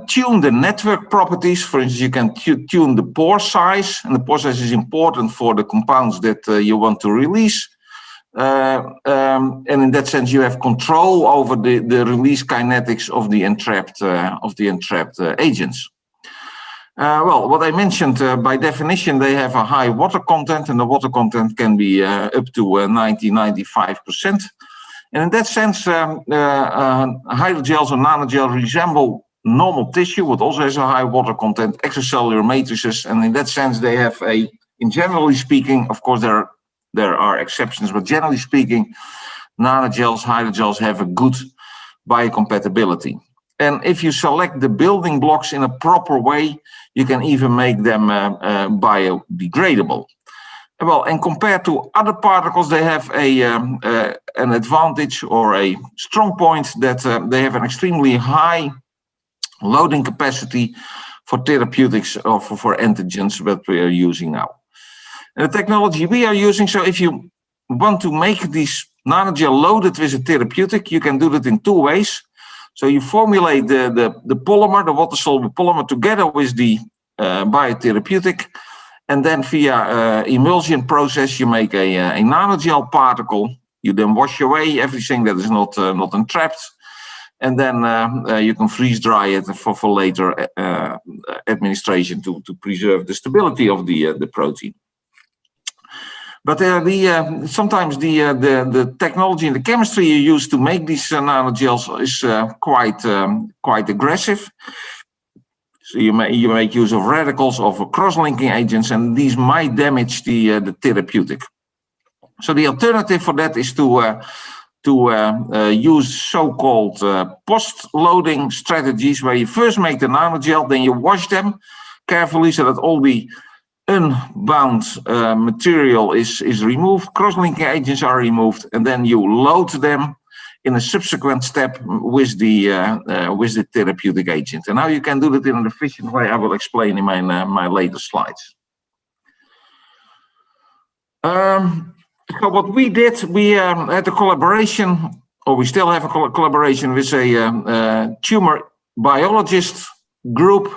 tune the network properties. For instance, you can tune the pore size, and the pore size is important for the compounds that you want to release. And in that sense, you have control over the release kinetics of the entrapped agents. Well, what I mentioned, by definition, they have a high water content, and the water content can be up to 90–95%. And in that sense, hydrogels or nanogels resemble normal tissue, what also has a high water content, extracellular matrices, and in that sense, they have in generally speaking, of course, there are exceptions, but generally speaking, nanogels, hydrogels have a good biocompatibility. And if you select the building blocks in a proper way, you can even make them biodegradable. Well, and compared to other particles, they have an advantage or a strong point that they have an extremely high loading capacity for therapeutics or for antigens that we are using now. And the technology we are using, so if you want to make this nanogel loaded with a therapeutic, you can do that in two ways. So you formulate the polymer, the water-soluble polymer, together with the biotherapeutic, and then via emulsion process, you make a nanogel particle. You then wash away everything that is not entrapped, and then you can freeze dry it for later administration to preserve the stability of the protein. But sometimes the technology and the chemistry you use to make these nanogels is quite aggressive. So you make use of radicals, of cross-linking agents, and these might damage the therapeutic. So the alternative for that is to use so-called post-loading strategies, where you first make the nanogel, then you wash them carefully so that all the unbound material is removed, cross-linking agents are removed, and then you load them in a subsequent step with the therapeutic agent. And how you can do that in an efficient way, I will explain in my later slides. So what we did, we had a collaboration, or we still have a collaboration with a tumor biologist group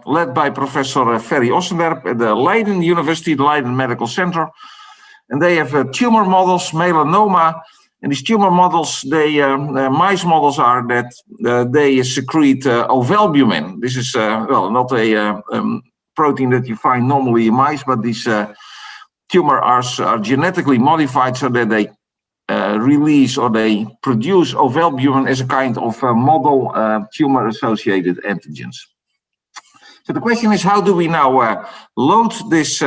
led by Professor Ferry Ossenderp at the Leiden University, the Leiden Medical Center. And they have tumor models, melanoma. And these tumor models, mice models are that they secrete ovalbumin. This is, well, not a protein that you find normally in mice, but these tumors are genetically modified so that they release or they produce ovalbumin as a kind of model tumor-associated antigens. So the question is, how do we now load this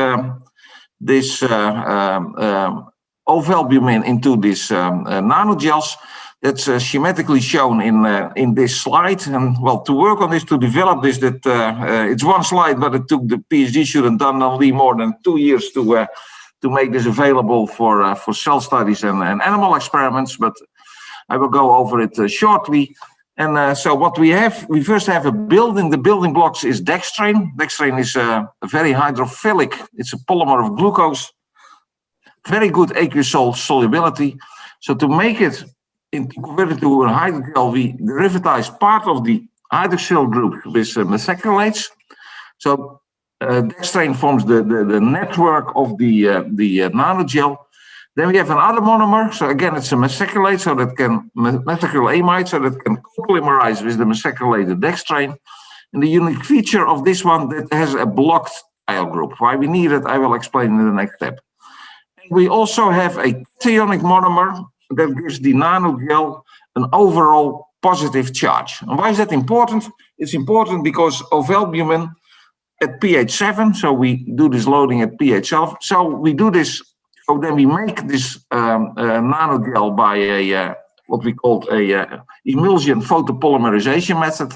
ovalbumin into these nanogels? That's schematically shown in this slide. And well, to work on this, to develop this, it's one slide, but it took the PhD student done only more than 2 years to make this available for cell studies and animal experiments. But I will go over it shortly. And so what we have, we first have a building. The building blocks is dextrane. Dextrane is a very hydrophilic. It's a polymer of glucose. Very good aqueous solubility. So to make it, convert it to a hydrogel, we derivatize part of the hydroxyl group with methacrylates. So dextrane forms the network of the nanogel. Then we have another monomer. So again, it's a methacrylate, so that can methacrylamide, so that can co-polymerize with the methacrylated dextrane. And the unique feature of this one that has a blocked thiol group. Why we need it, I will explain in the next step. And we also have a cationic monomer that gives the nanogel an overall positive charge. And why is that important? It's important because ovalbumin at pH 7, so we do this loading at pH 7. So we do this, so then we make this nanogel by a what we call a emulsion photopolymerization method.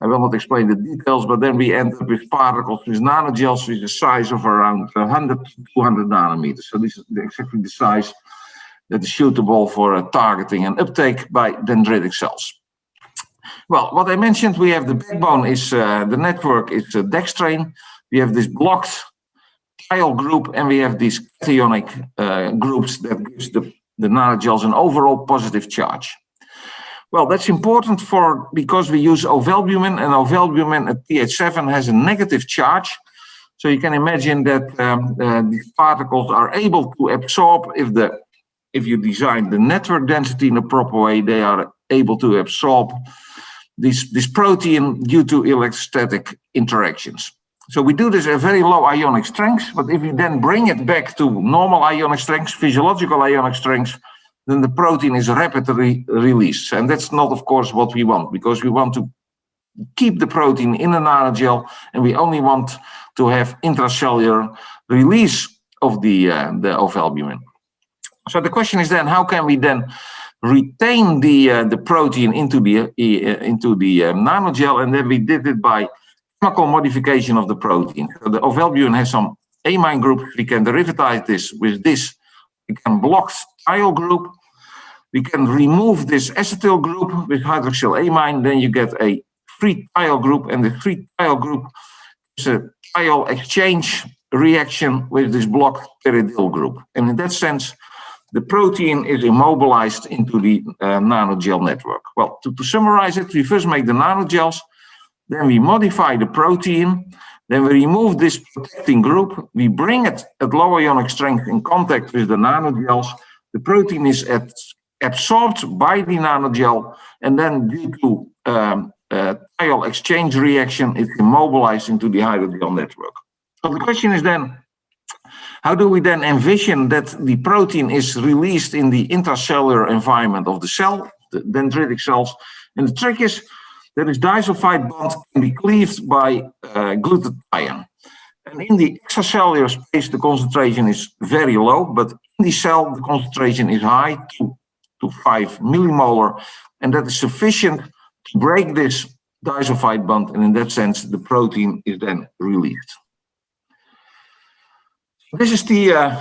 I will not explain the details, but then we end up with particles, with nanogels with a size of around 100 to 200 nanometers. So this is exactly the size that is suitable for targeting and uptake by dendritic cells. Well, what I mentioned, we have the backbone is the network is dextrane. We have this blocked thiol group, and we have these cationic groups that gives the nanogels an overall positive charge. Well, that's important because we use ovalbumin, and ovalbumin at pH 7 has a negative charge. So you can imagine that these particles are able to absorb if you design the network density in the proper way, they are able to absorb this protein due to electrostatic interactions. So we do this at very low ionic strengths, but if you then bring it back to normal ionic strengths, physiological ionic strengths, then the protein is rapidly released. And that's not, of course, what we want, because we want to keep the protein in a nanogel, and we only want to have intracellular release of the ovalbumin. So the question is then, how can we then retain the protein into the nanogel? And then we did it by chemical modification of the protein. So the ovalbumin has some amine group. We can derivatize this with this. We can block thiol group. We can remove this acetyl group with hydroxylamine. Then you get a free thiol group, and the free thiol group is a thiol exchange reaction with this blocked pyridyl group. And in that sense, the protein is immobilized into the nanogel network. Well, to summarize it, we first make the nanogels, then we modify the protein, then we remove this protecting group, we bring it at low ionic strength in contact with the nanogels, the protein is absorbed by the nanogel, and then due to thiol exchange reaction, it's immobilized into the hydrogel network. So the question is then, how do we then envision that the protein is released in the intracellular environment of the cell, the dendritic cells? And the trick is that this disulfide bond can be cleaved by glutathione. And in the extracellular space, the concentration is very low, but in the cell, the concentration is high, 2 to 5 millimolar, and that is sufficient to break this disulfide bond, and in that sense, the protein is then released. This is the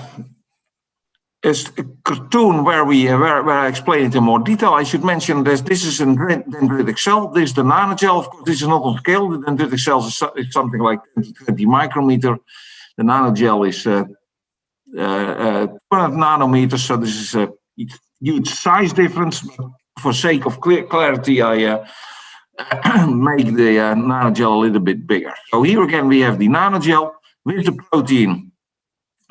cartoon where I explain it in more detail. I should mention that this is a dendritic cell. This is the nanogel. Of course, this is not on scale. The dendritic cells is something like 10 to 20 micrometer. The nanogel is 200 nanometers. So this is a huge size difference. But for sake of clarity, I make the nanogel a little bit bigger. So here again, we have the nanogel with the protein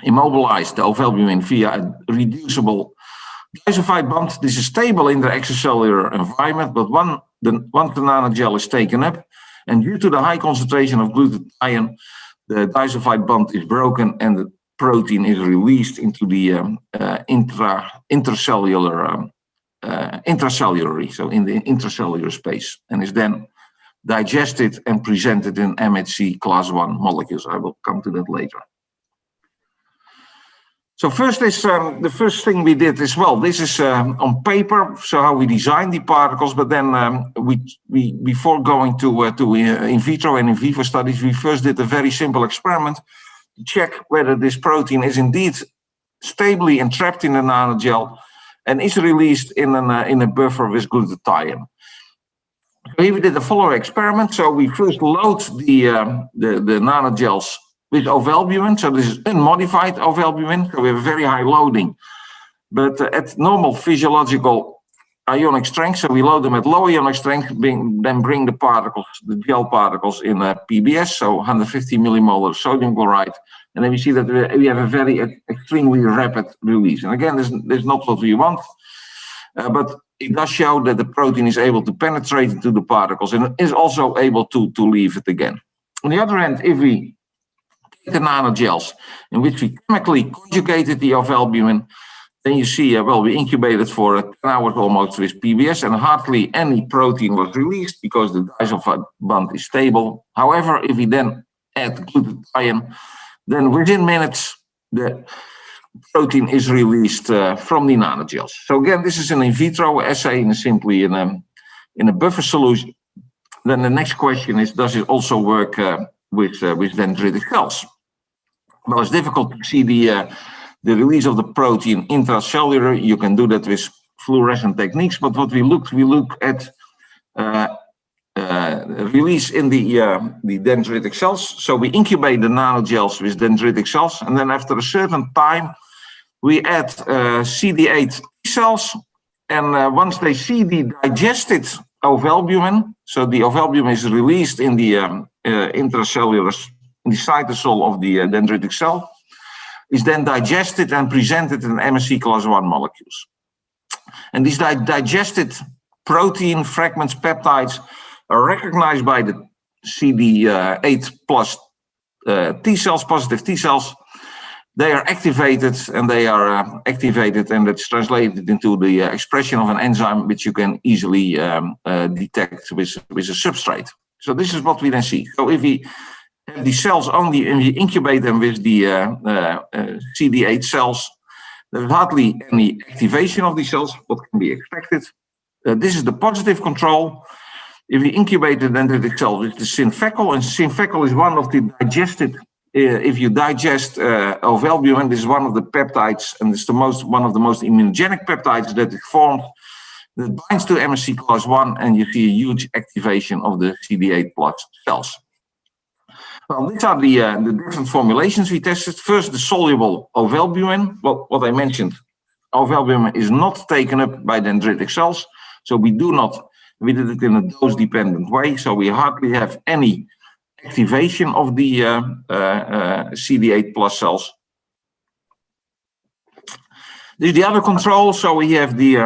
immobilized, the ovalbumin, via a reducible disulfide bond. This is stable in the extracellular environment, but once the nanogel is taken up, and due to the high concentration of glutathione, the disulfide bond is broken and the protein is released into the intracellular, so in the intracellular space, and is then digested and presented in MHC class 1 molecules. I will come to that later. So first is the first thing we did as well. This is on paper, so how we design the particles. But then we before going to in vitro and in vivo studies, we first did a very simple experiment to check whether this protein is indeed stably entrapped in the nanogel and is released in a buffer with glutathione. So here we did the following experiment. So we first load the nanogels with ovalbumin, so this is unmodified ovalbumin, so we have a very high loading. But at normal physiological ionic strength, so we load them at low ionic strength, then bring the particles, the gel particles in PBS, so 150 millimolar sodium chloride, and then we see that we have a very extremely rapid release. And again, this is not what we want, but it does show that the protein is able to penetrate into the particles and is also able to leave it again. On the other hand, if we take the nanogels in which we chemically conjugated the ovalbumin, then you see, well, we incubated for 10 hours almost with PBS and hardly any protein was released because the disulfide bond is stable. However, if we then add glutathione, then within minutes, the protein is released from the nanogels. So again, this is an in vitro assay and simply in a buffer solution. Then the next question is, does it also work with dendritic cells? Well, it's difficult to see the release of the protein intracellular. You can do that with fluorescent techniques, but what we look at release in the dendritic cells. So we incubate the nanogels with dendritic cells, and then after a certain time, we add CD8 T cells, and once they see the digested ovalbumin, so the ovalbumin is released in the intracellular, in the cytosol of the dendritic cell, is then digested and presented in MSC class 1 molecules. And these digested protein fragments, peptides, are recognized by the CD8 plus T cells, positive T cells. They are activated, and it's translated into the expression of an enzyme which you can easily detect with a substrate. So this is what we then see. So if we have these cells only and we incubate them with the CD8 cells, there's hardly any activation of these cells, what can be expected. This is the positive control. If we incubate the dendritic cell with the synfecal, and synfecal is one of the digested, if you digest ovalbumin, this is one of the peptides, and it's one of the most immunogenic peptides that is formed, that binds to MSC class 1, and you see a huge activation of the CD8 plus cells. Well, these are the different formulations we tested. First, the soluble ovalbumin. Well, what I mentioned, ovalbumin is not taken up by dendritic cells, so we did it in a dose-dependent way, so we hardly have any activation of the CD8 plus cells. This is the other control. So we have the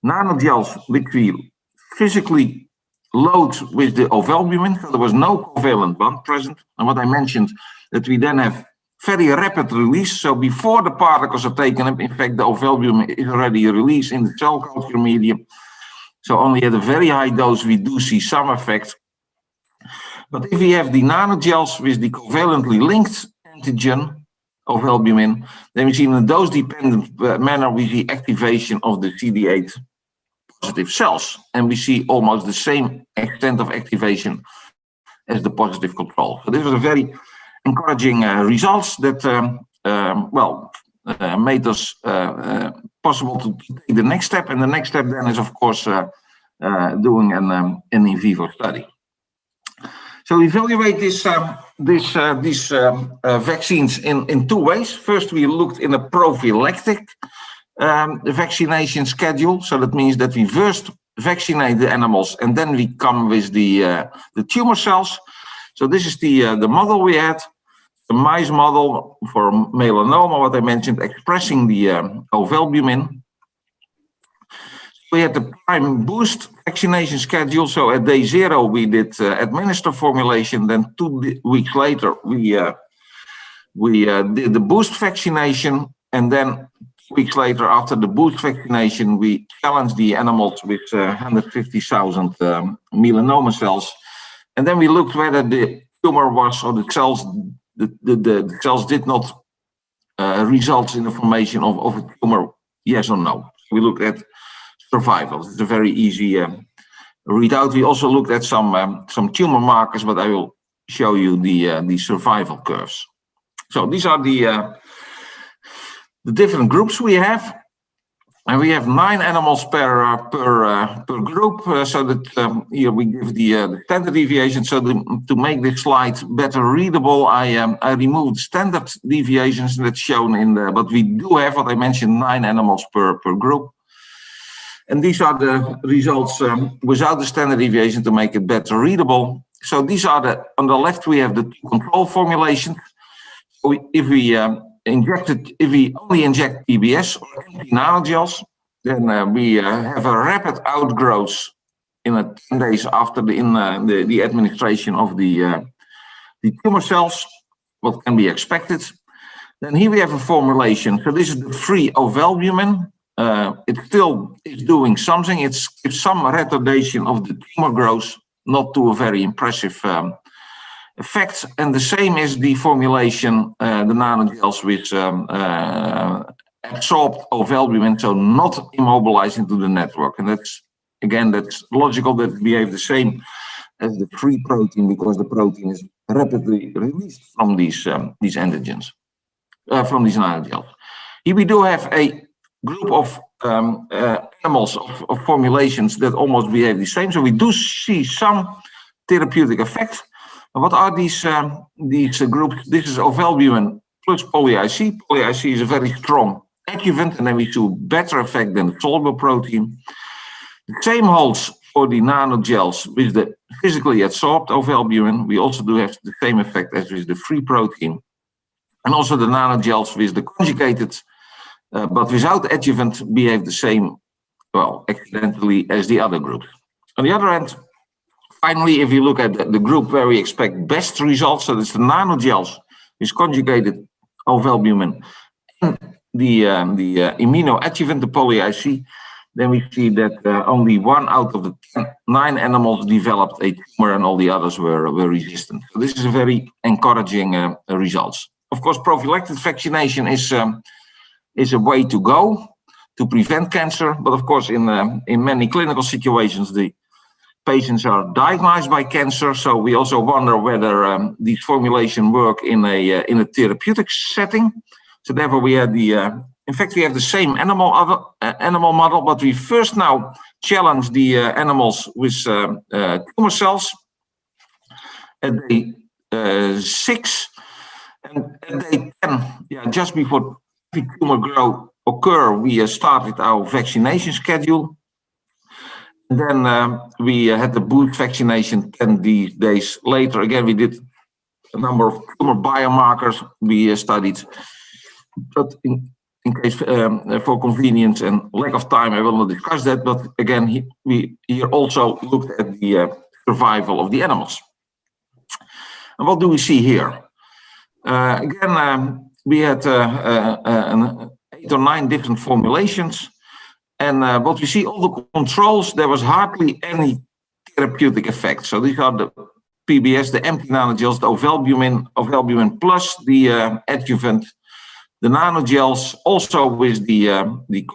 nanogels which we physically load with the ovalbumin. So there was no covalent bond present. And what I mentioned, that we then have very rapid release. So before the particles are taken up, in fact, the ovalbumin is already released in the cell culture medium. So only at a very high dose, we do see some effect. But if we have the nanogels with the covalently linked antigen, ovalbumin, then we see in a dose-dependent manner, we see activation of the CD8 positive cells. And we see almost the same extent of activation as the positive control. So this was a very encouraging results that, made us possible to take the next step. And the next step then is, of course, doing an in vivo study. So we evaluate these vaccines in two ways. First, we looked in a prophylactic vaccination schedule. So that means that we first vaccinate the animals, and then we come with the tumor cells. So this is the model we had, the mice model for melanoma, what I mentioned, expressing the ovalbumin. We had the prime boost vaccination schedule. So at day 0, we did administer formulation. Then 2 weeks later, we did the boost vaccination. And then 2 weeks later, after the boost vaccination, we challenged the animals with 150,000 melanoma cells. And then we looked whether the tumor was, or the cells, the cells did not result in the formation of a tumor, yes or no. We looked at survival. It's a very easy readout. We also looked at some tumor markers, but I will show you the survival curves. So these are the different groups we have, and we have 9 animals per group. So that here we give the standard deviation. So to make this slide better readable, I removed standard deviations that's shown in the. But we do have, what I mentioned, 9 animals per group. And these are the results without the standard deviation to make it better readable. So these are on the left, we have the control formulations. So if we only inject PBS or empty nanogels, then we have a rapid outgrowth in 10 days after the administration of the tumor cells, what can be expected. Then here we have a formulation. So this is the free ovalbumin. It still is doing something. It's some retardation of the tumor growth, not to a very impressive effect. And the same is the formulation, the nanogels with absorbed ovalbumin, so not immobilized into the network. And that's logical that it behave the same as the free protein, because the protein is rapidly released from these antigens, from these nanogels. Here we do have a group of animals of formulations that almost behave the same. So we do see some therapeutic effects. And what are these groups? This is ovalbumin plus poly-IC. Poly-IC is a very strong adjuvant, and then we see better effect than the soluble protein. The same holds for the nanogels with the physically adsorbed ovalbumin. We also do have the same effect as with the free protein. And also the nanogels with the conjugated, but without adjuvant, behave the same, well, accidentally as the other groups. On the other hand, finally, if you look at the group where we expect best results, so it's the nanogels with conjugated ovalbumin and the immunoadjuvant, the poly-IC, then we see that only 1 out of the 9 animals developed a tumor and all the others were resistant. So this is a very encouraging results. Of course, prophylactic vaccination is a way to go to prevent cancer, but of course in many clinical situations the patients are diagnosed by cancer, so we also wonder whether these formulations work in a therapeutic setting. So therefore we had in fact, we have the same animal model, but we first now challenge the animals with tumor cells at day 6, and at day 10, just before every tumor growth occur, we started our vaccination schedule. And then we had the boost vaccination 10 days later. Again, we did a number of tumor biomarkers we studied, but in case for convenience and lack of time, I will not discuss that. But again, we here also looked at the survival of the animals. And what do we see here? Again, we had 8 or 9 different formulations. And what we see, all the controls, there was hardly any therapeutic effect. So these are the PBS, the empty nanogels, the ovalbumin plus the adjuvant. The nanogels, also with the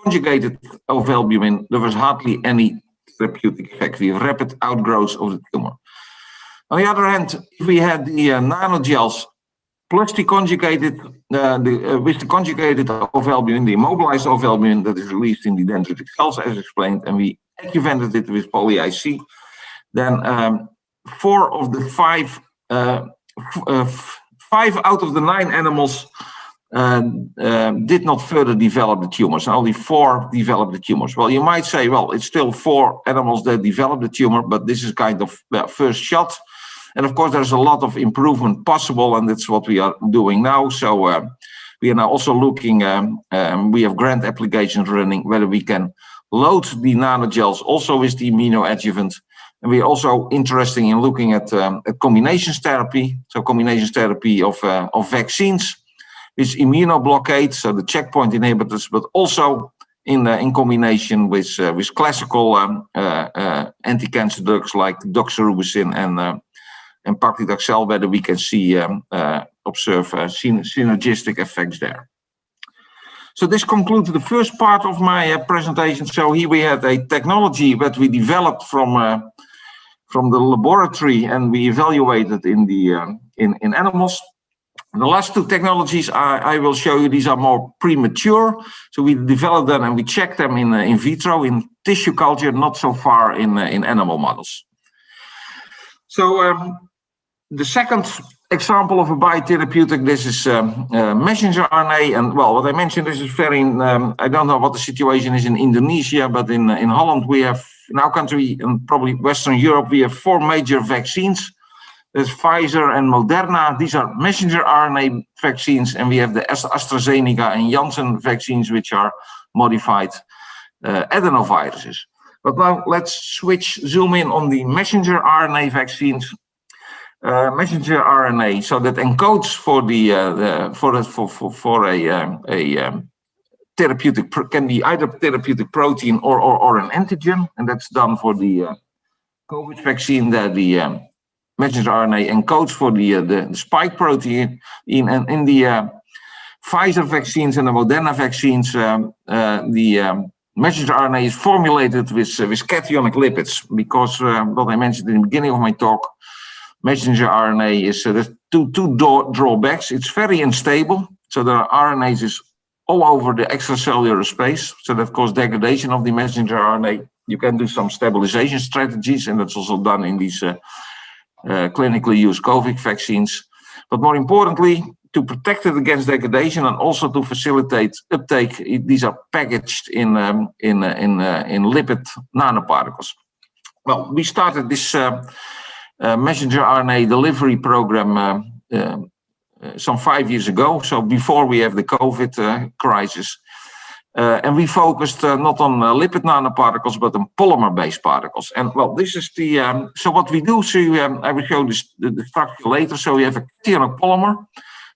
conjugated ovalbumin, there was hardly any therapeutic effect. We have rapid outgrowth of the tumor. On the other hand, if we had the nanogels plus the conjugated, with the conjugated ovalbumin, the immobilized ovalbumin that is released in the dendritic cells, as explained, and we adjuvanted it with poly-IC, then 4 of the 5 out of the 9 animals did not further develop the tumors. Only 4 developed the tumors. Well, you might say, well, it's still 4 animals that developed the tumor, but this is kind of first shot. And of course, there's a lot of improvement possible, and that's what we are doing now. So we are now also looking, we have grant applications running, whether we can load the nanogels also with the immunoadjuvant. And we're also interested in looking at combination therapy, so combination therapy of vaccines with immunoblockade, so the checkpoint inhibitors, but also in combination with classical anti-cancer drugs like doxorubicin and paclitaxel, whether we can see observe synergistic effects there. So this concludes the first part of my presentation. So here we had a technology that we developed from the laboratory, and we evaluated in animals. The last 2 technologies I will show you, these are more premature. So we developed them and we checked them in vitro, in tissue culture, not so far in animal models. So the second example of a biotherapeutic, this is messenger RNA. And well, what I mentioned, this is very, I don't know what the situation is in Indonesia, but in Holland, we have, in our country and probably Western Europe, we have 4 major vaccines. There's Pfizer and Moderna. These are messenger RNA vaccines. And we have the AstraZeneca and Janssen vaccines, which are modified adenoviruses. But now let's zoom in on the messenger RNA vaccines. Messenger RNA, so that encodes for a therapeutic, can be either therapeutic protein or an antigen, and that's done for the COVID vaccine. The messenger RNA encodes for the spike protein. And in the Pfizer vaccines and the Moderna vaccines, the messenger RNA is formulated with cationic lipids, because what I mentioned in the beginning of my talk, messenger RNA is there's two drawbacks. It's very unstable, so there are RNases all over the extracellular space, so that causes degradation of the messenger RNA. You can do some stabilization strategies, and that's also done in these clinically used COVID vaccines. But more importantly, to protect it against degradation and also to facilitate uptake, these are packaged in lipid nanoparticles. Well, we started this messenger RNA delivery program some 5 years ago, so before we have the COVID crisis. And we focused not on lipid nanoparticles, but on polymer-based particles. And well, this is the, so what we do, so I will show this, the structure later. So we have a cationic polymer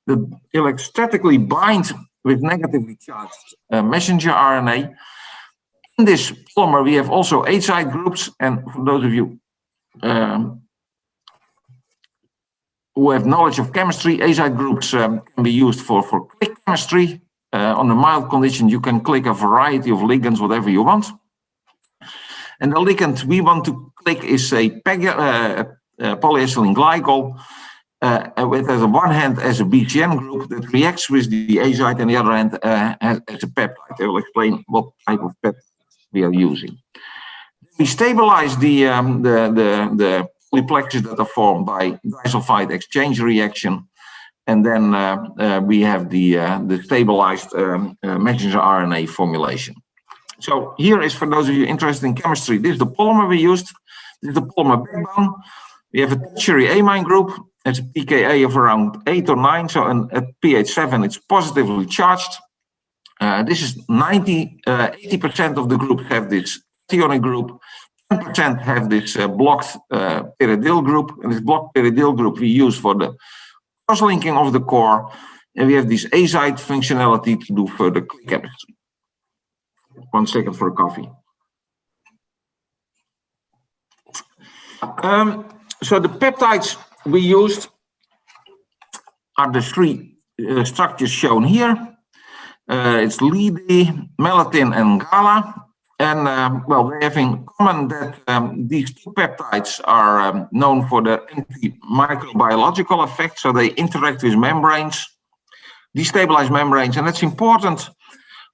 that electrostatically binds with negatively charged messenger RNA. In this polymer, we have also H-side groups, and for those of you who have knowledge of chemistry, H-side groups can be used for click chemistry. On a mild condition, you can click a variety of ligands, whatever you want. And the ligand we want to click is a polyethylene glycol, with on the one hand as a BCN group that reacts with the H-side, and the other hand as a peptide. I will explain what type of peptide we are using. We stabilize the polyplexes that are formed by disulfide exchange reaction, and then we have the stabilized messenger RNA formulation. So here is, for those of you interested in chemistry, this is the polymer we used. This is the polymer backbone. We have a tertiary amine group. It's a pKa of around 8 or 9, so at pH 7 it's positively charged. This is 80% of the groups have this cationic group. 10% have this blocked pyridyl group, and this blocked pyridyl group we use for the cross-linking of the core, and we have this A-side functionality to do further click chemistry. 1 second for a coffee. So the peptides we used are the 3 structures shown here. It's LIDI, melatonin, and GALA. And well, they have in common that these 2 peptides are known for their antimicrobiological effect, so they interact with membranes, destabilize membranes, and that's important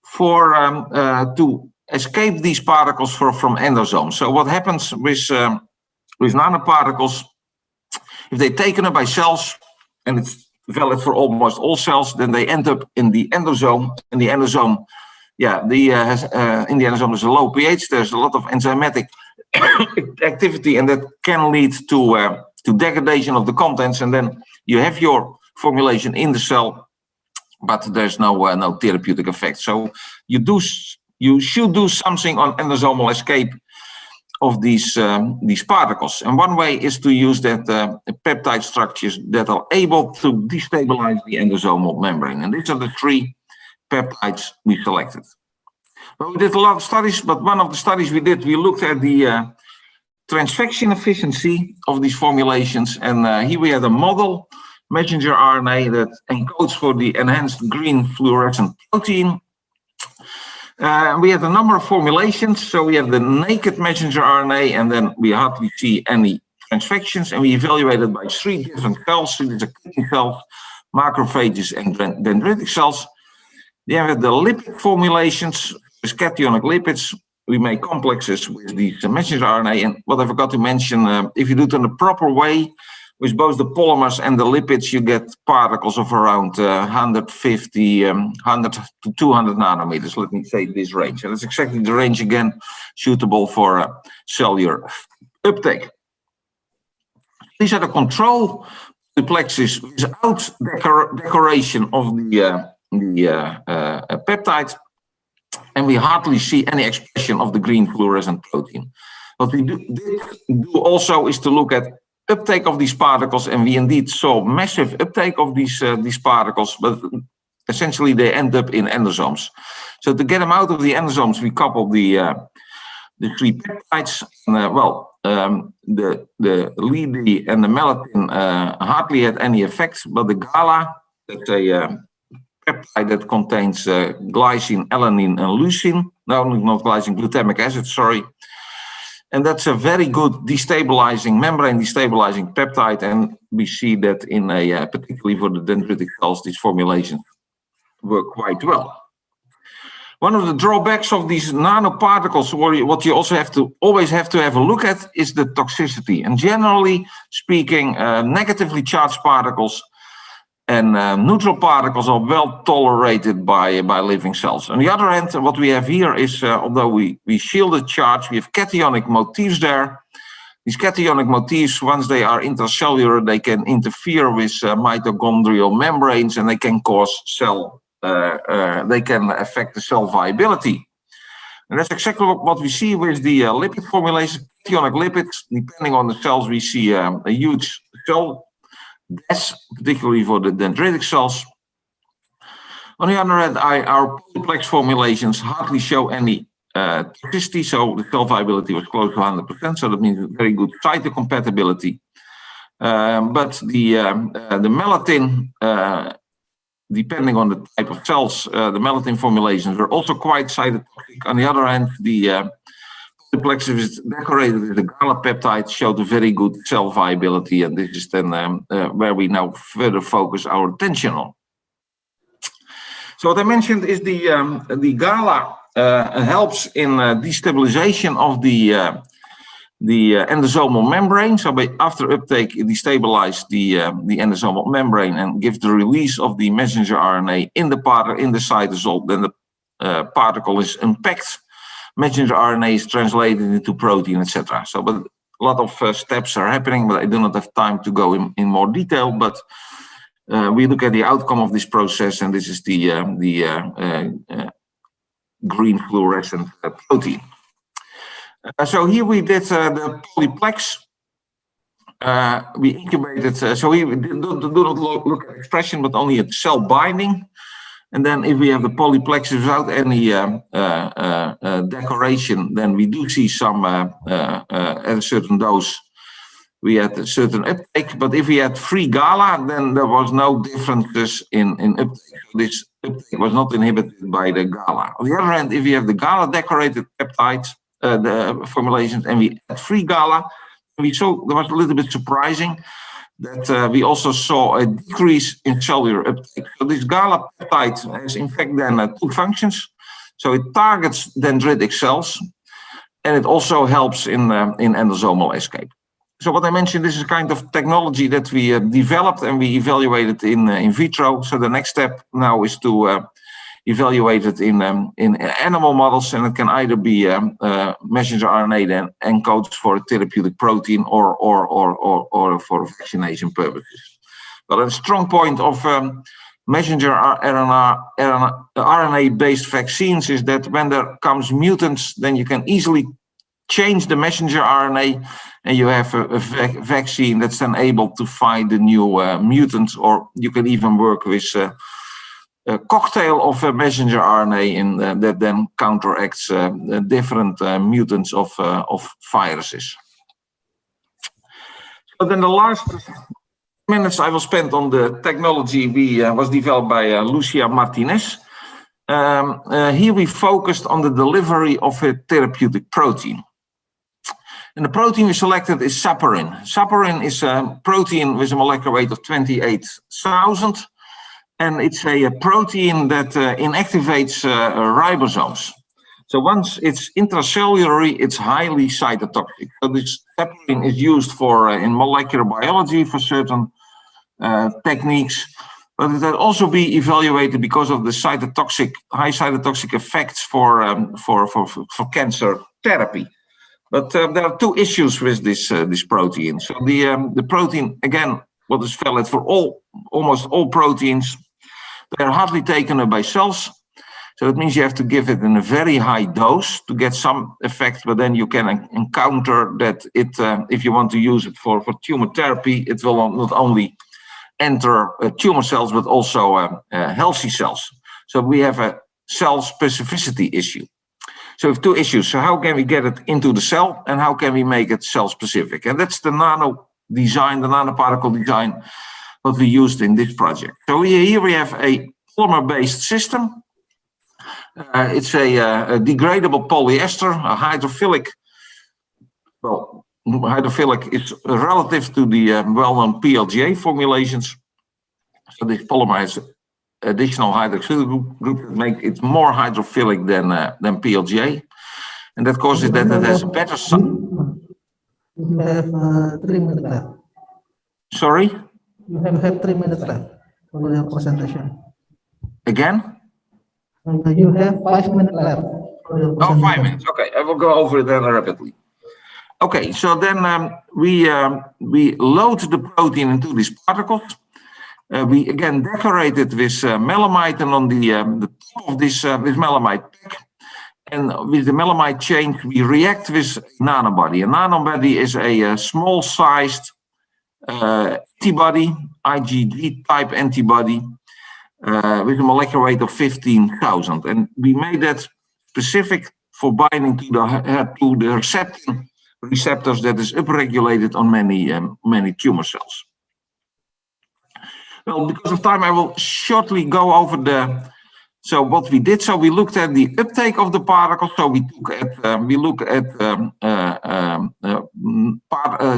for to escape these particles from endosomes. So what happens with nanoparticles, if they're taken up by cells, and it's valid for almost all cells, then they end up in the endosome, and the endosome, yeah, in the endosome is a low pH. There's a lot of enzymatic activity, and that can lead to degradation of the contents, and then you have your formulation in the cell, but there's no therapeutic effect. So you should do something on endosomal escape of these particles, and one way is to use that peptide structures that are able to destabilize the endosomal membrane, and these are the 3 peptides we selected. Well, we did a lot of studies, but one of the studies we did, we looked at the transfection efficiency of these formulations, and here we had a model messenger RNA that encodes for the enhanced green fluorescent protein. We have a number of formulations, so we have the naked messenger RNA, and then we hardly see any transfections, and we evaluated by 3 different cells. So these are kidney cells, macrophages, and dendritic cells. Then we have the lipid formulations with cationic lipids. We make complexes with the messenger RNA, and what I forgot to mention, if you do it in the proper way, with both the polymers and the lipids, you get particles of around 150, 100 to 200 nanometers, let me say this range. And that's exactly the range, again, suitable for cellular uptake. These are the control multiplexes without decoration of the peptide, and we hardly see any expression of the green fluorescent protein. What we did do also is to look at uptake of these particles, and we indeed saw massive uptake of these particles, but essentially they end up in endosomes. So to get them out of the endosomes, we coupled the three peptides. The LED and the melatonin hardly had any effect, but the GALA, that's a peptide that contains glycine, alanine, and leucine. No, not glycine, glutamic acid, sorry. And that's a very good destabilizing, membrane destabilizing peptide. And we see that in particularly for the dendritic cells, these formulations work quite well. One of the drawbacks of these nanoparticles, what you also always have to have a look at, is the toxicity. And generally speaking, negatively charged particles and neutral particles are well tolerated by living cells. On the other hand, what we have here is, although we shielded charge, we have cationic motifs there. These cationic motifs, once they are intracellular, they can interfere with mitochondrial membranes, and they can cause they can affect the cell viability. And that's exactly what we see with the lipid formulation, cationic lipids. Depending on the cells, we see a huge cell death, particularly for the dendritic cells. On the other hand, our polyplex formulations hardly show any toxicity, so the cell viability was close to 100%, so that means very good cytocompatibility. But the melatonin, depending on the type of cells, the melatonin formulations were also quite cytotoxic. On the other hand, the polyplexes decorated with the GALA peptide showed a very good cell viability, and this is then where we now further focus our attention on. So what I mentioned is the GALA helps in destabilization of the endosomal membrane. So after uptake, it destabilizes the endosomal membrane and gives the release of the messenger RNA in the cytosol. Then the particle is unpacked. Messenger RNA is translated into protein, etc. So, but a lot of steps are happening, but I do not have time to go in more detail. But we look at the outcome of this process, and this is the green fluorescent protein. So here we did the polyplex. We incubated, so we do not look at expression, but only at cell binding. And then if we have the polyplexes without any decoration, then we do see some, at a certain dose, we had a certain uptake. But if we had free GALA, then there was no differences in uptake. This uptake was not inhibited by the GALA. On the other hand, if we have the GALA decorated peptides, the formulations, and we had free GALA, we saw, there was a little bit surprising that we also saw a decrease in cellular uptake. So this GALA peptide has in fact then two functions. So it targets dendritic cells, and it also helps in endosomal escape. So what I mentioned, this is a kind of technology that we developed and we evaluated in vitro. So the next step now is to evaluate it in animal models, and it can either be messenger RNA that encodes for a therapeutic protein or for vaccination purposes. But a strong point of messenger RNA-based vaccines is that when there comes mutants, then you can easily change the messenger RNA, and you have a vaccine that's then able to find the new mutants, or you can even work with a cocktail of messenger RNA that then counteracts different mutants of viruses. So then the last minutes I will spend on the technology was developed by Lucia Martinez. Here we focused on the delivery of a therapeutic protein. And the protein we selected is saporin. Saporin is a protein with a molecular weight of 28,000. And it's a protein that inactivates ribosomes. So once it's intracellularly, it's highly cytotoxic. So this heparin is used for in molecular biology for certain techniques, but it can also be evaluated because of the high cytotoxic effects for cancer therapy. But there are two issues with this protein. So the protein, again, what is valid for almost all proteins, they are hardly taken up by cells. So that means you have to give it in a very high dose to get some effect, but then you can encounter that if you want to use it for tumor therapy, it will not only enter tumor cells, but also healthy cells. So we have a cell specificity issue. So we have two issues. So how can we get it into the cell, and how can we make it cell specific? And that's the nanoparticle design, what we used in this project. So here we have a polymer-based system. It's a degradable polyester, a hydrophilic. Well, hydrophilic is relative to the well-known PLGA formulations. So this polymer has additional hydroxyl group that make it more hydrophilic than PLGA, and that causes that it has better. You have 3 minutes left. Sorry. You have 3 minutes left for your presentation. Again. You have 5 minutes left for your presentation. 5 minutes. Okay, I will go over it then rapidly. Okay, so then we load the protein into these particles. We again decorate it with melamide, and on the top of this with melamide pack, and with the melamide chain we react with nanobody. A nanobody is a small-sized antibody, IgG type antibody, with a molecular weight of 15,000, and we made that specific for binding to the receptors that is upregulated on many tumor cells. Well, because of time, I will shortly go over what we did. So we looked at the uptake of the particles. So we look at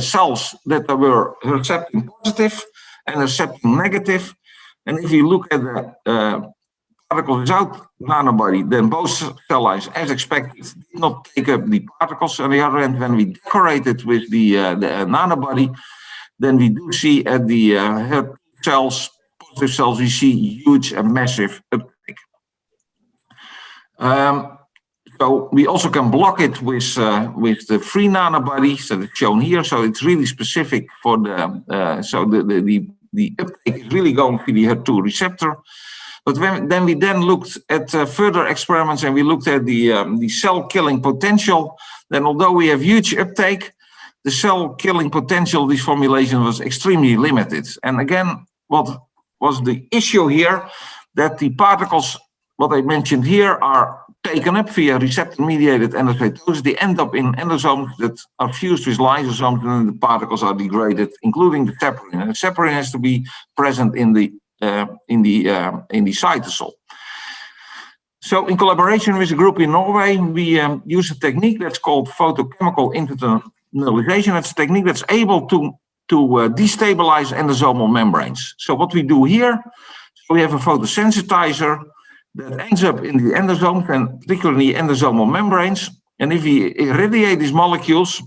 cells that were receptor positive and receptor negative. And if you look at the particles without nanobody, then both cell lines, as expected, did not take up the particles. On the other hand, when we decorate it with the nanobody, then we do see at the positive cells, we see huge and massive uptake. So we also can block it with the free nanobodies that is shown here. So it's really specific for the uptake is really going for the HER2 receptor. But then we looked at further experiments, and we looked at the cell killing potential. Then, although we have huge uptake, the cell killing potential of this formulation was extremely limited. And again, what was the issue here? That the particles, what I mentioned here, are taken up via receptor-mediated endocytosis. They end up in endosomes that are fused with lysosomes, and then the particles are degraded, including the heparin. And the heparin has to be present in the cytosol. So in collaboration with a group in Norway, we use a technique that's called photochemical internalization. It's a technique that's able to destabilize endosomal membranes. So what we do here, we have a photosensitizer that ends up in the endosomes, and particularly endosomal membranes. And if we irradiate these molecules,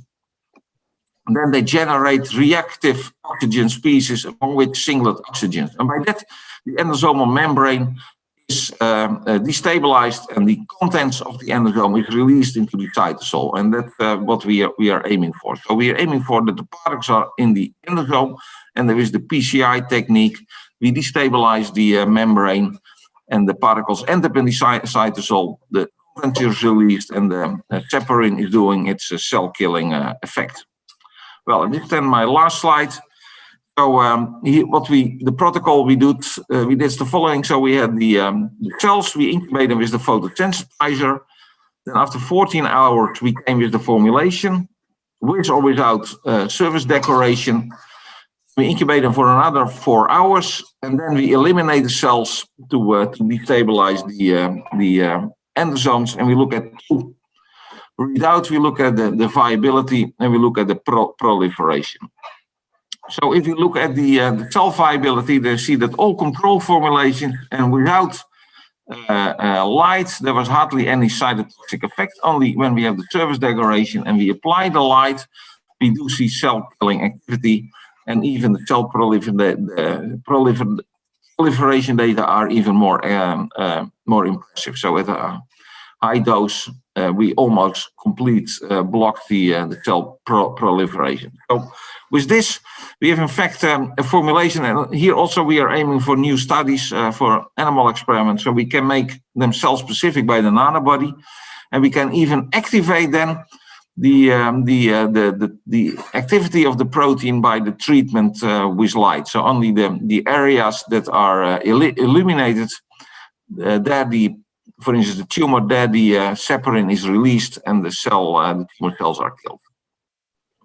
then they generate reactive oxygen species, among which singlet oxygens. And by that, the endosomal membrane is destabilized, and the contents of the endosome is released into the cytosol. And that's what we are aiming for. So we are aiming for that the particles are in the endosome, and there is the PCI technique. We destabilize the membrane, and the particles end up in the cytosol. The contents is released, and the heparin is doing its cell-killing effect. Well, and this is then my last slide. So the protocol we did the following. So we had the cells, we incubated them with the photosensitizer. Then after 14 hours, we came with the formulation, with or without surface decoration. We incubate them for another 4 hours, and then we eliminate the cells to destabilize the endosomes, and we look at two readouts. We look at the viability, and we look at the proliferation. So if you look at the cell viability, they see that all control formulations and without light, there was hardly any cytotoxic effect. Only when we have the surface degradation and we apply the light, we do see cell-killing activity, and even the cell proliferation data are even more impressive. So at a high dose, we almost block the cell proliferation. So with this, we have in fact a formulation, and here also we are aiming for new studies for animal experiments, so we can make them cell-specific by the nanobody, and we can even activate then the activity of the protein by the treatment with light. So only the areas that are illuminated, for instance, the tumor, there the separin is released and the tumor cells are killed.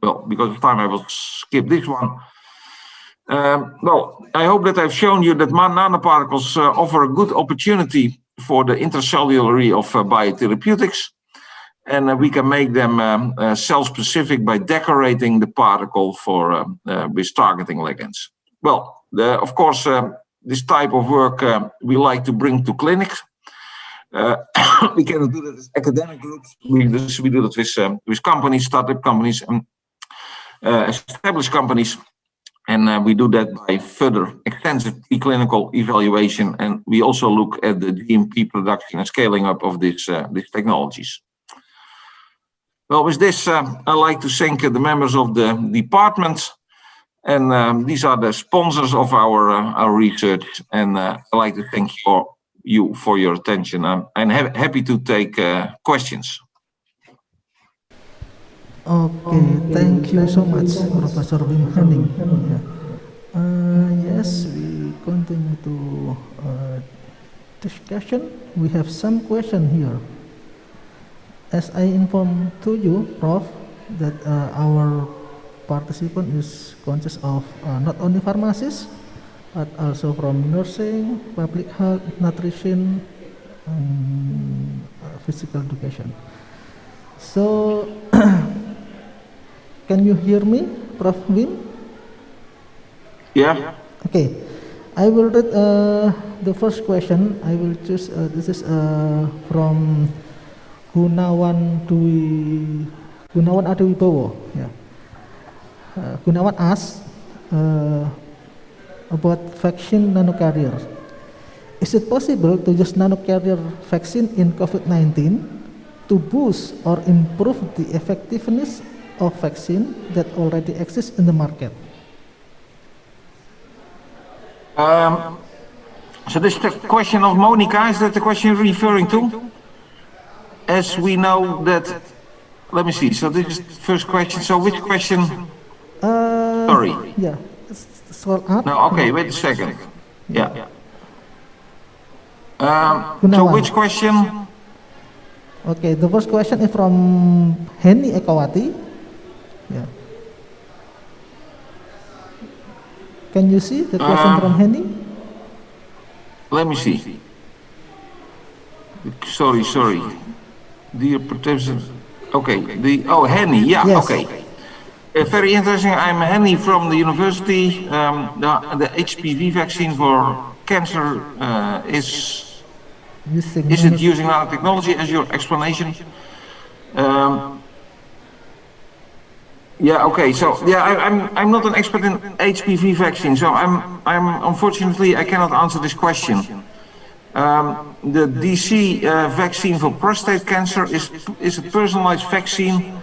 Well, because of time, I will skip this one. Well, I hope that I've shown you that nanoparticles offer a good opportunity for the intracellular of biotherapeutics. And we can make them cell-specific by decorating the particle with targeting ligands. Well, of course, this type of work we like to bring to clinics. We cannot do that as academic groups. We do that with companies, startup companies, and established companies. And we do that by further extensive preclinical evaluation. And we also look at the GMP production and scaling up of these technologies. Well, with this, I'd like to thank the members of the department, and these are the sponsors of our research. And I'd like to thank you for your attention. I'm happy to take questions. Okay, thank you so much, Professor Wim Henning. Yes, we continue to discussion. We have some question here. As I informed to you, Prof, that our participant consists of not only pharmacists, but also from nursing, public health, nutrition, and physical education. So, can you hear me, Prof Wim? Yeah. Okay, I will read the first question. I will choose, this is from Gunawan Adiwibowo. Yeah. Gunawan asks about vaccine nanocarrier. Is it possible to use nanocarrier vaccine in COVID-19 to boost or improve the effectiveness of vaccine that already exists in the market? So this is the question of Monica. Is that the question you're referring to? As we know that, let me see. So this is the first question. So which question? Sorry. Yeah. No, okay, wait a second. Yeah. So which question? Okay, the first question is from Henny Ekawati. Yeah. Can you see the question from Henny? Let me see. Sorry. Dear participants. Okay, Henny, yeah, yes. Okay. Very interesting. I'm Henny from the university. The HPV vaccine for cancer is it using nanotechnology as your explanation? Yeah, okay. So yeah, I'm not an expert in HPV vaccine, so I'm unfortunately I cannot answer this question. The DC vaccine for prostate cancer is a personalized vaccine,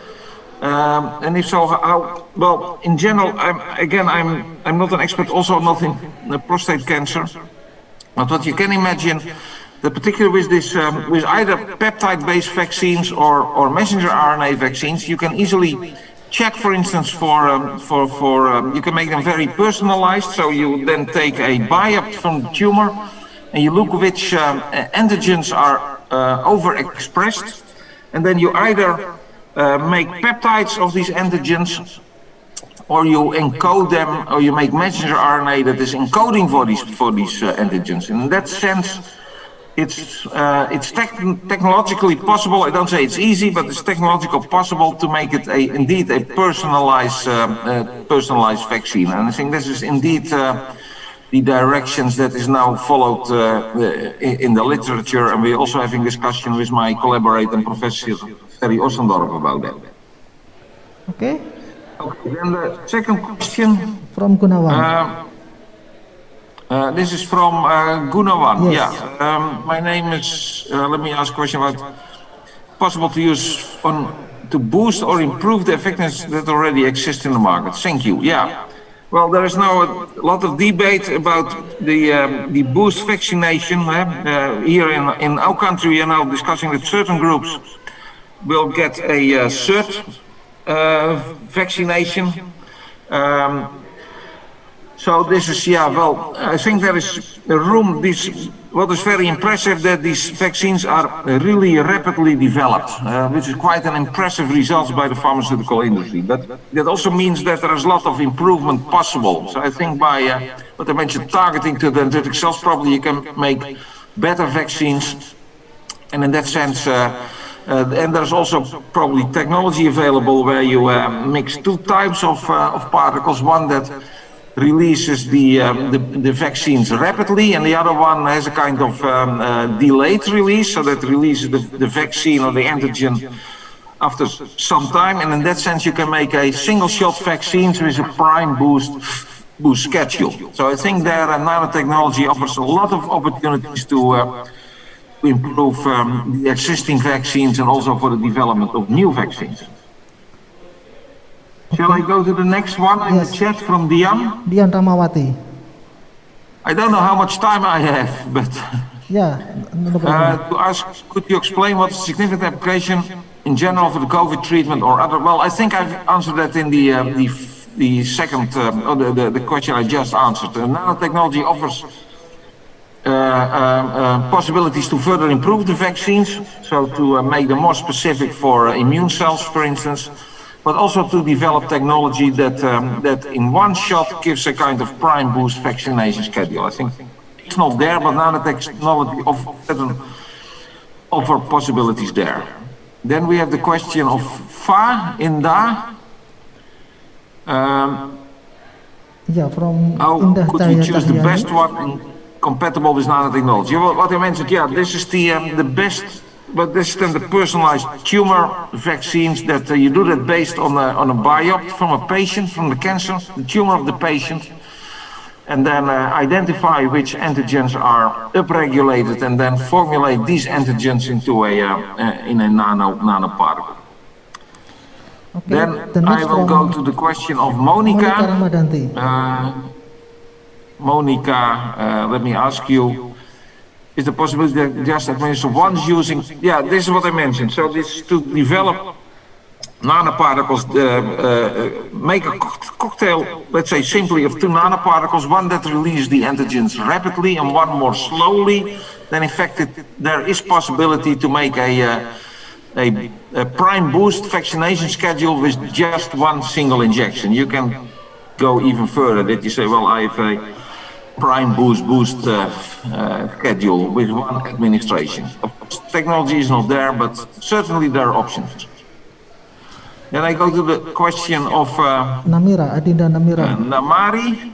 and if so, how? Well, in general, I'm not an expert, also not in prostate cancer. But what you can imagine, that particularly with this, with either peptide-based vaccines or messenger RNA vaccines, you can easily check, for instance, you can make them very personalized. So you then take a biopsy from the tumor, and you look which antigens are overexpressed, and then you either make peptides of these antigens, or you encode them, or you make messenger RNA that is encoding for these antigens. And in that sense, it's technologically possible. I don't say it's easy, but it's technologically possible to make it indeed a personalized vaccine. And I think this is indeed the directions that is now followed in the literature, and we're also having discussion with my collaborator, Professor Ferry Ossendorp, about that. Okay. Okay, then the second question. From Gunawan. This is from Gunawan. Yes. Yeah. My name is, let me ask a question about possible to use to boost or improve the effectiveness that already exists in the market. Thank you. Yeah. Well, there is now a lot of debate about the boost vaccination. Here in our country, we are now discussing that certain groups will get a third vaccination. So this is, yeah, well, I think there is a room. What is very impressive that these vaccines are really rapidly developed, which is quite an impressive result by the pharmaceutical industry. But that also means that there is a lot of improvement possible. So I think by what I mentioned, targeting to the dendritic cells, probably you can make better vaccines. And in that sense, and there's also probably technology available where you mix two types of particles, one that releases the vaccines rapidly, and the other one has a kind of delayed release, so that releases the vaccine or the antigen after some time. And in that sense, you can make a single shot vaccine with a prime boost schedule. So I think that nanotechnology offers a lot of opportunities to improve the existing vaccines and also for the development of new vaccines. Shall I go to the next one in the chat from Dian? Dian Ramawati. I don't know how much time I have, but Yeah. No problem. to ask, could you explain what is significant application in general for the COVID treatment or other? Well, I think I've answered that in the second, or the question I just answered. Nanotechnology offers possibilities to further improve the vaccines, so to make them more specific for immune cells, for instance. But also to develop technology that in one shot gives a kind of prime boost vaccination schedule. I think it's not there, but nanotechnology offer possibilities there. Then we have the question of Fa Inda. Yeah, from How Indah could we Cahaya choose the Cahyani. best one and compatible with nanotechnology? Well, what I mentioned, yeah, this is the best. But this is then the personalized tumor vaccines that you do that based on a biopsy from a patient, from the cancer, the tumor of the patient, and then identify which antigens are upregulated, and then formulate these antigens into in a nanoparticle. Okay. Then I will go to the question of Monica. Ramadanti. Monica, let me ask you. Is the possibility that just administer once using, yeah, this is what I mentioned. So this to develop nanoparticles, make a cocktail, let's say simply of two nanoparticles, one that releases the antigens rapidly and one more slowly, then in fact there is possibility to make a prime boost vaccination schedule with just one single injection. You can go even further, that you say, well, I have a prime boost schedule with one administration. Of course, technology is not there, but certainly there are options. Then I go to the question of Namira, Adinda Namira. Namari.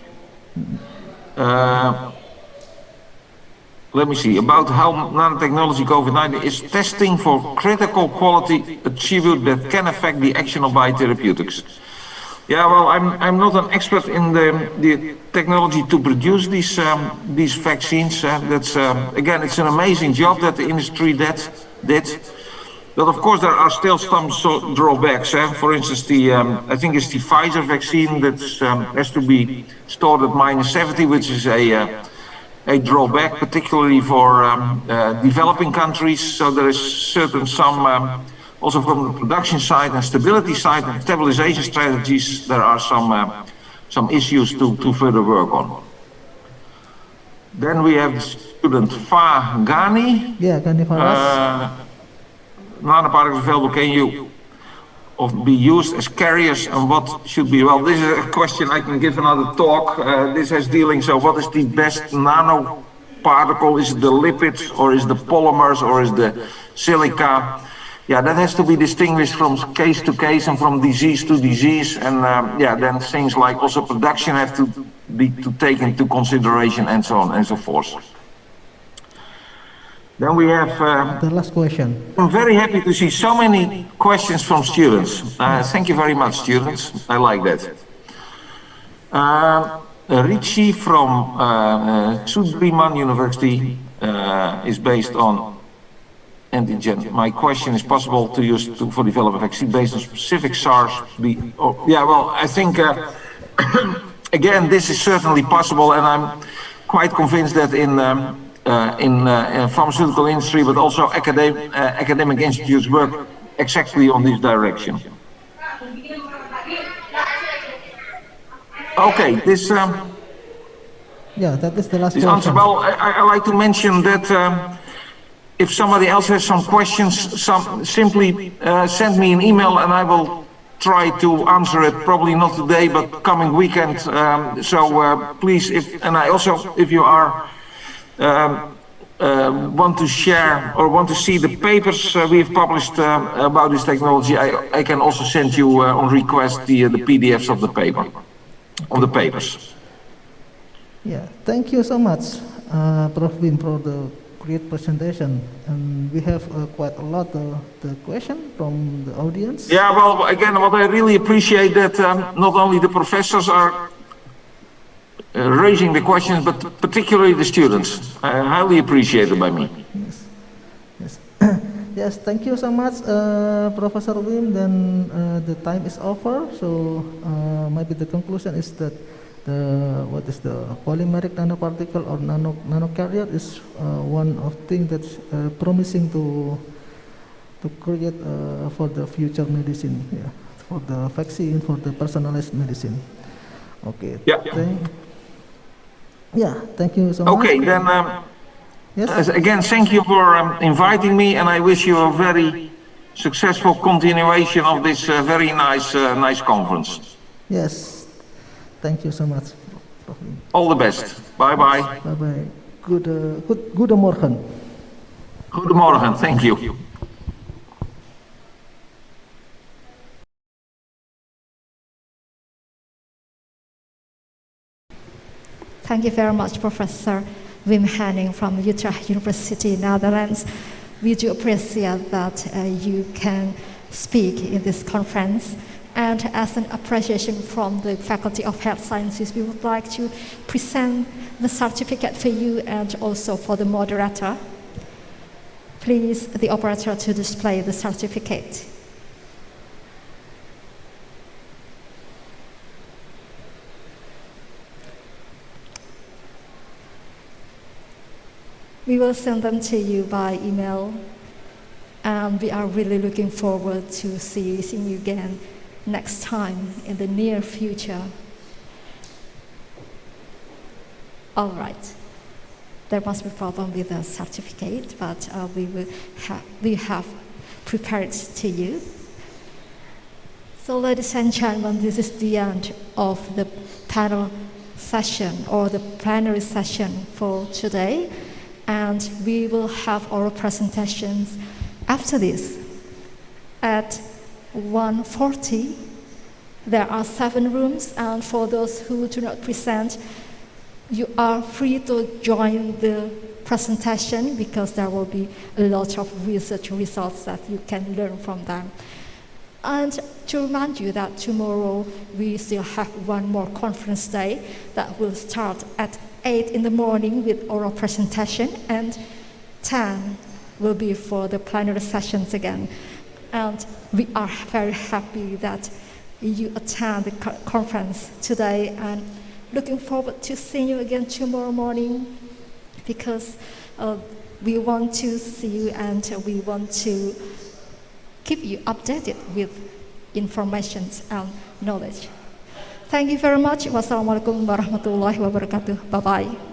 Let me see, about how nanotechnology COVID-19 is testing for critical quality attribute that can affect the action of biotherapeutics. Yeah, well, I'm not an expert in the technology to produce these vaccines. That's again, it's an amazing job that the industry did. But of course, there are still some drawbacks. For instance, I think it's the Pfizer vaccine that has to be stored at -70, which is a drawback, particularly for developing countries. So there is also from the production side and stability side and stabilization strategies, there are some issues to further work on. Then we have the student Fa Ghani. Yeah, Ghani Faras. Nanoparticles available, can you be used as carriers and what should be? Well, this is a question I can give another talk. This has dealing, so what is the best nanoparticle? Is it the lipids or is the polymers or is the silica? Yeah, that has to be distinguished from case to case and from disease to disease. And yeah, then things like also production have to be to take into consideration, and so on and so forth. Then we have. The last question. I'm very happy to see so many questions from students. Thank you very much, students. I like that. Richie from Soedirman University is based on antigen. My question is possible to use for develop a vaccine based on specific SARS? Yeah, well, I think, again, this is certainly possible, and I'm quite convinced that in pharmaceutical industry, but also academic institutes work exactly on this direction. Okay, this. Yeah, that is the last this question. answer. Well, I like to mention that if somebody else has some questions, simply send me an email and I will try to answer it. Probably not today, but coming weekend. Please, if you are want to share or want to see the papers we've published about this technology, I can also send you on request the PDFs of the paper, of the papers. Yeah, thank you so much, Prof. Wim, for the great presentation. And we have quite a lot of the question from the audience. Yeah, well, again, what I really appreciate that not only the professors are raising the questions, but particularly the students. Highly appreciated by me. Yes. Yes. Yes, thank you so much, Professor Wim. Then the time is over. So maybe the conclusion is that what is the polymeric nanoparticle or nanocarrier is one of things that's promising to create for the future medicine, yeah, for the vaccine, for the personalized medicine. Okay. Yeah. Thank you so much. Okay, then. Yes. Again, thank you for inviting me, and I wish you a very successful continuation of this very nice conference. Yes. Thank you so much. All the best. Bye bye. Bye bye. Goedemorgen. Goedemorgen. Thank you. Thank you very much, Professor Wim Henning from Utrecht University, Netherlands. We do appreciate that you can speak in this conference. And as an appreciation from the Faculty of Health Sciences, we would like to present the certificate for you and also for the moderator. Please, the operator, to display the certificate. We will send them to you by email, and we are really looking forward to seeing you again next time in the near future. All right. There must be a problem with the certificate, but we have prepared to you. So, ladies and gentlemen, this is the end of the panel session or the plenary session for today. And we will have our presentations after this. At 1:40, there are 7 rooms, and for those who do not present, you are free to join the presentation because there will be a lot of research results that you can learn from them. And to remind you that tomorrow we still have one more conference day that will start at 8 in the morning with oral presentation, and 10 will be for the plenary sessions again. And we are very happy that you attend the conference today, and looking forward to seeing you again tomorrow morning, because we want to see you and we want to keep you updated with information and knowledge. Thank you very much. Wassalamualaikum warahmatullahi wabarakatuh. Bye-bye.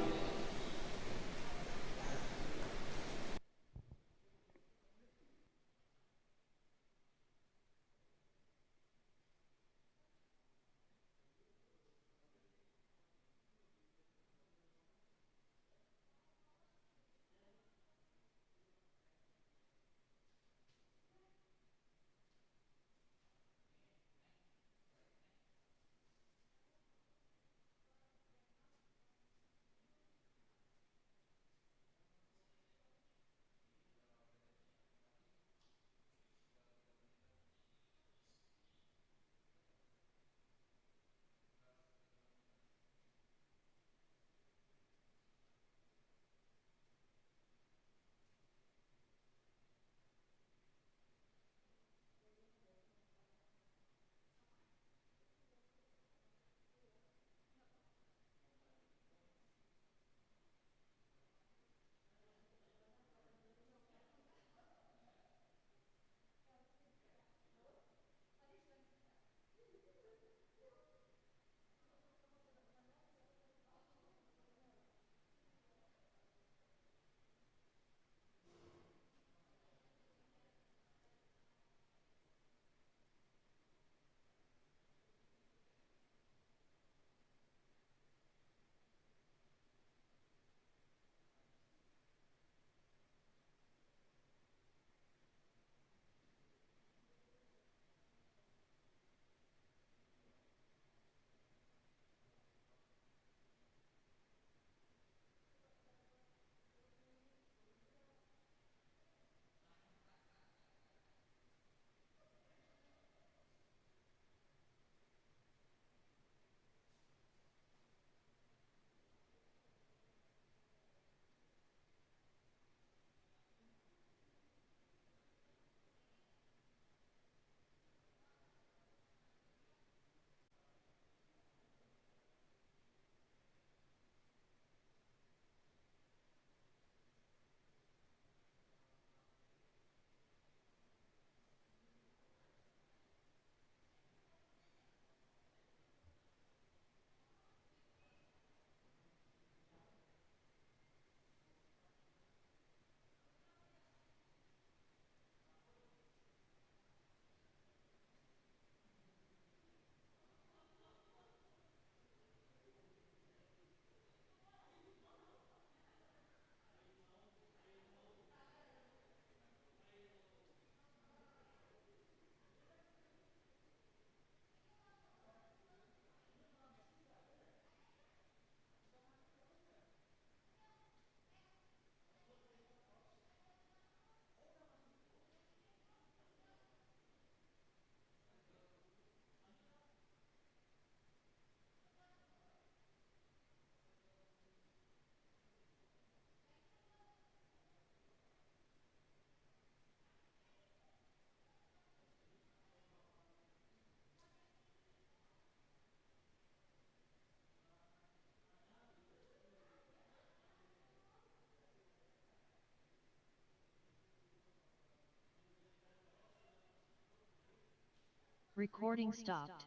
Recording stopped.